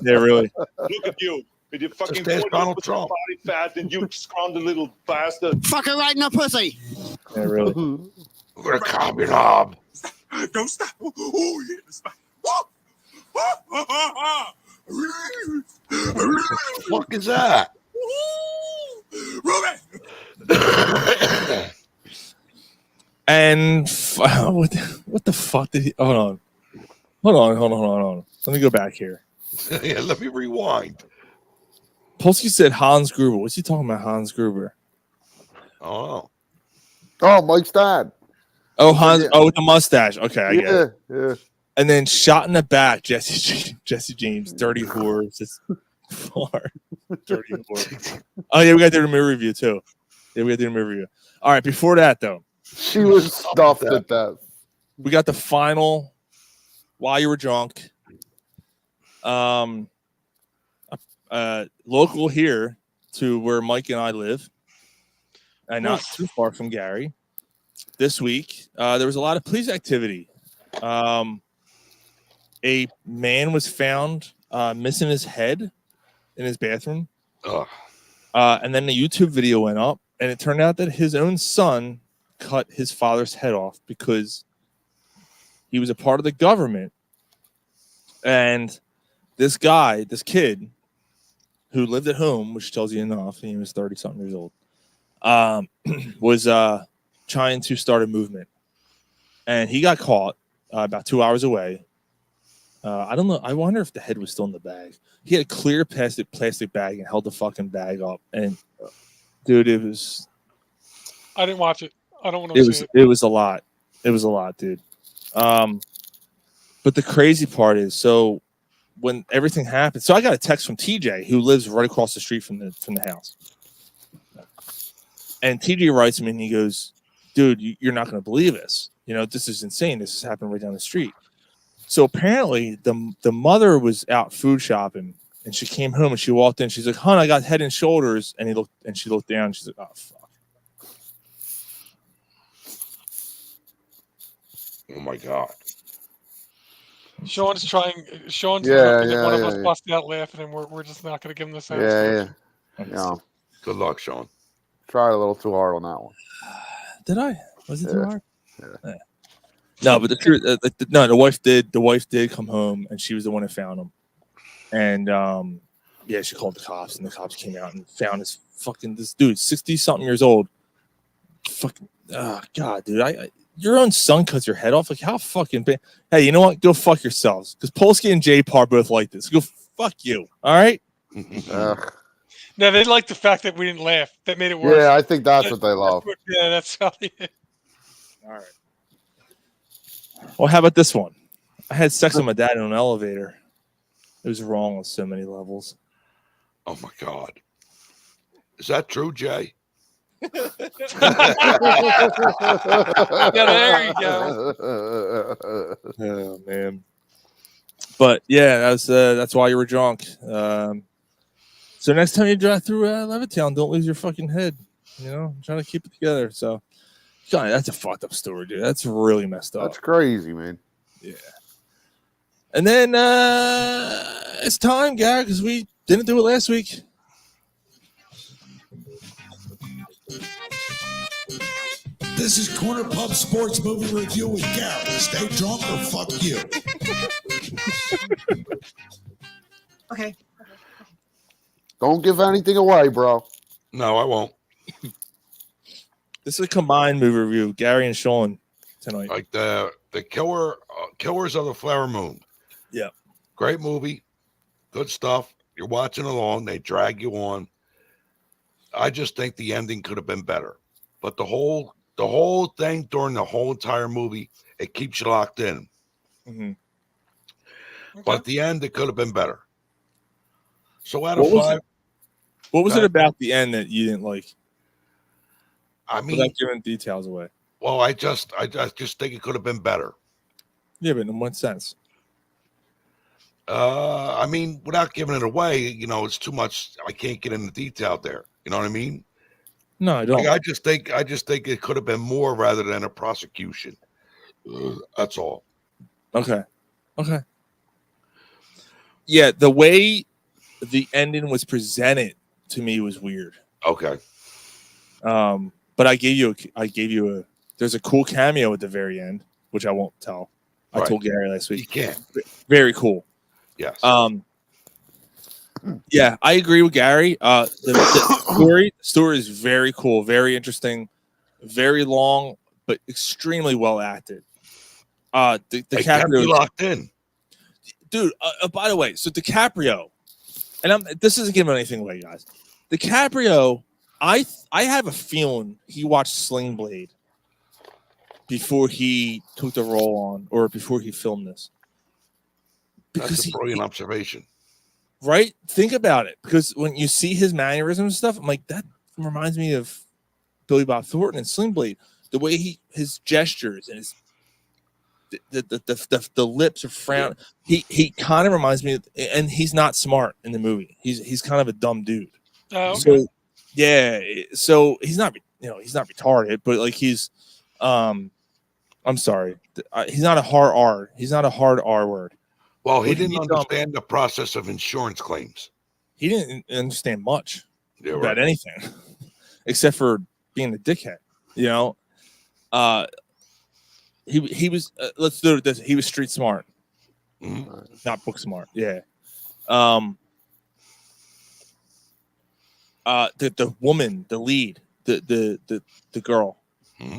Yeah, really. Look at you. With your fucking Just ask Donald Trump. body fat and you scrawny little bastard. Fuck her right in the pussy. Yeah, really. We're gonna calm your knob. Don't stop. Oh, yeah. Stop. What the fuck is that? And what the fuck did he? Hold on. Let me go back here. Yeah, let me rewind. Polsky said Hans Gruber. What's he talking about, Hans Gruber? Oh, Mike's dad. Oh, Hans. Oh, with the mustache. Okay, I get it. Yeah. And then shot in the back, Jesse James, dirty whore. Just far. Dirty whore. Oh yeah, we got to do the movie review too. Yeah, we got to do the movie review. All right, before that though, she was stuffed at death. We got the final. While you were drunk, local here to where Mike and I live, and not too far from Gary. This week, there was a lot of police activity. A man was found missing his head in his bathroom. And then the YouTube video went up, and it turned out that his own son cut his father's head off because he was a part of the government. And this kid who lived at home, which tells you enough, he was 30-something years old, was trying to start a movement. And he got caught about 2 hours away. I don't know. I wonder if the head was still in the bag. He had a clear plastic bag and held the fucking bag up. And, dude, it was... I didn't watch it. I don't want to see it. It was a lot. It was a lot, dude. But the crazy part is, so when everything happened, so I got a text from TJ, who lives right across the street from the house. And TJ writes me and he goes, dude, you're not going to believe this. You know, this is insane. This is happening right down the street. So apparently the mother was out food shopping, and she came home and she walked in. She's like, "Hon, I got Head and Shoulders," and she looked down. And she's like, "Oh fuck." Oh my God. Sean's hoping that one of us busts out laughing, and we're just not going to give him the satisfaction. Yeah. Good luck, Sean. Tried a little too hard on that one. Did I? Was it too hard? Yeah. No, but the truth, no, the wife did. The wife did come home, and she was the one that found him. And yeah, she called the cops, and the cops came out and found this dude, 60-something years old. Fucking, oh God, dude, your own son cuts your head off. Like, how fucking bad? Hey, you know what? Go fuck yourselves, because Polsky and J Par both like this. Go fuck you. All right. No, they like the fact that we didn't laugh. That made it worse. Yeah, I think that's what they love. Yeah, that's probably it. All right. Well, how about this one? I had sex with my dad in an elevator. It was wrong on so many levels. Oh my God. Is that true, Jay? Yeah, there you go. Oh man. But yeah, that's why you were drunk. So next time you drive through Levittown, don't lose your fucking head. You know, I'm trying to keep it together. So, God, that's a fucked up story, dude. That's really messed up. That's crazy, man. Yeah. And then it's time, guy, because we didn't do it last week. This is Corner Pub Sports Movie Review with Gary. Stay drunk or fuck you. Okay. Don't give anything away, bro. No, I won't. This is a combined movie review, Gary and Sean tonight. Like the Killers of the Flower Moon. Yeah. Great movie. Good stuff. You're watching along. They drag you on. I just think the ending could have been better. But the whole thing during the whole entire movie, it keeps you locked in. Mm-hmm. But at the end, it could have been better. So out What of was 5. What was it about the end that you didn't like? I mean, without giving details away. Well, I just think it could have been better. Yeah, but in what sense? I mean, without giving it away, you know, it's too much. I can't get into detail there. You know what I mean? No, I don't. Like, I just think it could have been more rather than a prosecution. That's all. Okay. Yeah, the way the ending was presented to me was weird. Okay. But I gave you a. There's a cool cameo at the very end, which I won't tell. I told Gary last week. You can't. Very cool. Yes. Yeah, I agree with Gary. The story is very cool, very interesting, very long, but extremely well acted. DiCaprio locked in, dude. By the way, so DiCaprio, and this isn't giving anything away, guys. DiCaprio, I have a feeling he watched Sling Blade before he took the role on, or before he filmed this. That's a brilliant observation. Right? Think about it. Because when you see his mannerisms and stuff, I'm like, that reminds me of Billy Bob Thornton and Sling Blade. The way his gestures and his the lips are frown. He kind of reminds me of, and he's not smart in the movie. He's kind of a dumb dude. Oh, okay. So yeah, so he's not retarded, but like he's I'm sorry. He's not a hard R. He's not a hard R word. Well, he didn't understand the process of insurance claims. He didn't understand much about right. anything except for being a dickhead. You know, he was. Let's do it this. He was street smart, not book smart. Yeah. The woman, the lead, the girl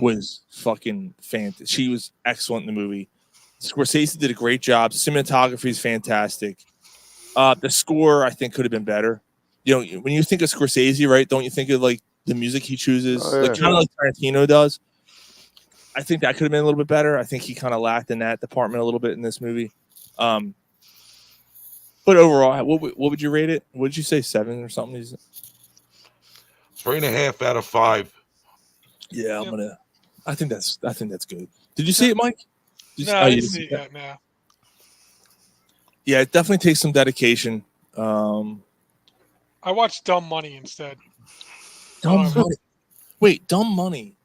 was fucking fantastic. She was excellent in the movie. Scorsese did a great job. Cinematography is fantastic. The score, I think, could have been better. You know, when you think of Scorsese, right? Don't you think of like the music he chooses, like kind of like Tarantino does? I think that could have been a little bit better. I think he kind of lacked in that department a little bit in this movie. But overall, what would you rate it? What did you say, 7 or something? 3.5 out of 5. Yeah, I think that's good. Did you see it, Mike? No, I didn't see it yet. No. Yeah, it definitely takes some dedication. I watched Dumb Money instead. Dumb Money. Wait, Dumb Money.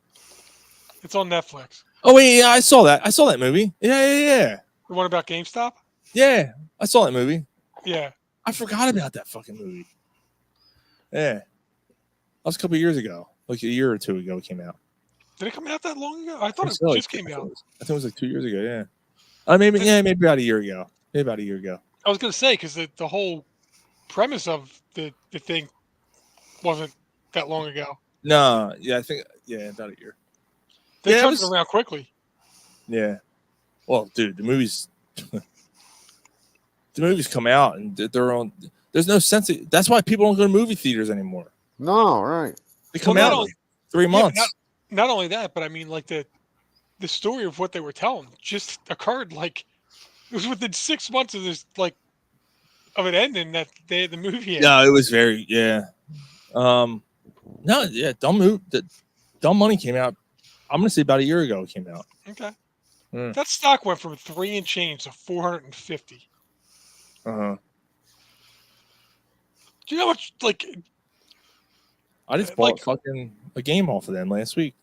It's on Netflix. Oh wait, yeah, I saw that. I saw that movie. Yeah. The one about GameStop? Yeah, I saw that movie. Yeah. I forgot about that fucking movie. Yeah. That was a couple of years ago. Like a year or two ago it came out. Did it come out that long ago? I thought it just came out. I think it was like 2 years ago, yeah. Maybe about a year ago. Maybe about a year ago. I was going to say, because the whole premise of the thing wasn't that long ago. No, yeah, I think, about a year. They Yeah, turned it around quickly. Yeah. Well, dude, the movies come out and they're on. There's no sense. That's why people don't go to movie theaters anymore. No, right. They come out in 3 months. Not only that, but I mean, like the story of what they were telling just occurred like it was within 6 months of this of it ending that the movie ended. Yeah, it was very No, yeah, Dumb Money came out. I'm gonna say about a year ago it came out. Okay. Mm. That stock went from 3 and change to 450. Uh-huh. Do you know how much I just bought fucking a game off of them last week.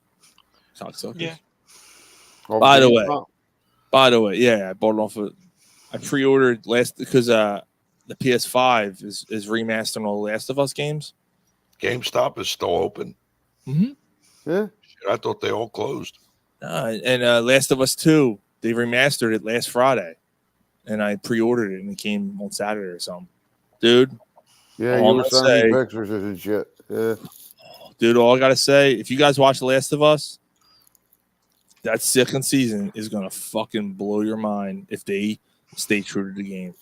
Cocksuckers. Yeah. By the way, yeah, I bought it off of. I pre-ordered because the PS5 is remastering all the Last of Us games. GameStop is still open. Mm-hmm. Yeah. Shit, I thought they all closed. And Last of Us 2, they remastered it last Friday, and I pre-ordered it and it came on Saturday or something. Dude. Yeah, you were sending me pictures and shit. Yeah. Dude, all I gotta say, if you guys watch The Last of Us, that second season is gonna fucking blow your mind if they stay true to the game.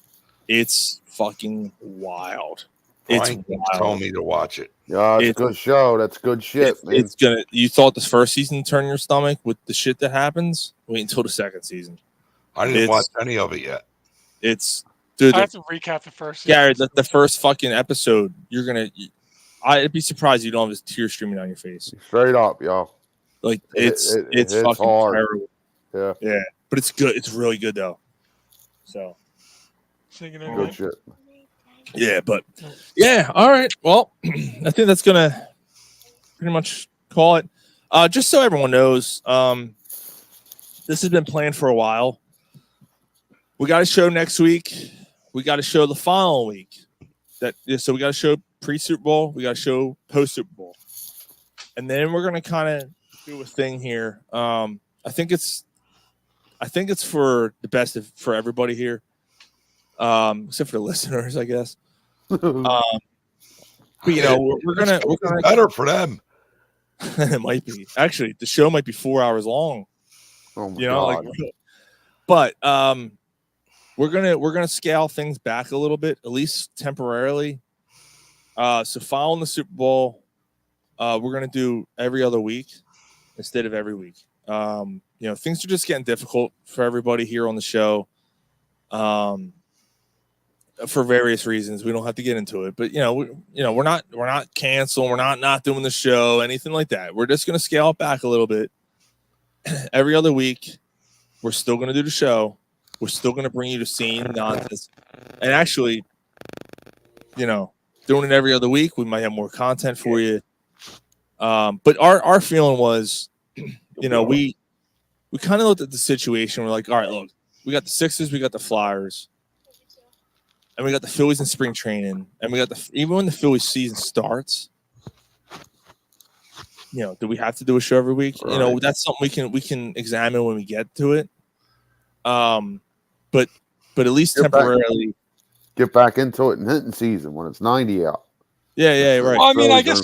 It's fucking wild. Brian told me to watch it. Yeah, it's a good show. That's good shit, man. It's gonna. You thought the first season turned your stomach with the shit that happens? Wait until the second seson. I didn't watch any of it yet. Dude, I have to recap the first. Garrett, the first fucking episode, you're gonna. I'd be surprised you don't have a tear streaming down your face. Straight up, y'all. Like it's fucking hard. terrible. Yeah, but it's good. It's really good though. So good shit. Yeah, but yeah, all right. Well, I think that's gonna pretty much call it. Just so everyone knows, this has been planned for a while. We got a show next week. We got a show the following week. So we got a show pre-Super Bowl. We got a show post-Super Bowl, and then we're gonna kind of do a thing here. I think it's for the best for everybody here, except for the listeners, I guess. But you know, we're gonna better for them. It might be actually the show might be 4 hours long. Oh my God. But we're gonna scale things back a little bit, at least temporarily. So following the Super Bowl, we're gonna do every other week instead of every week. You know, things are just getting difficult for everybody here on the show. For various reasons, we don't have to get into it. But we're not canceling, we're not doing the show, anything like that. We're just gonna scale it back a little bit. Every other week, we're still gonna do the show. We're still gonna bring you the scene nonsense. And actually, doing it every other week, we might have more content for you. But our feeling was, we kind of looked at the situation. We're like, all right, look, we got the Sixers, we got the Flyers, and we got the Phillies in spring training, and we got even when the Phillies season starts, do we have to do a show every week? Right. That's something we can examine when we get to it. But at least temporarily get back into it in hitting season when it's 90 out. Yeah, right. Well, I mean, I guess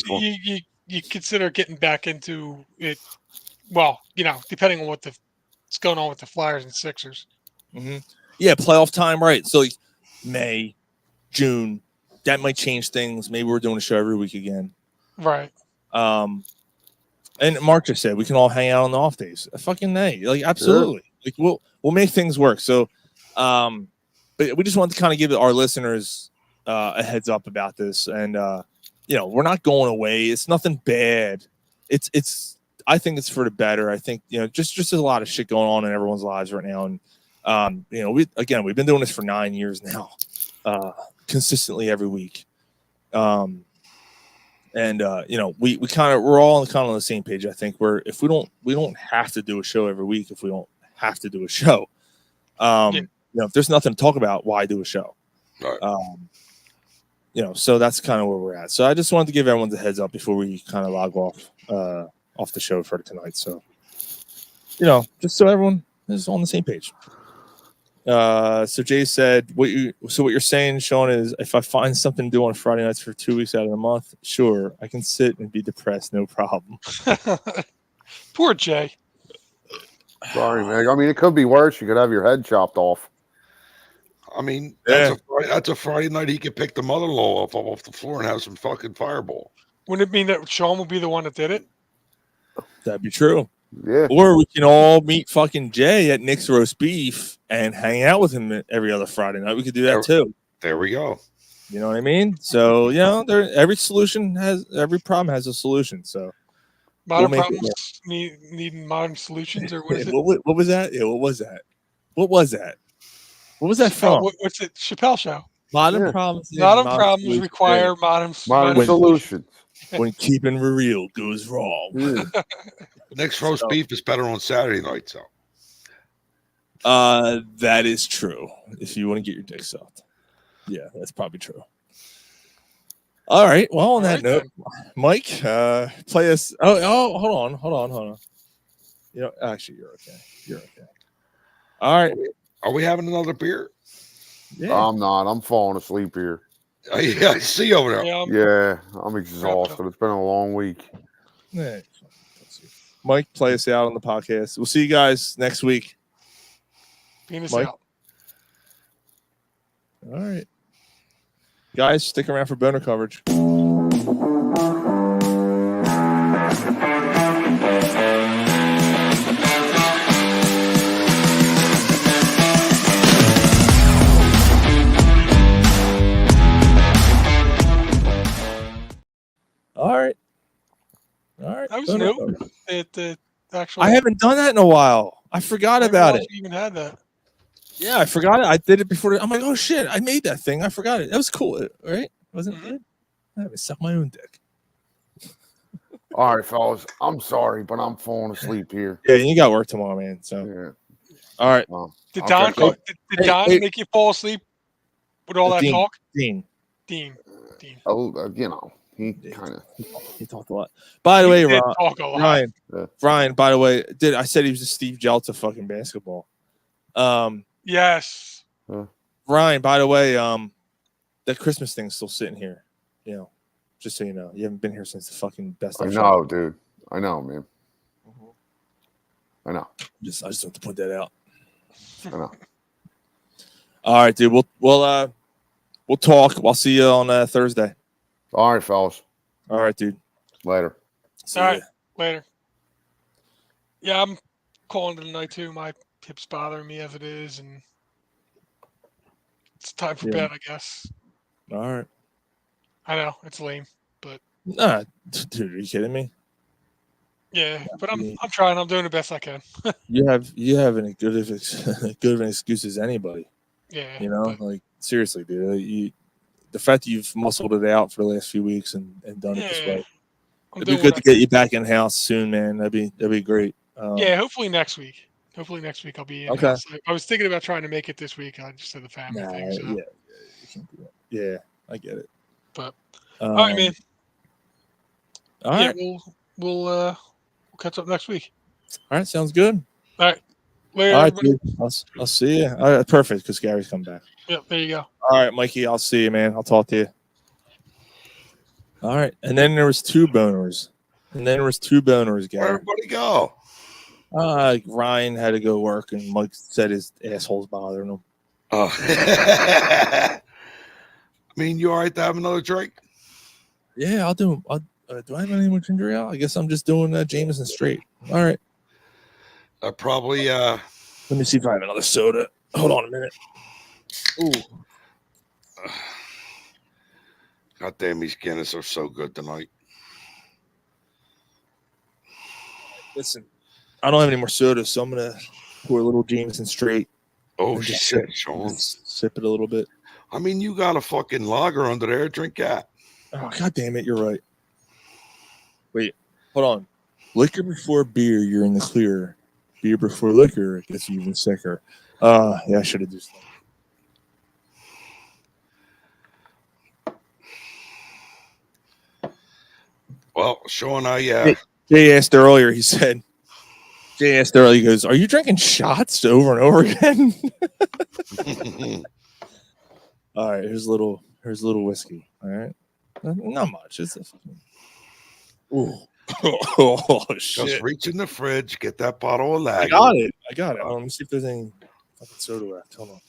you consider getting back into it. Well, depending on what's going on with the Flyers and Sixers. Mm-hmm. Yeah, playoff time, right? So like May, June, that might change things. Maybe we're doing a show every week again. Right. And Mark just said we can all hang out on the off days. Fucking nay, like absolutely. Sure. Like we'll make things work. So, but we just want to kind of give our listeners a heads up about this, and we're not going away. It's nothing bad. It's. I think it's for the better. I think just there's a lot of shit going on in everyone's lives right now, and we've been doing this for 9 years now, consistently every week. We kind of we're all kind of on the same page. I think if we don't have to do a show every week if we don't have to do a show. If there's nothing to talk about, why do a show? Right. So that's kind of where we're at. So I just wanted to give everyone a heads up before we kind of log off the show for tonight. So, just so everyone is on the same page. So Jay said, what you're saying, Sean, is if I find something to do on Friday nights for 2 weeks out of the month, sure, I can sit and be depressed, no problem. Poor Jay. Sorry, man. I mean, it could be worse. You could have your head chopped off. I mean, that's a Friday night he could pick the mother-in-law off the floor and have some fucking fireball. Wouldn't it mean that Sean would be the one that did it? That'd be true. Yeah. Or we can all meet fucking Jay at Nick's Roast Beef and hang out with him every other Friday night. We could do that too. There we go. You know what I mean? So, every problem has a solution. So modern problems needing modern solutions, or what is it? What was that? Yeah, what was that? What was that? What was that from? What's it? Chappelle Show. Modern problems. Modern problems require modern solutions. When keeping it real goes wrong. Next roast beef is better on Saturday night, so. That is true. If you want to get your dick sucked. Yeah, that's probably true. All right. Well, on that note, Mike, play us. Oh, hold on. Actually, you're okay. You're okay. All right. Are we having another beer? Yeah. I'm not. I'm falling asleep here. Yeah, I see over there. Yeah, I'm exhausted. It's been a long week. Yeah. Mike, play us out on the podcast. We'll see you guys next week. Penis Mike? out. All right. Guys, stick around for boner coverage. All right. That was new. The actual. I haven't done that in a while. I forgot about it. You even had that. Yeah, I forgot it. I did it before. I'm like, oh shit, I made that thing. I forgot it. That was cool, right? Wasn't it good? I had to suck my own dick. All right, fellas. I'm sorry, but I'm falling asleep here. Yeah, you got work tomorrow, man. So, all right. Did Don make you fall asleep with all that talk? Dean. Oh, he kind of he talked a lot. By the way, Ryan. By the way, I said he was a Steve Jeltz of fucking basketball. Yes. Ryan, by the way, that Christmas thing's still sitting here. Just so you know, you haven't been here since the fucking best. I know, dude. I know, man. I know. I just have to point that out. I know. All right, dude. We'll talk. I'll see you on Thursday. All right, fellas. All right, dude. Later. All right, later. Yeah, I'm calling it a night too. My hip's bothering me as it is, and it's time for bed, I guess. All right. I know it's lame, but nah, dude, are you kidding me? Yeah, but I'm trying. I'm doing the best I can. you have any good of an excuse as anybody. Yeah. Like seriously, dude. The fact that you've muscled it out for the last few weeks and done it this way. It'd be good to get you back in house soon, man. That'd be great. Yeah, hopefully next week. I'll be in house. I was thinking about trying to make it this week. I just had the family thing. So. Yeah, you can't do that. Yeah, I get it. But all right, man. All right. We'll catch up next week. All right, sounds good. All right. Later, all right, dude. I'll see you. All right, perfect, because Gary's come back. Yep, there you go. All right, Mikey, I'll see you, man. I'll talk to you. All right, and then there was two boners. Gary. Where'd everybody go? Ryan had to go work, and Mike said his asshole's bothering him. Oh. I mean, you all right to have another drink? Yeah, I'll do. Do I have any more ginger ale? I guess I'm just doing Jameson straight. All right. Probably. Let me see if I have another soda. Hold on a minute. Ooh. God damn, these Guinness are so good tonight. Listen, I don't have any more soda, so I'm gonna pour a little Jameson straight. Oh and just shit, Sean. Sip it a little bit. I mean, you got a fucking lager under there. Drink that. Oh, god damn it, you're right. Wait, hold on. Liquor before beer, you're in the clear. Beer before liquor gets you even sicker. Yeah, I should have just. Well, Sean, Jay asked earlier. He said, Jay asked earlier. He goes, "Are you drinking shots over and over again?" All right, here's a little whiskey. All right, not much. It's a fucking. Ooh. Oh shit! Just reach in the fridge, get that bottle of lager. I got it. Let me see if there's any fucking soda left. Hold on.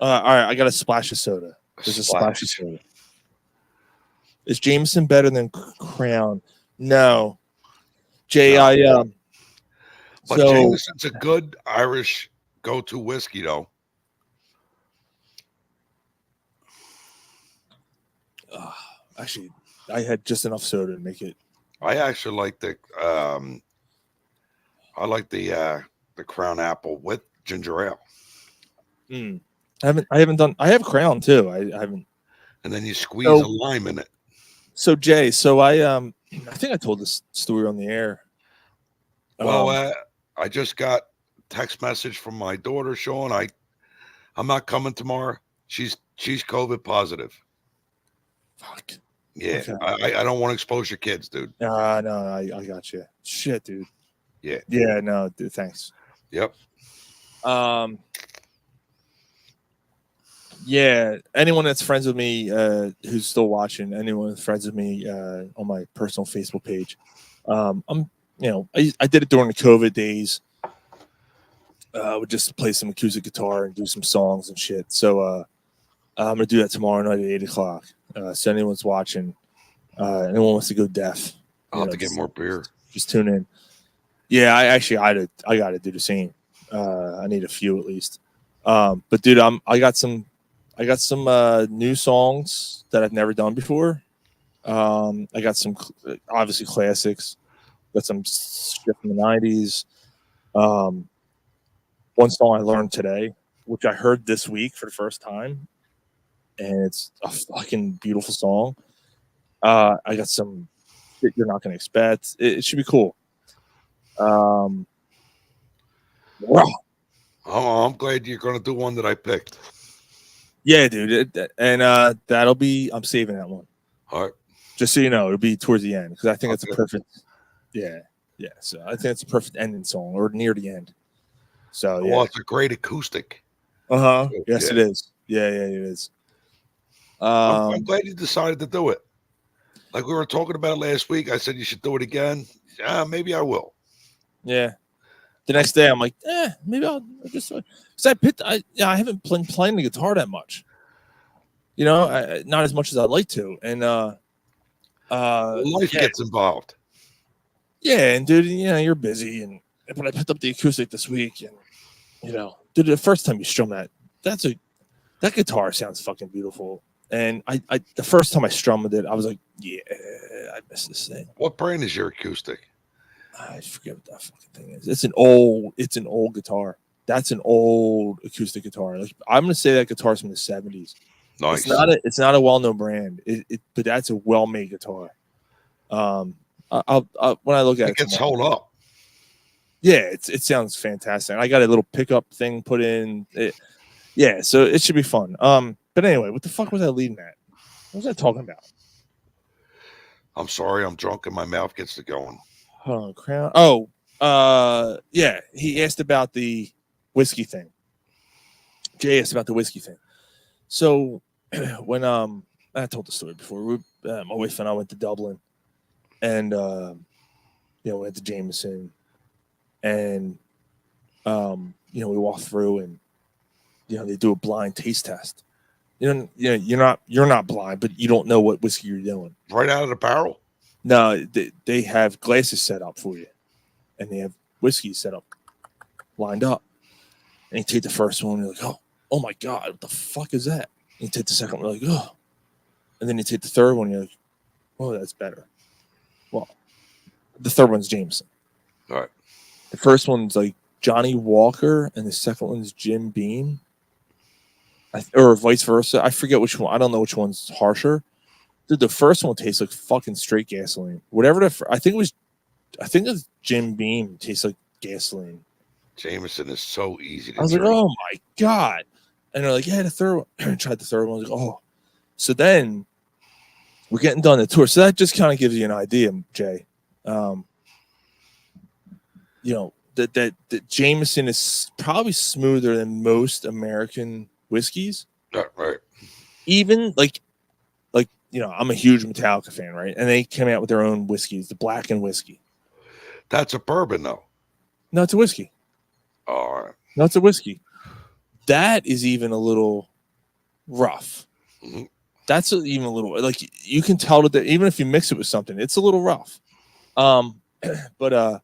All right, I got a splash of soda. There's a splash of soda. Is Jameson better than Crown? No. Jay, No. But so Jameson's a good Irish go-to whiskey, though. actually, I had just enough soda to make it. I actually like the Crown Apple with ginger ale. I haven't done. I have Crown too. I haven't. And then you squeeze a lime in it. So Jay, I think I told this story on the air. Well, I just got a text message from my daughter, Sean. I'm not coming tomorrow. She's COVID positive. Fuck. Yeah, Okay. I don't want to expose your kids, dude. No, I got you. Shit, dude. Yeah. Yeah, no, dude, thanks. Yep. Yeah, anyone that's friends with me who's still watching, anyone that's friends with me on my personal Facebook page, I did it during the COVID days. I would just play some acoustic guitar and do some songs and shit. So I'm gonna do that tomorrow night at 8:00. So anyone's watching, anyone wants to go deaf, I'll have to get more beer. Just tune in. Yeah, I got to do the same. I need a few at least. But dude, I got some new songs that I've never done before. I got some obviously classics. Got some shit from the 90s. One song I learned today, which I heard this week for the first time, and it's a fucking beautiful song. I got some shit you're not going to expect. It should be cool. Wow. Oh, I'm glad you're going to do one that I picked. Yeah, dude. That'll be, I'm saving that one. All right. Just so you know, it'll be towards the end because I think it's a perfect. Yeah. So I think it's a perfect ending song or near the end. So, yeah. Well, it's a great acoustic. Yes, it is. Yeah, it is. I'm glad you decided to do it. Like we were talking about last week, I said you should do it again. Maybe I will. Yeah. The next day, I'm like, maybe I'll just. Because I haven't been playing the guitar that much. Not as much as I'd like to, and life gets involved. Yeah, and dude, you're busy, but I picked up the acoustic this week, and dude, the first time you strum that guitar sounds fucking beautiful. And I the first time I strummed it, I was like, yeah, I miss this thing. What brand is your acoustic? I forget what that fucking thing is. It's an old guitar. That's an old acoustic guitar. Like, I'm gonna say that guitar's from the 70s. Nice. It's not a well-known brand. But that's a well-made guitar. I'll when I look at it, it's hold up. Yeah, it sounds fantastic. I got a little pickup thing put in. Yeah, so it should be fun. But anyway, what the fuck was I leading at? What was I talking about? I'm sorry, I'm drunk and my mouth gets to going. Hold on, Crown. Oh, yeah. He asked about the whiskey thing. Jay asked about the whiskey thing. So when I told the story before, my wife and I went to Dublin, and we went to Jameson, and we walked through, and they do a blind taste test. You're not blind, but you don't know what whiskey you're doing. Right out of the barrel? No, they have glasses set up for you, and they have whiskey set up, lined up. And you take the first one, and you're like, oh my God, what the fuck is that? And you take the second one, you're like, oh. And then you take the third one, you're like, oh, that's better. Well, the third one's Jameson. All right. The first one's like Johnny Walker, and the second one is Jim Beam, or vice versa. I forget which one. I don't know which one's harsher. Dude, the first one tastes like fucking straight gasoline. Whatever I think it was Jim Beam tastes like gasoline. Jameson is so easy to I was drink. like, oh my God. And they're like, yeah, the third one. I tried the third one. I was like, oh. So then we're getting done the tour. So that just kind of gives you an idea, Jay. That Jameson is probably smoother than most American whiskeys. Right. Even like I'm a huge Metallica fan, right? And they came out with their own whiskeys, the Blackened whiskey. That's a bourbon, though. No, it's a whiskey. All right. No, it's a whiskey. That is even a little rough. Mm-hmm. That's even a little like you can tell that even if you mix it with something, it's a little rough. But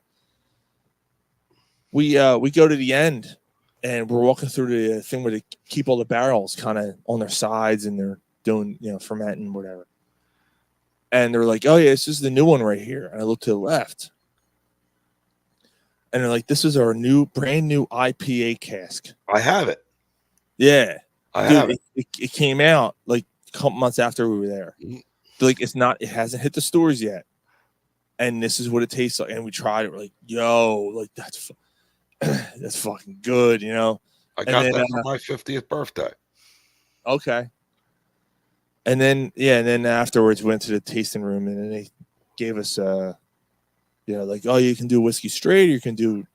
we go to the end and we're walking through the thing where they keep all the barrels kind of on their sides and they're doing fermenting whatever. And they're like, oh yeah, this is the new one right here. And I look to the left. And they're like, this is our brand new IPA cask. I have it. Yeah. I have it. It came out like a couple months after we were there. Like it hasn't hit the stores yet. And this is what it tastes like. And we tried it. We're like, yo, like that's fucking good, I got that for my 50th birthday. Okay. And then afterwards we went to the tasting room and then they gave us like, oh, you can do whiskey straight, or you can do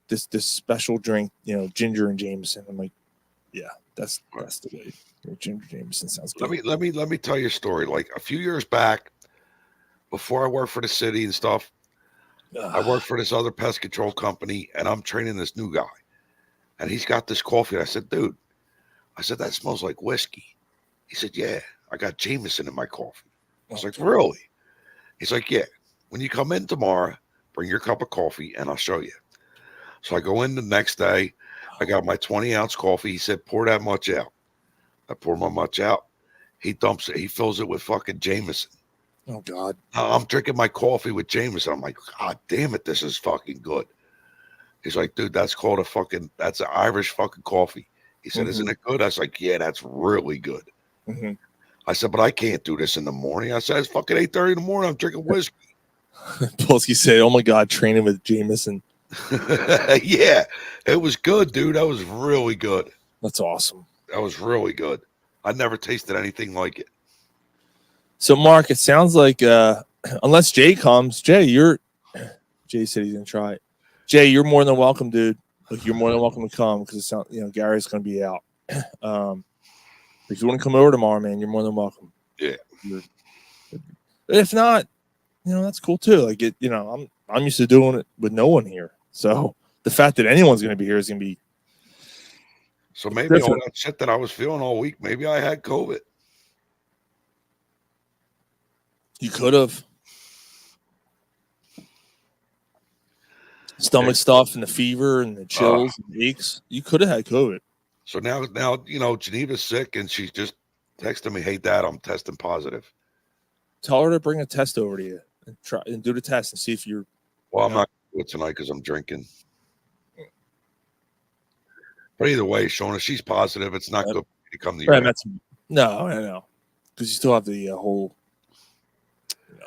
this special drink, ginger and Jameson. I'm like, yeah, that's the way. Ginger Jameson sounds good. Let me tell you a story. Like a few years back, before I worked for the city and stuff, I worked for this other pest control company, and I'm training this new guy, and he's got this coffee. And I said, dude, that smells like whiskey. He said, yeah, I got Jameson in my coffee. I was like, really? He's like, yeah. When you come in tomorrow, bring your cup of coffee and I'll show you. So I go in the next day. I got my 20-ounce coffee. He said, pour that much out. I pour my much out. He dumps it. He fills it with fucking Jameson. Oh, God. I'm drinking my coffee with Jameson. I'm like, God damn it, this is fucking good. He's like, dude, that's an Irish fucking coffee. He said, isn't it good? I was like, yeah, that's really good. Mm-hmm. I said, but I can't do this in the morning. I said, it's fucking 8:30 in the morning. I'm drinking whiskey. Polsky said, oh my God, training with Jameson. Yeah, it was good, dude. That was really good. That's awesome. That was really good. I never tasted anything like it. So, Mark, it sounds like unless Jay comes, Jay said he's gonna try it. Jay, you're more than welcome, dude. Like you're more than welcome to come because it sounds, Gary's gonna be out. If you want to come over tomorrow, man, you're more than welcome. Yeah. If not, that's cool too. Like I'm used to doing it with no one here. So the fact that anyone's gonna be here is gonna be. So maybe all that shit that I was feeling all week, maybe I had COVID. You could have. Stomach stuff and the fever and the chills and the aches. You could have had COVID. So now, Geneva's sick and she's just texting me, hey, Dad, I'm testing positive. Tell her to bring a test over to you and try and do the test and see if you're. Well, I'm not going to do it tonight because I'm drinking. But either way, Sean, if she's positive, it's not good to come to you. Right, no, I know. Because you still have the whole,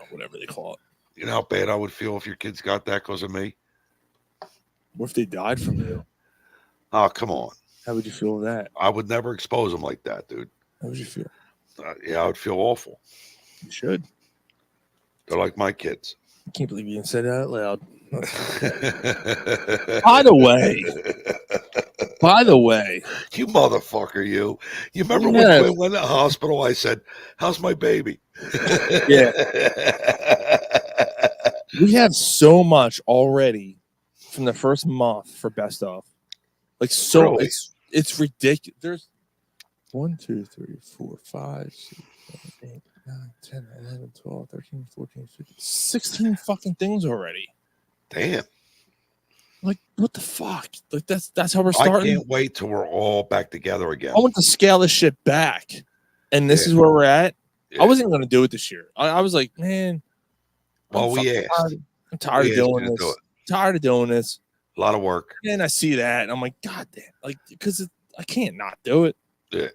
whatever they call it. You know how bad I would feel if your kids got that because of me? What if they died from you? Oh, come on. How would you feel with that? I would never expose them like that, dude. How would you feel? Yeah, I would feel awful. You should. They're like my kids. I can't believe you didn't say that out loud. By the way, you motherfucker, you remember when we went to the hospital? I said, "How's my baby?" Yeah, we have so much already from the first month for best of. Like so, really? It's ridiculous. There's 1, 2, 3, 4, 5, 6, 7, 8, 9, 10, 11, 12, 13, 14, 15, 16 fucking things already. Damn. Like, what the fuck? Like, that's how we're starting. I can't wait till we're all back together again. I want to scale this shit back. And this is where we're at. Yeah. I wasn't going to do it this year. I was like, man. Well, we asked. I'm tired of doing this. Tired of doing this. A lot of work. And I see that, and I'm like, God damn, like, because I can't not do it. Yeah.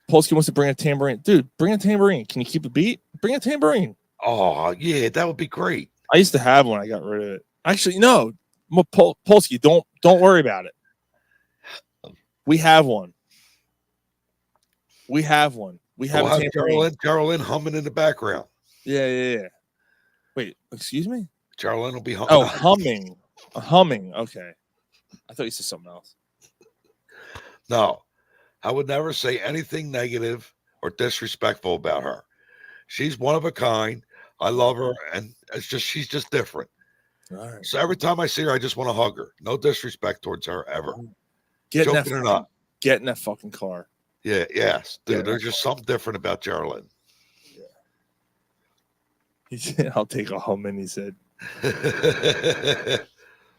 Polsky wants to bring a tambourine. Dude, bring a tambourine. Can you keep a beat? Bring a tambourine. Oh, yeah, that would be great. I used to have one. I got rid of it. Actually, no. Polsky, don't worry about it. We have one. We have one. We have We'll a have tambourine. Carolyn humming in the background. Yeah. Wait, excuse me? Carolyn will be humming. Oh, humming. Humming. Okay. I thought you said something else. No, I would never say anything negative or disrespectful about her. She's one of a kind. I love her, and she's just different. All right. So every time I see her, I just want to hug her. No disrespect towards her ever. Joking or not. Get in that fucking car. Yeah, yes, dude. Yeah. There's just something different about Carolyn. He said, I'll take a humming, he said.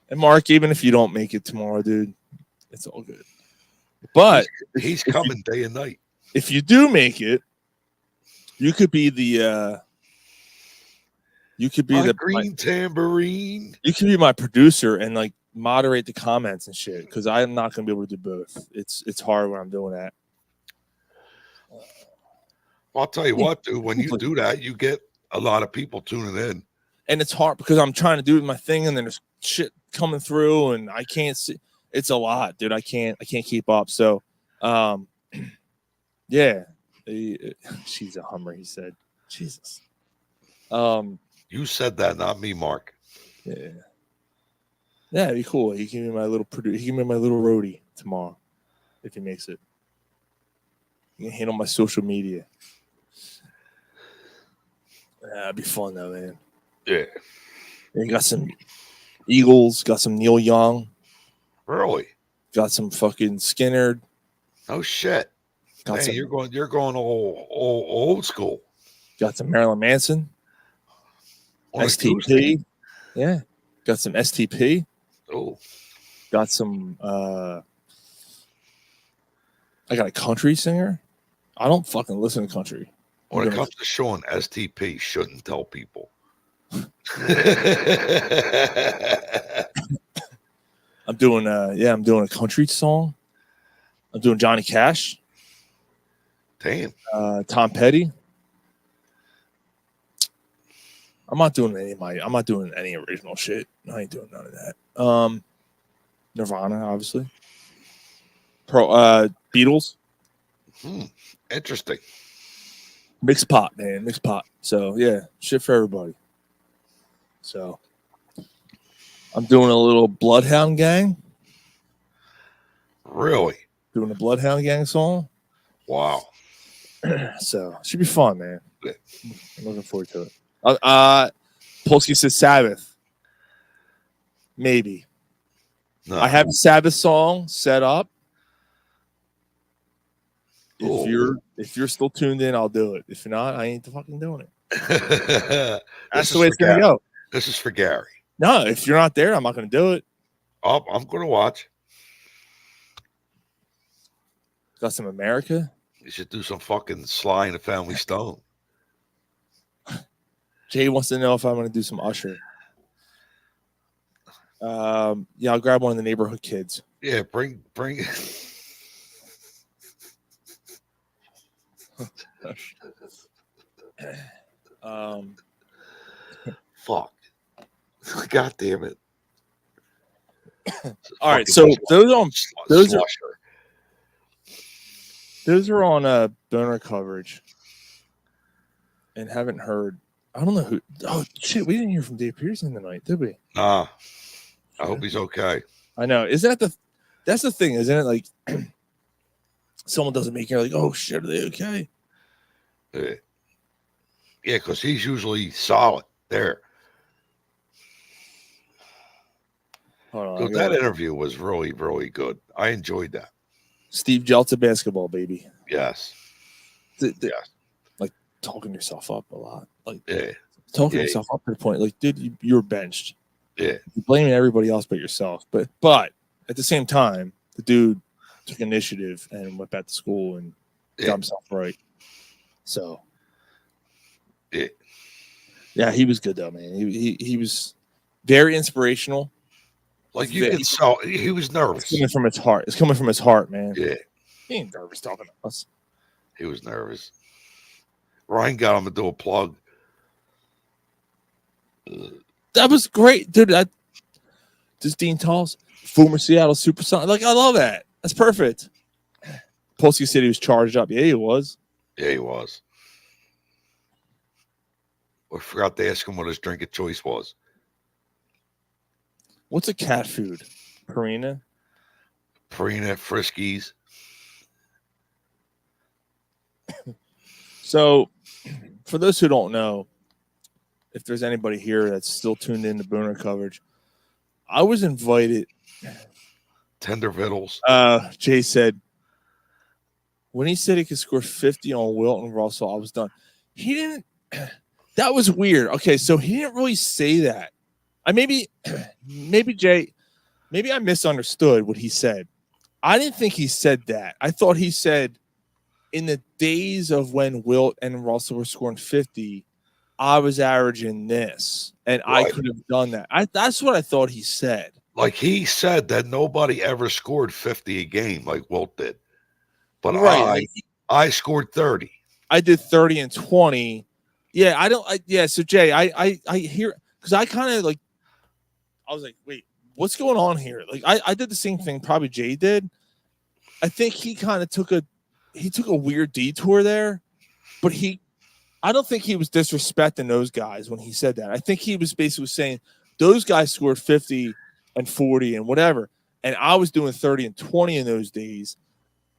And Mark, even if you don't make it tomorrow, dude, it's all good. But he's coming day and night. If you do make it, you could be the green tambourine. You can be my producer and like moderate the comments and shit, because I'm not gonna be able to do both. It's hard when I'm doing that. I'll tell you what, dude, when you do that, you get a lot of people tuning in. And it's hard because I'm trying to do my thing and then there's shit coming through and I can't see. It's a lot, dude. I can't keep up. So yeah. She's a Hummer, he said. Jesus. You said that, not me, Mark. Yeah. Yeah, it'd be cool. He can be my little producer. He can be my little roadie tomorrow if he makes it. He can handle my social media. It'd be fun though, man. Yeah. You got some Eagles, got some Neil Young. Really? Got some fucking Skinner. Oh shit. Got Man, some, you're going old school. Got some Marilyn Manson. On a STP. Tuesday? Yeah. Got some STP. Oh. Got some I got a country singer. I don't fucking listen to country. When it comes to showing STP, shouldn't tell people. I'm doing a country song. I'm doing Johnny Cash. Damn. Tom Petty. I'm not doing any original shit. I ain't doing none of that. Nirvana, obviously. Beatles. Interesting. Mixed pot, man. Mixed pot. So yeah, shit for everybody. So I'm doing a little Bloodhound Gang. Really? Doing a Bloodhound Gang song. Wow. So it should be fun, man. I'm looking forward to it. Polsky says Sabbath. Maybe. No. I have a Sabbath song set up. If you're still tuned in, I'll do it. If you're not, I ain't fucking doing it. That's the way it's gonna go. This is for Gary. No, if you're not there, I'm not gonna do it. Oh, I'm gonna watch. Got some America. You should do some fucking Sly and the Family Stone. Jay wants to know if I'm gonna do some Usher. Yeah, I'll grab one of the Neighborhood Kids. Yeah, bring. Fuck. God damn it. All right, so those are on donor coverage, and haven't heard. I don't know who. Oh shit, we didn't hear from Dave Pearson tonight, did we? Nah. I hope he's okay. I know. That's the thing, isn't it? Like someone doesn't make it like, oh shit, are they okay? Yeah, because he's usually solid there. Hold on, So that interview was really, really good. I enjoyed that. Steve Jeltza basketball, baby. Yes. Yes. Like talking yourself up a lot. Like talking yourself up to the point. Like, dude, you're benched. Yeah. You're blaming everybody else but yourself. But at the same time, the dude took initiative and went back to school and got himself right. So yeah, he was good though, man. He was very inspirational. Like you could tell he was nervous. It's coming from his heart. It's coming from his heart, man. Yeah. He ain't nervous talking to us. He was nervous. Ryan got him to do a plug. That was great, dude. Just Dean Tolson, former Seattle Supersonic. Like, I love that. That's perfect. Polsky said he was charged up. Yeah, he was. Yeah, he was. I forgot to ask him what his drink of choice was. What's a cat food? Purina, Friskies. So, for those who don't know, if there's anybody here that's still tuned in to Booner coverage, I was invited. Tender Vittles. Jay said, when he said he could score 50 on Wilt and Russell, I was done. He didn't. That was weird. Okay, so he didn't really say that. Maybe Jay, maybe I misunderstood what he said. I didn't think he said that. I thought he said, in the days of when Wilt and Russell were scoring 50, I was averaging this, and Right. I could have done that. That's what I thought he said. Like he said that nobody ever scored 50 a game like Wilt did. But Right. I scored 30. I did 30 and 20. Yeah, so Jay, I hear, because I kind of like, I was like, wait, what's going on here? Like, I did the same thing probably Jay did. I think he kind of took a weird detour there, but I don't think he was disrespecting those guys when he said that. I think he was basically saying those guys scored 50 and 40 and whatever, and I was doing 30 and 20 in those days.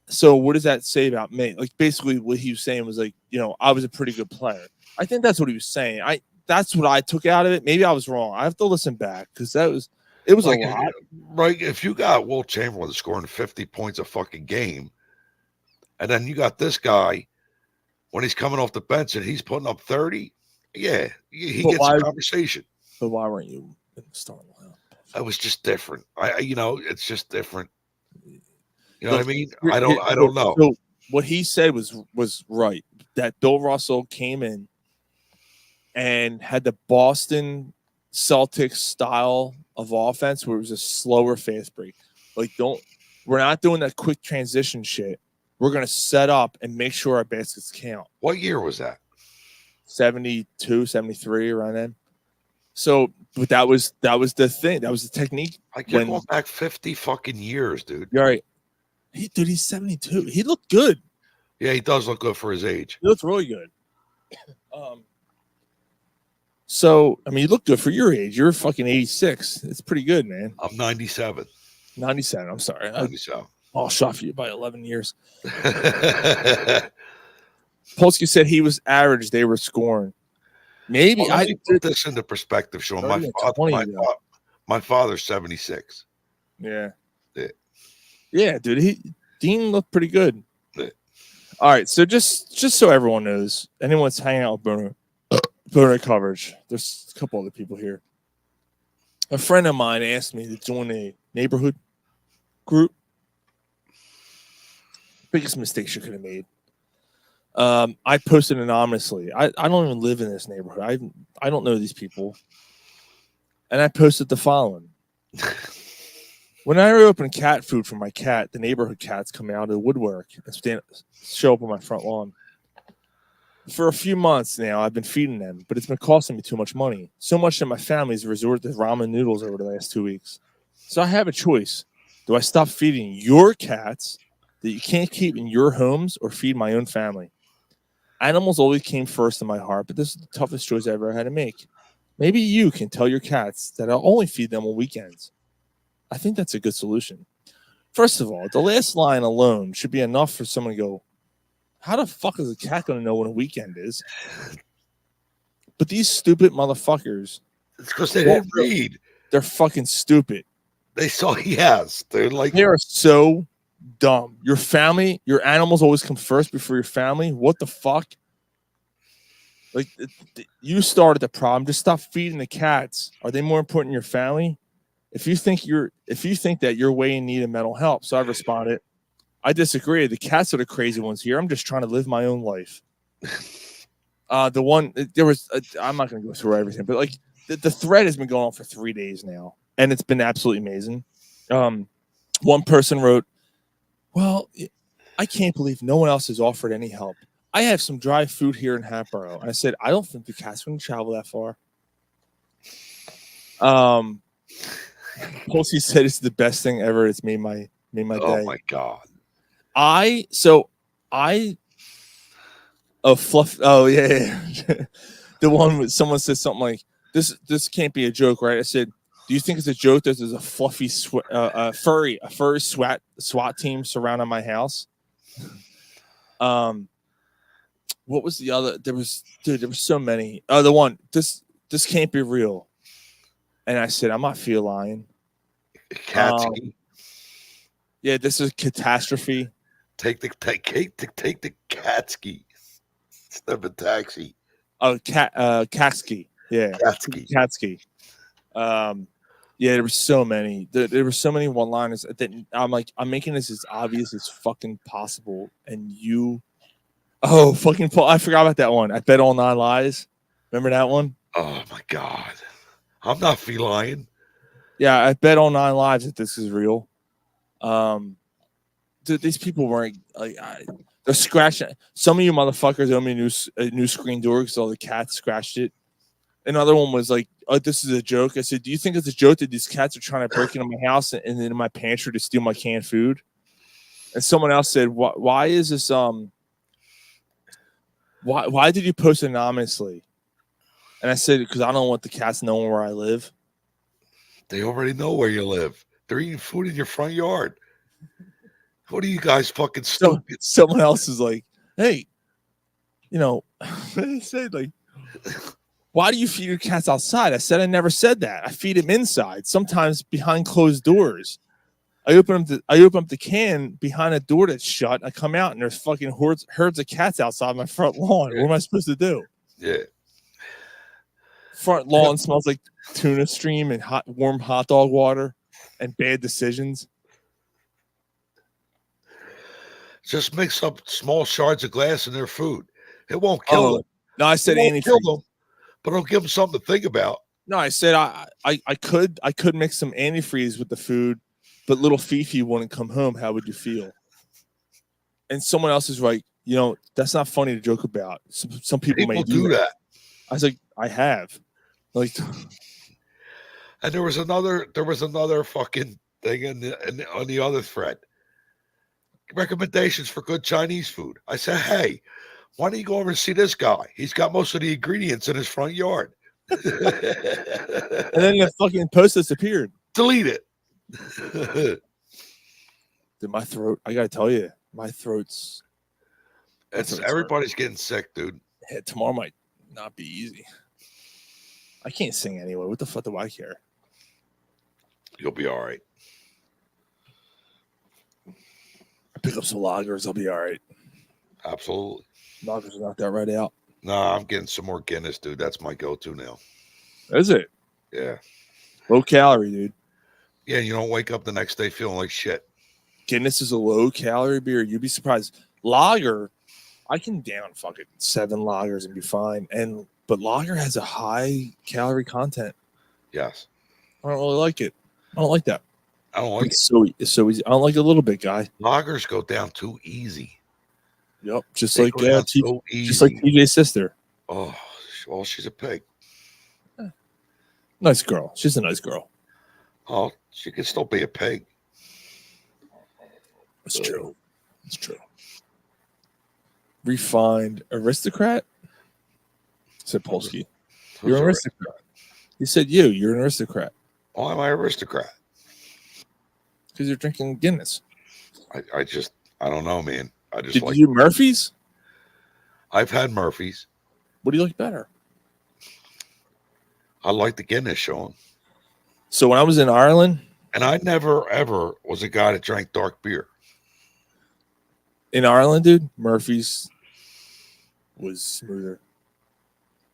So what does that say about me? Like, basically what he was saying was like, I was a pretty good player. I think that's what he was saying. That's what I took out of it. Maybe I was wrong. I have to listen back because it was like, a lot. Right. If you got Wilt Chamberlain scoring 50 points a fucking game, and then you got this guy when he's coming off the bench and he's putting up 30, yeah, he gets a conversation. But why weren't you in the starting lineup? It was just different. It's just different. You know what I mean? I don't know. So what he said was right. That Bill Russell came in and had the Boston Celtics style of offense where it was a slower fast break. Like, we're not doing that quick transition shit. We're going to set up and make sure our baskets count. What year was that? 72, 73, around then. So, but that was the thing. That was the technique. Like, you're going back 50 fucking years, dude. You're right. He's 72. He looked good. Yeah, he does look good for his age. He looked really good. So, you look good for your age. You're fucking 86. It's pretty good, man. I'm 97. 97. I'm sorry. 97. I'll shot for you by 11 years. Polsky said he was average. They were scoring. Maybe let me put this into perspective, Sean. My father's 76. Yeah. Yeah. Yeah, dude. Dean looked pretty good. Yeah. All right. So just so everyone knows, anyone's hanging out with Booner coverage, there's a couple other people here. A friend of mine asked me to join a neighborhood group. Biggest mistake she could have made. I posted anonymously. I don't even live in this neighborhood. I don't know these people. And I posted the following. When I open cat food for my cat, the neighborhood cats come out of the woodwork and show up on my front lawn. For a few months now, I've been feeding them, but it's been costing me too much money. So much that my family's resorted to ramen noodles over the last 2 weeks. So I have a choice. Do I stop feeding your cats that you can't keep in your homes or feed my own family? Animals always came first in my heart, but this is the toughest choice I ever had to make. Maybe you can tell your cats that I'll only feed them on weekends. I think that's a good solution. First of all, the last line alone should be enough for someone to go, how the fuck is a cat going to know when a weekend is? But these stupid motherfuckers. It's because they didn't read. They're fucking stupid. They saw, yes. They're like. They are so dumb. Your family, your animals always come first before your family. What the fuck? Like, you started the problem. Just stop feeding the cats. Are they more important than your family? If you think that you're way in need of mental help, so I've responded, I disagree. The cats are the crazy ones here. I'm just trying to live my own life. I'm not going to go through everything, but like the thread has been going on for 3 days now. and it's been absolutely amazing. One person wrote, "Well, I can't believe no one else has offered any help. I have some dry food here in Hatboro." And I said, "I don't think the cat's going to travel that far." Pulsey said it's the best thing ever. It's made my day. Oh my god! Fluff. Oh yeah. The one with someone said something like, "This can't be a joke, right?" I said, "Do you think it's a joke that there's a fluffy, furry SWAT team surrounding my house?" What was the other? There was so many. The one, this can't be real. And I said, "I'm not feline." Yeah, this is catastrophe. Take the Katsky. Step a taxi. Oh, Katsky. Yeah, Katsky. Yeah, there were so many. There were so many one-liners that I'm like, I'm making this as obvious as fucking possible, and you. Oh, fucking Paul! I forgot about that one. I bet all 9 lies. Remember that one? Oh my god! I'm not feline. Yeah, I bet all 9 lives that this is real. Dude, these people weren't like they're scratching. Some of you motherfuckers owe me a new screen door because all the cats scratched it. Another one was like, "Oh, this is a joke." I said, "Do you think it's a joke that these cats are trying to break into my house and into my pantry to steal my canned food?" And someone else said, "Why is this Why did you post anonymously?" And I said, "Because I don't want the cats knowing where I live." They already know where you live. They're eating food in your front yard. What are you guys fucking stupid? Someone else is like, "Hey, they said like, why do you feed your cats outside?" I said, "I never said that. I feed them inside, sometimes behind closed doors. I open up the can behind a door that's shut. I come out and there's fucking herds of cats outside my front lawn. What am I supposed to do?" Yeah. Front lawn smells like tuna stream and warm hot dog water and bad decisions. Just mix up small shards of glass in their food. It won't kill them. No, I said antifreeze. Kill them, but it'll give them something to think about. No, I said I could mix some antifreeze with the food, but little Fifi wouldn't come home. How would you feel? And someone else is like, that's not funny to joke about. Some people may do that. I was like, I have. Like, and there was another fucking thing on the other thread. Recommendations for good Chinese food. I said, hey, why don't you go over and see this guy? He's got most of the ingredients in his front yard. And then the fucking post disappeared. Delete it. Dude, my throat, I gotta tell you, my throat's everybody's getting sick, dude. Yeah, tomorrow might not be easy. I can't sing anyway. What the fuck do I care? You'll be all right. I pick up some lagers. I'll be all right. Absolutely. Lagers are not that right out. No, I'm getting some more Guinness, dude. That's my go-to now. Is it? Yeah. Low calorie, dude. Yeah, you don't wake up the next day feeling like shit. Guinness is a low calorie beer. You'd be surprised. Lager, I can down fucking 7 lagers and be fine. But lager has a high calorie content. Yes. I don't really like it. I don't like that. I don't like it. It's so easy. I don't like it a little bit, guy. Lagers go down too easy. Yep. Just They like go down so just like easy. TJ's sister. Oh, well, she's a pig. Nice girl. She's a nice girl. Oh, she can still be a pig. It's true. It's true. Refined aristocrat? Said Polsky. You're an aristocrat. He said you're an aristocrat. Why am I an aristocrat? Because you're drinking Guinness. I don't know, man. Did you do Murphy's? I've had Murphy's. What do you like better? I like the Guinness, Sean. So when I was in Ireland, and I never ever was a guy that drank dark beer. In Ireland, dude, Murphy's was smoother.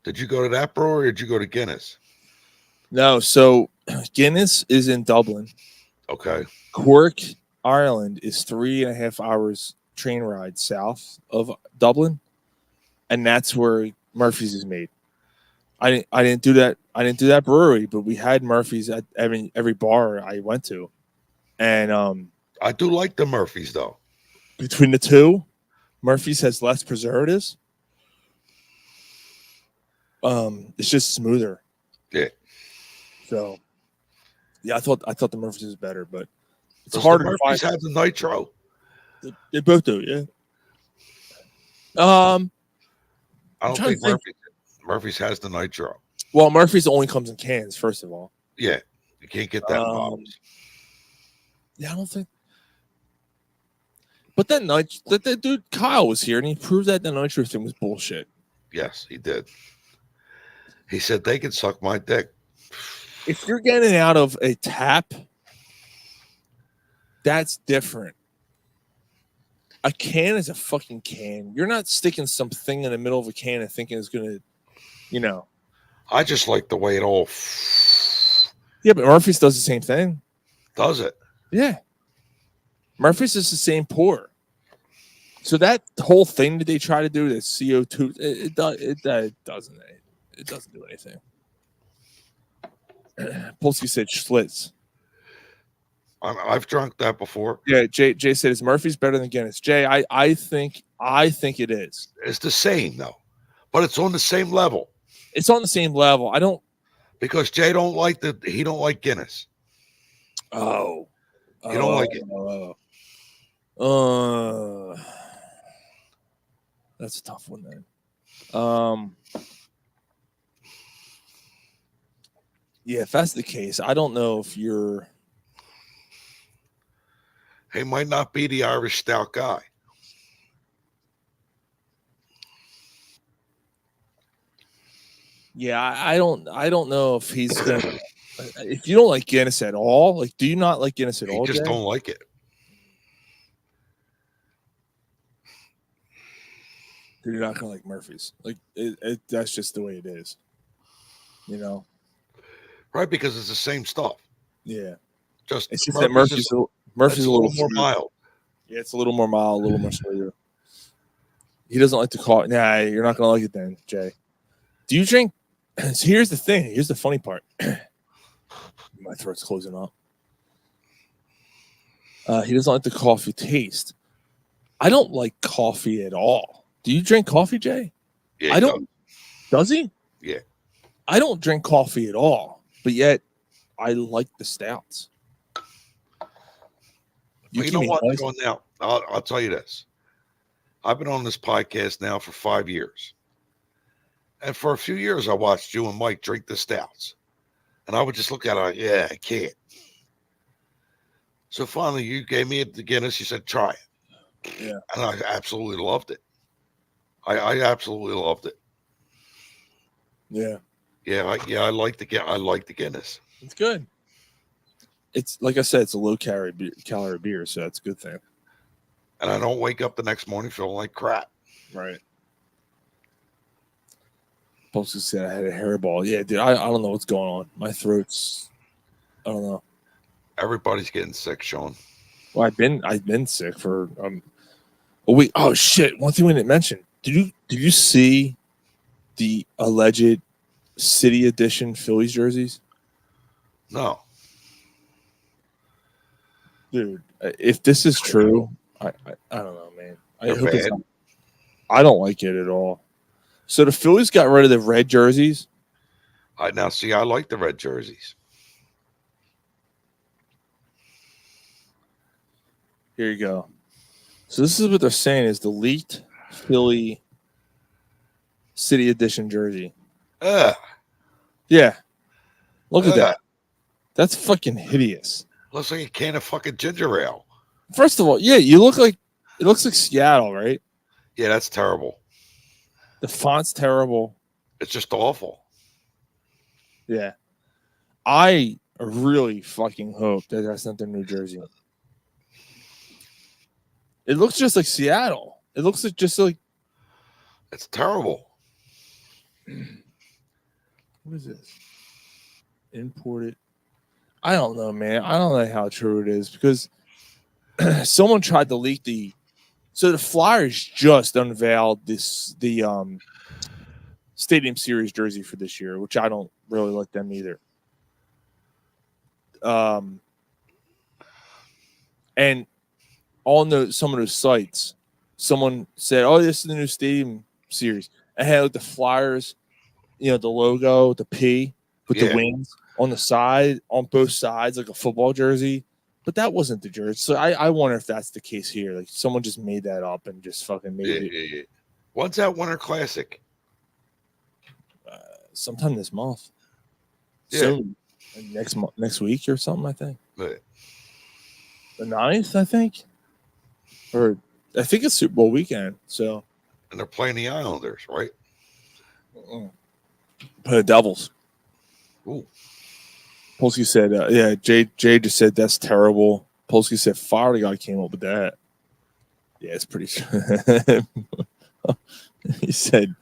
Did you go to that brewery or did you go to Guinness? No, so Guinness is in Dublin. Okay. Cork, Ireland is 3.5 hours train ride south of Dublin, and that's where Murphy's is made. I didn't do that. I didn't do that brewery, but we had Murphy's at every bar I went to, and I do like the Murphy's though. between the two, Murphy's has less preservatives. It's just smoother. Yeah. So, yeah, I thought the Murphy's was better, but it's Does harder the to Murphy's find. have the nitro? They both do, yeah. I don't trying to think think. Murphy's has the nitro. Well, Murphy's only comes in cans, first of all. Yeah, you can't get that in bottles. Yeah, I don't think. But that dude Kyle was here, and he proved that the nitro thing was bullshit. Yes, he did. He said they can suck my dick. If you're getting out of a tap, that's different. A can is a fucking can. You're not sticking something in the middle of a can and thinking it's gonna, you know. I just like the way it all Yeah, but Murphy's does the same thing. does it. Yeah. Murphy's is the same pour. So that whole thing that they try to do, that CO2, it doesn't do anything. Polsky said Schlitz. I've drunk that before. Yeah, Jay said, is Murphy's better than Guinness? Jay, I think it is. It's the same though, but it's on the same level. It's on the same level. I don't, because Jay don't like he don't like Guinness. Oh, you don't like it. That's a tough one then. Yeah, if that's the case, I don't know if you're. He might not be the Irish stout guy. Yeah, I don't know if he's gonna. If you don't like Guinness at all, like, do you not like Guinness at all? Just Jay? don't like it. You're not gonna like Murphy's. Like, that's just the way it is. You know. Right, because it's the same stuff. Yeah. It's just that Murphy's a little more mild. Yeah, it's a little more mild, a little more sweeter. He doesn't like to call it. Nah, you're not gonna like it then, Jay. Do you drink? So here's the thing. Here's the funny part. My throat's closing up. He doesn't like the coffee taste. I don't like coffee at all. Do you drink coffee, Jay? Yeah, I don't. Does he? Yeah. I don't drink coffee at all, but yet I like the stouts. You know what? Going now, I'll tell you this. I've been on this podcast now for 5 years. And for a few years, I watched you and Mike drink the stouts. And I would just look at it like, yeah, I can't. So finally, you gave me the Guinness. You said, try it. Yeah. And I absolutely loved it. I absolutely loved it. Yeah. Yeah, I like the Guinness. It's good. It's like I said, it's a low calorie beer, so that's a good thing. And I don't wake up the next morning feeling like crap. Right. Posted said I had a hairball. Yeah, dude, I don't know what's going on. My throat's, I don't know. Everybody's getting sick, Sean. Well, I've been sick for a week. Oh shit! One thing we didn't mention. Did you see the alleged City Edition Phillies jerseys? No. Dude, if this is true, I don't know, man. I They're hope it's bad. not. I don't like it at all. So the Phillies got rid of the red jerseys. I like the red jerseys. Here you go. So this is what they're saying is the leaked Philly City Edition jersey. Yeah. Look at that. That's fucking hideous. Looks like a can of fucking ginger ale. First of all, yeah, it looks like Seattle, right? Yeah, that's terrible. The font's terrible. It's just awful. Yeah. I really fucking hope that that's not their New Jersey. It looks just like Seattle. It looks like it's terrible. What is this? Imported. I don't know, man. I don't know how true it is because someone tried to leak the. So the Flyers just unveiled the Stadium Series jersey for this year, which I don't really like them either. And on some of those sites, someone said, "Oh, this is the new Stadium Series." I had like the Flyers, the logo, the P with the wings on the side, on both sides, like a football jersey. But that wasn't the jersey. So I wonder if that's the case here. Like someone just made that up and just fucking made it. Yeah. When's that Winter Classic? Sometime this month. Yeah. Soon. Next week or something, I think. Yeah. The 9th, I think. Or I think it's Super Bowl weekend. So. And they're playing the Islanders, right? Play the Devils. Ooh. Polsky said, Jay just said that's terrible. Polsky said, fire the guy came up with that. Yeah, it's pretty. He said,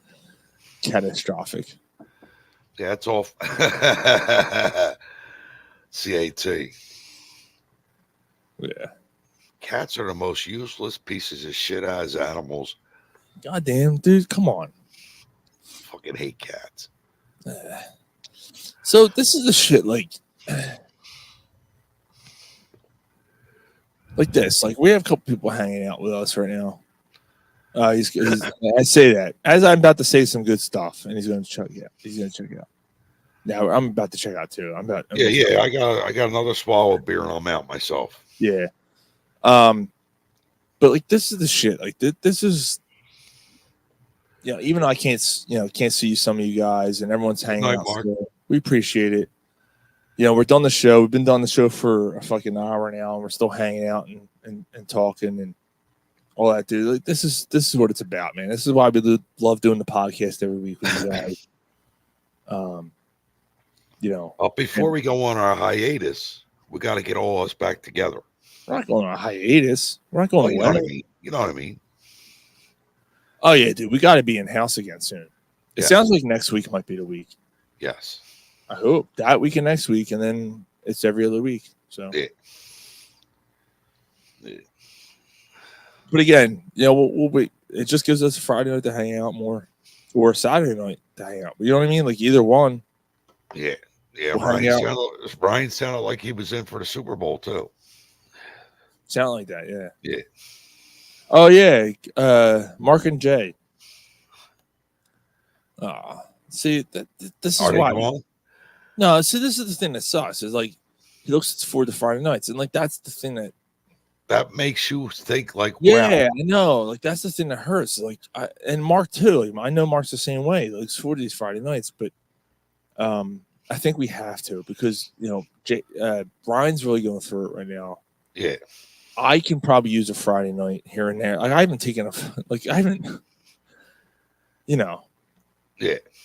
catastrophic. Yeah, it's all CAT. Yeah. Cats are the most useless pieces of shit as animals. Goddamn, dude, come on. Fucking hate cats. So this is the shit like this. Like we have a couple people hanging out with us right now. He's I say that as I'm about to say some good stuff, and he's going to check it out. He's going to check it out. Now I'm about to check out too. Yeah. I got another swallow of beer and I'm out myself. Yeah. But like this is the shit. Like this is. Even though I can't see some of you guys, and everyone's hanging out. Still, we appreciate it. We're done the show. We've been done the show for a fucking hour now, and we're still hanging out and talking and all that, dude. Like, this is what it's about, man. This is why we love doing the podcast every week with you guys. Before we go on our hiatus, we got to get all us back together. We're not going on a hiatus. We're not going away. You know what I mean? Oh yeah, dude. We got to be in house again soon. It sounds like next week might be the week. Yes. I hope that week and next week, and then it's every other week. So. Yeah. But again, we'll wait. It just gives us a Friday night to hang out more, or a Saturday night to hang out. You know what I mean? Like either one. Yeah. Yeah. We'll Brian sounded like he was in for the Super Bowl too. Sound like that, yeah. Yeah. Oh yeah, Mark and Jay. See this is why. No, see, this is the thing that sucks. Is like he looks it's for the Friday nights, and like that's the thing that makes you think like, yeah, wow. I know. Like that's the thing that hurts. Like and Mark too. Like, I know Mark's the same way. Like for these Friday nights, but I think we have to because Brian's really going through it right now. Yeah. I can probably use a Friday night here and there. Like I haven't taken Yeah,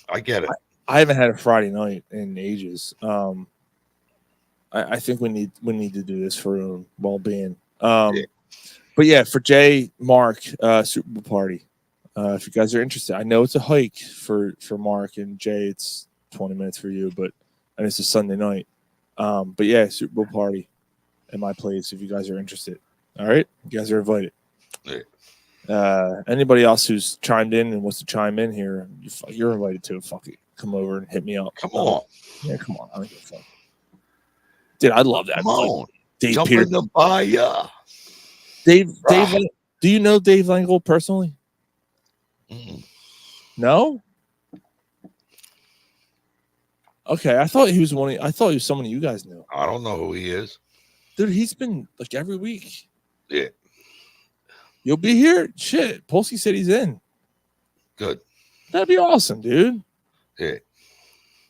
I get it. I haven't had a Friday night in ages. I think we need to do this for our own well-being. But yeah, for Jay, Mark, Super Bowl party. If you guys are interested, I know it's a hike for Mark and Jay. It's 20 minutes for you, and it's a Sunday night. But yeah, Super Bowl party at my place if you guys are interested. All right, you guys are invited. Yeah. Anybody else who's chimed in and wants to chime in here, you're invited to. Fuck it, come over and hit me up. Come on, yeah, come on. I don't give a fuck, dude. I love that. Come on, Dave jump Peterson. in the fire. Dave. Do you know Dave Langle personally? No. Okay, I thought he was someone you guys knew. I don't know who he is. Dude, he's been like every week. Yeah. You'll be here? Shit. Polsky said he's in. Good. That'd be awesome, dude. Yeah.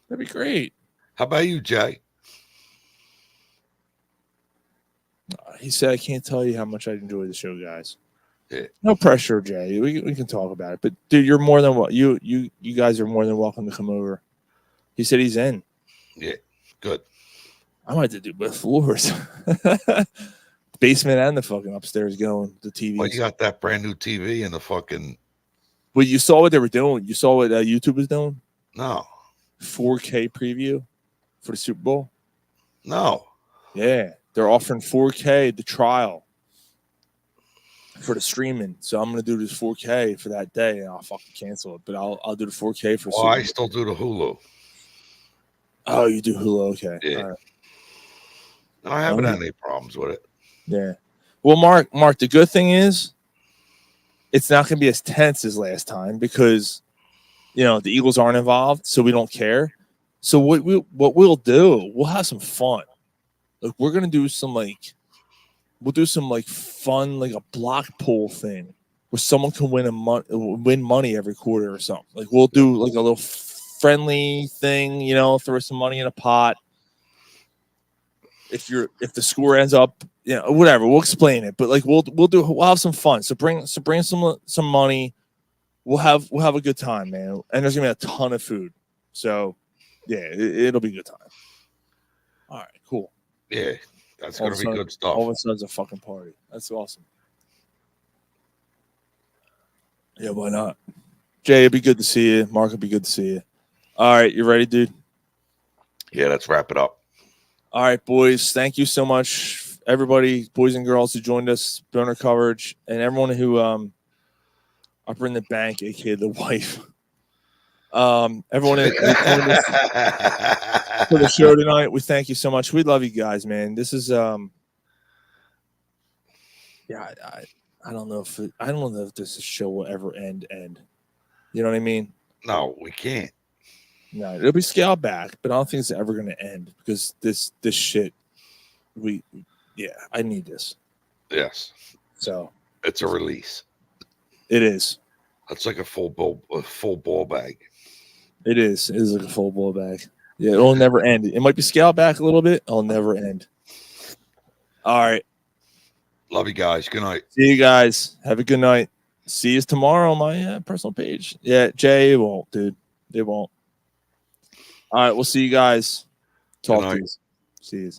That'd be great. How about you, Jay? He said, I can't tell you how much I enjoy the show, guys. Yeah. No pressure, Jay. We can talk about it. But dude, you're more than what you guys are more than welcome to come over. He said he's in. Yeah. Good. I might have to do both floors. Basement and the fucking upstairs going. The TV. Well, you got that brand new TV and the fucking. Well, you saw what they were doing. You saw what YouTube was doing? No. 4K preview for the Super Bowl? No. Yeah. They're offering 4K, the trial. for the streaming. So I'm gonna do this 4K for that day, and I'll fucking cancel it. But I'll do the 4K for. Oh, I still do the Hulu. Oh, you do Hulu? Okay. Yeah. All right. I haven't had any problems with it. Yeah. Well, Mark, the good thing is it's not going to be as tense as last time because, the Eagles aren't involved, so we don't care. So what we'll do, we'll have some fun. Like we're going to do some fun, like a block pool thing where someone can win money every quarter or something. Like we'll do like a little friendly thing, throw some money in a pot. If the score ends up, whatever, we'll explain it. But like we'll have some fun. So bring some money. We'll have a good time, man. And there's gonna be a ton of food. So yeah, it'll be a good time. All right, cool. Yeah, that's gonna be good stuff. All of a sudden, it's a fucking party. That's awesome. Yeah, why not? Jay, it'd be good to see you. Mark, it'd be good to see you. All right, you ready, dude? Yeah, let's wrap it up. All right, boys. Thank you so much, everybody, boys and girls who joined us, Boner Coverage, and everyone who Upper in the Bank, aka the wife. Everyone who joined us for the show tonight, we thank you so much. We love you guys, man. This is I don't know if this show will ever end. You know what I mean? No, we can't. No, it'll be scaled back, but I don't think it's ever going to end because this shit. I need this. Yes. So it's a release. It is. It's like a full ball bag. It is. It is like a full ball bag. Yeah, it'll never end. It might be scaled back a little bit. It'll never end. All right. Love you guys. Good night. See you guys. Have a good night. See you tomorrow on my personal page. Yeah, Jay, it won't, dude. It won't. All right, we'll see you guys. Talk to you. See you.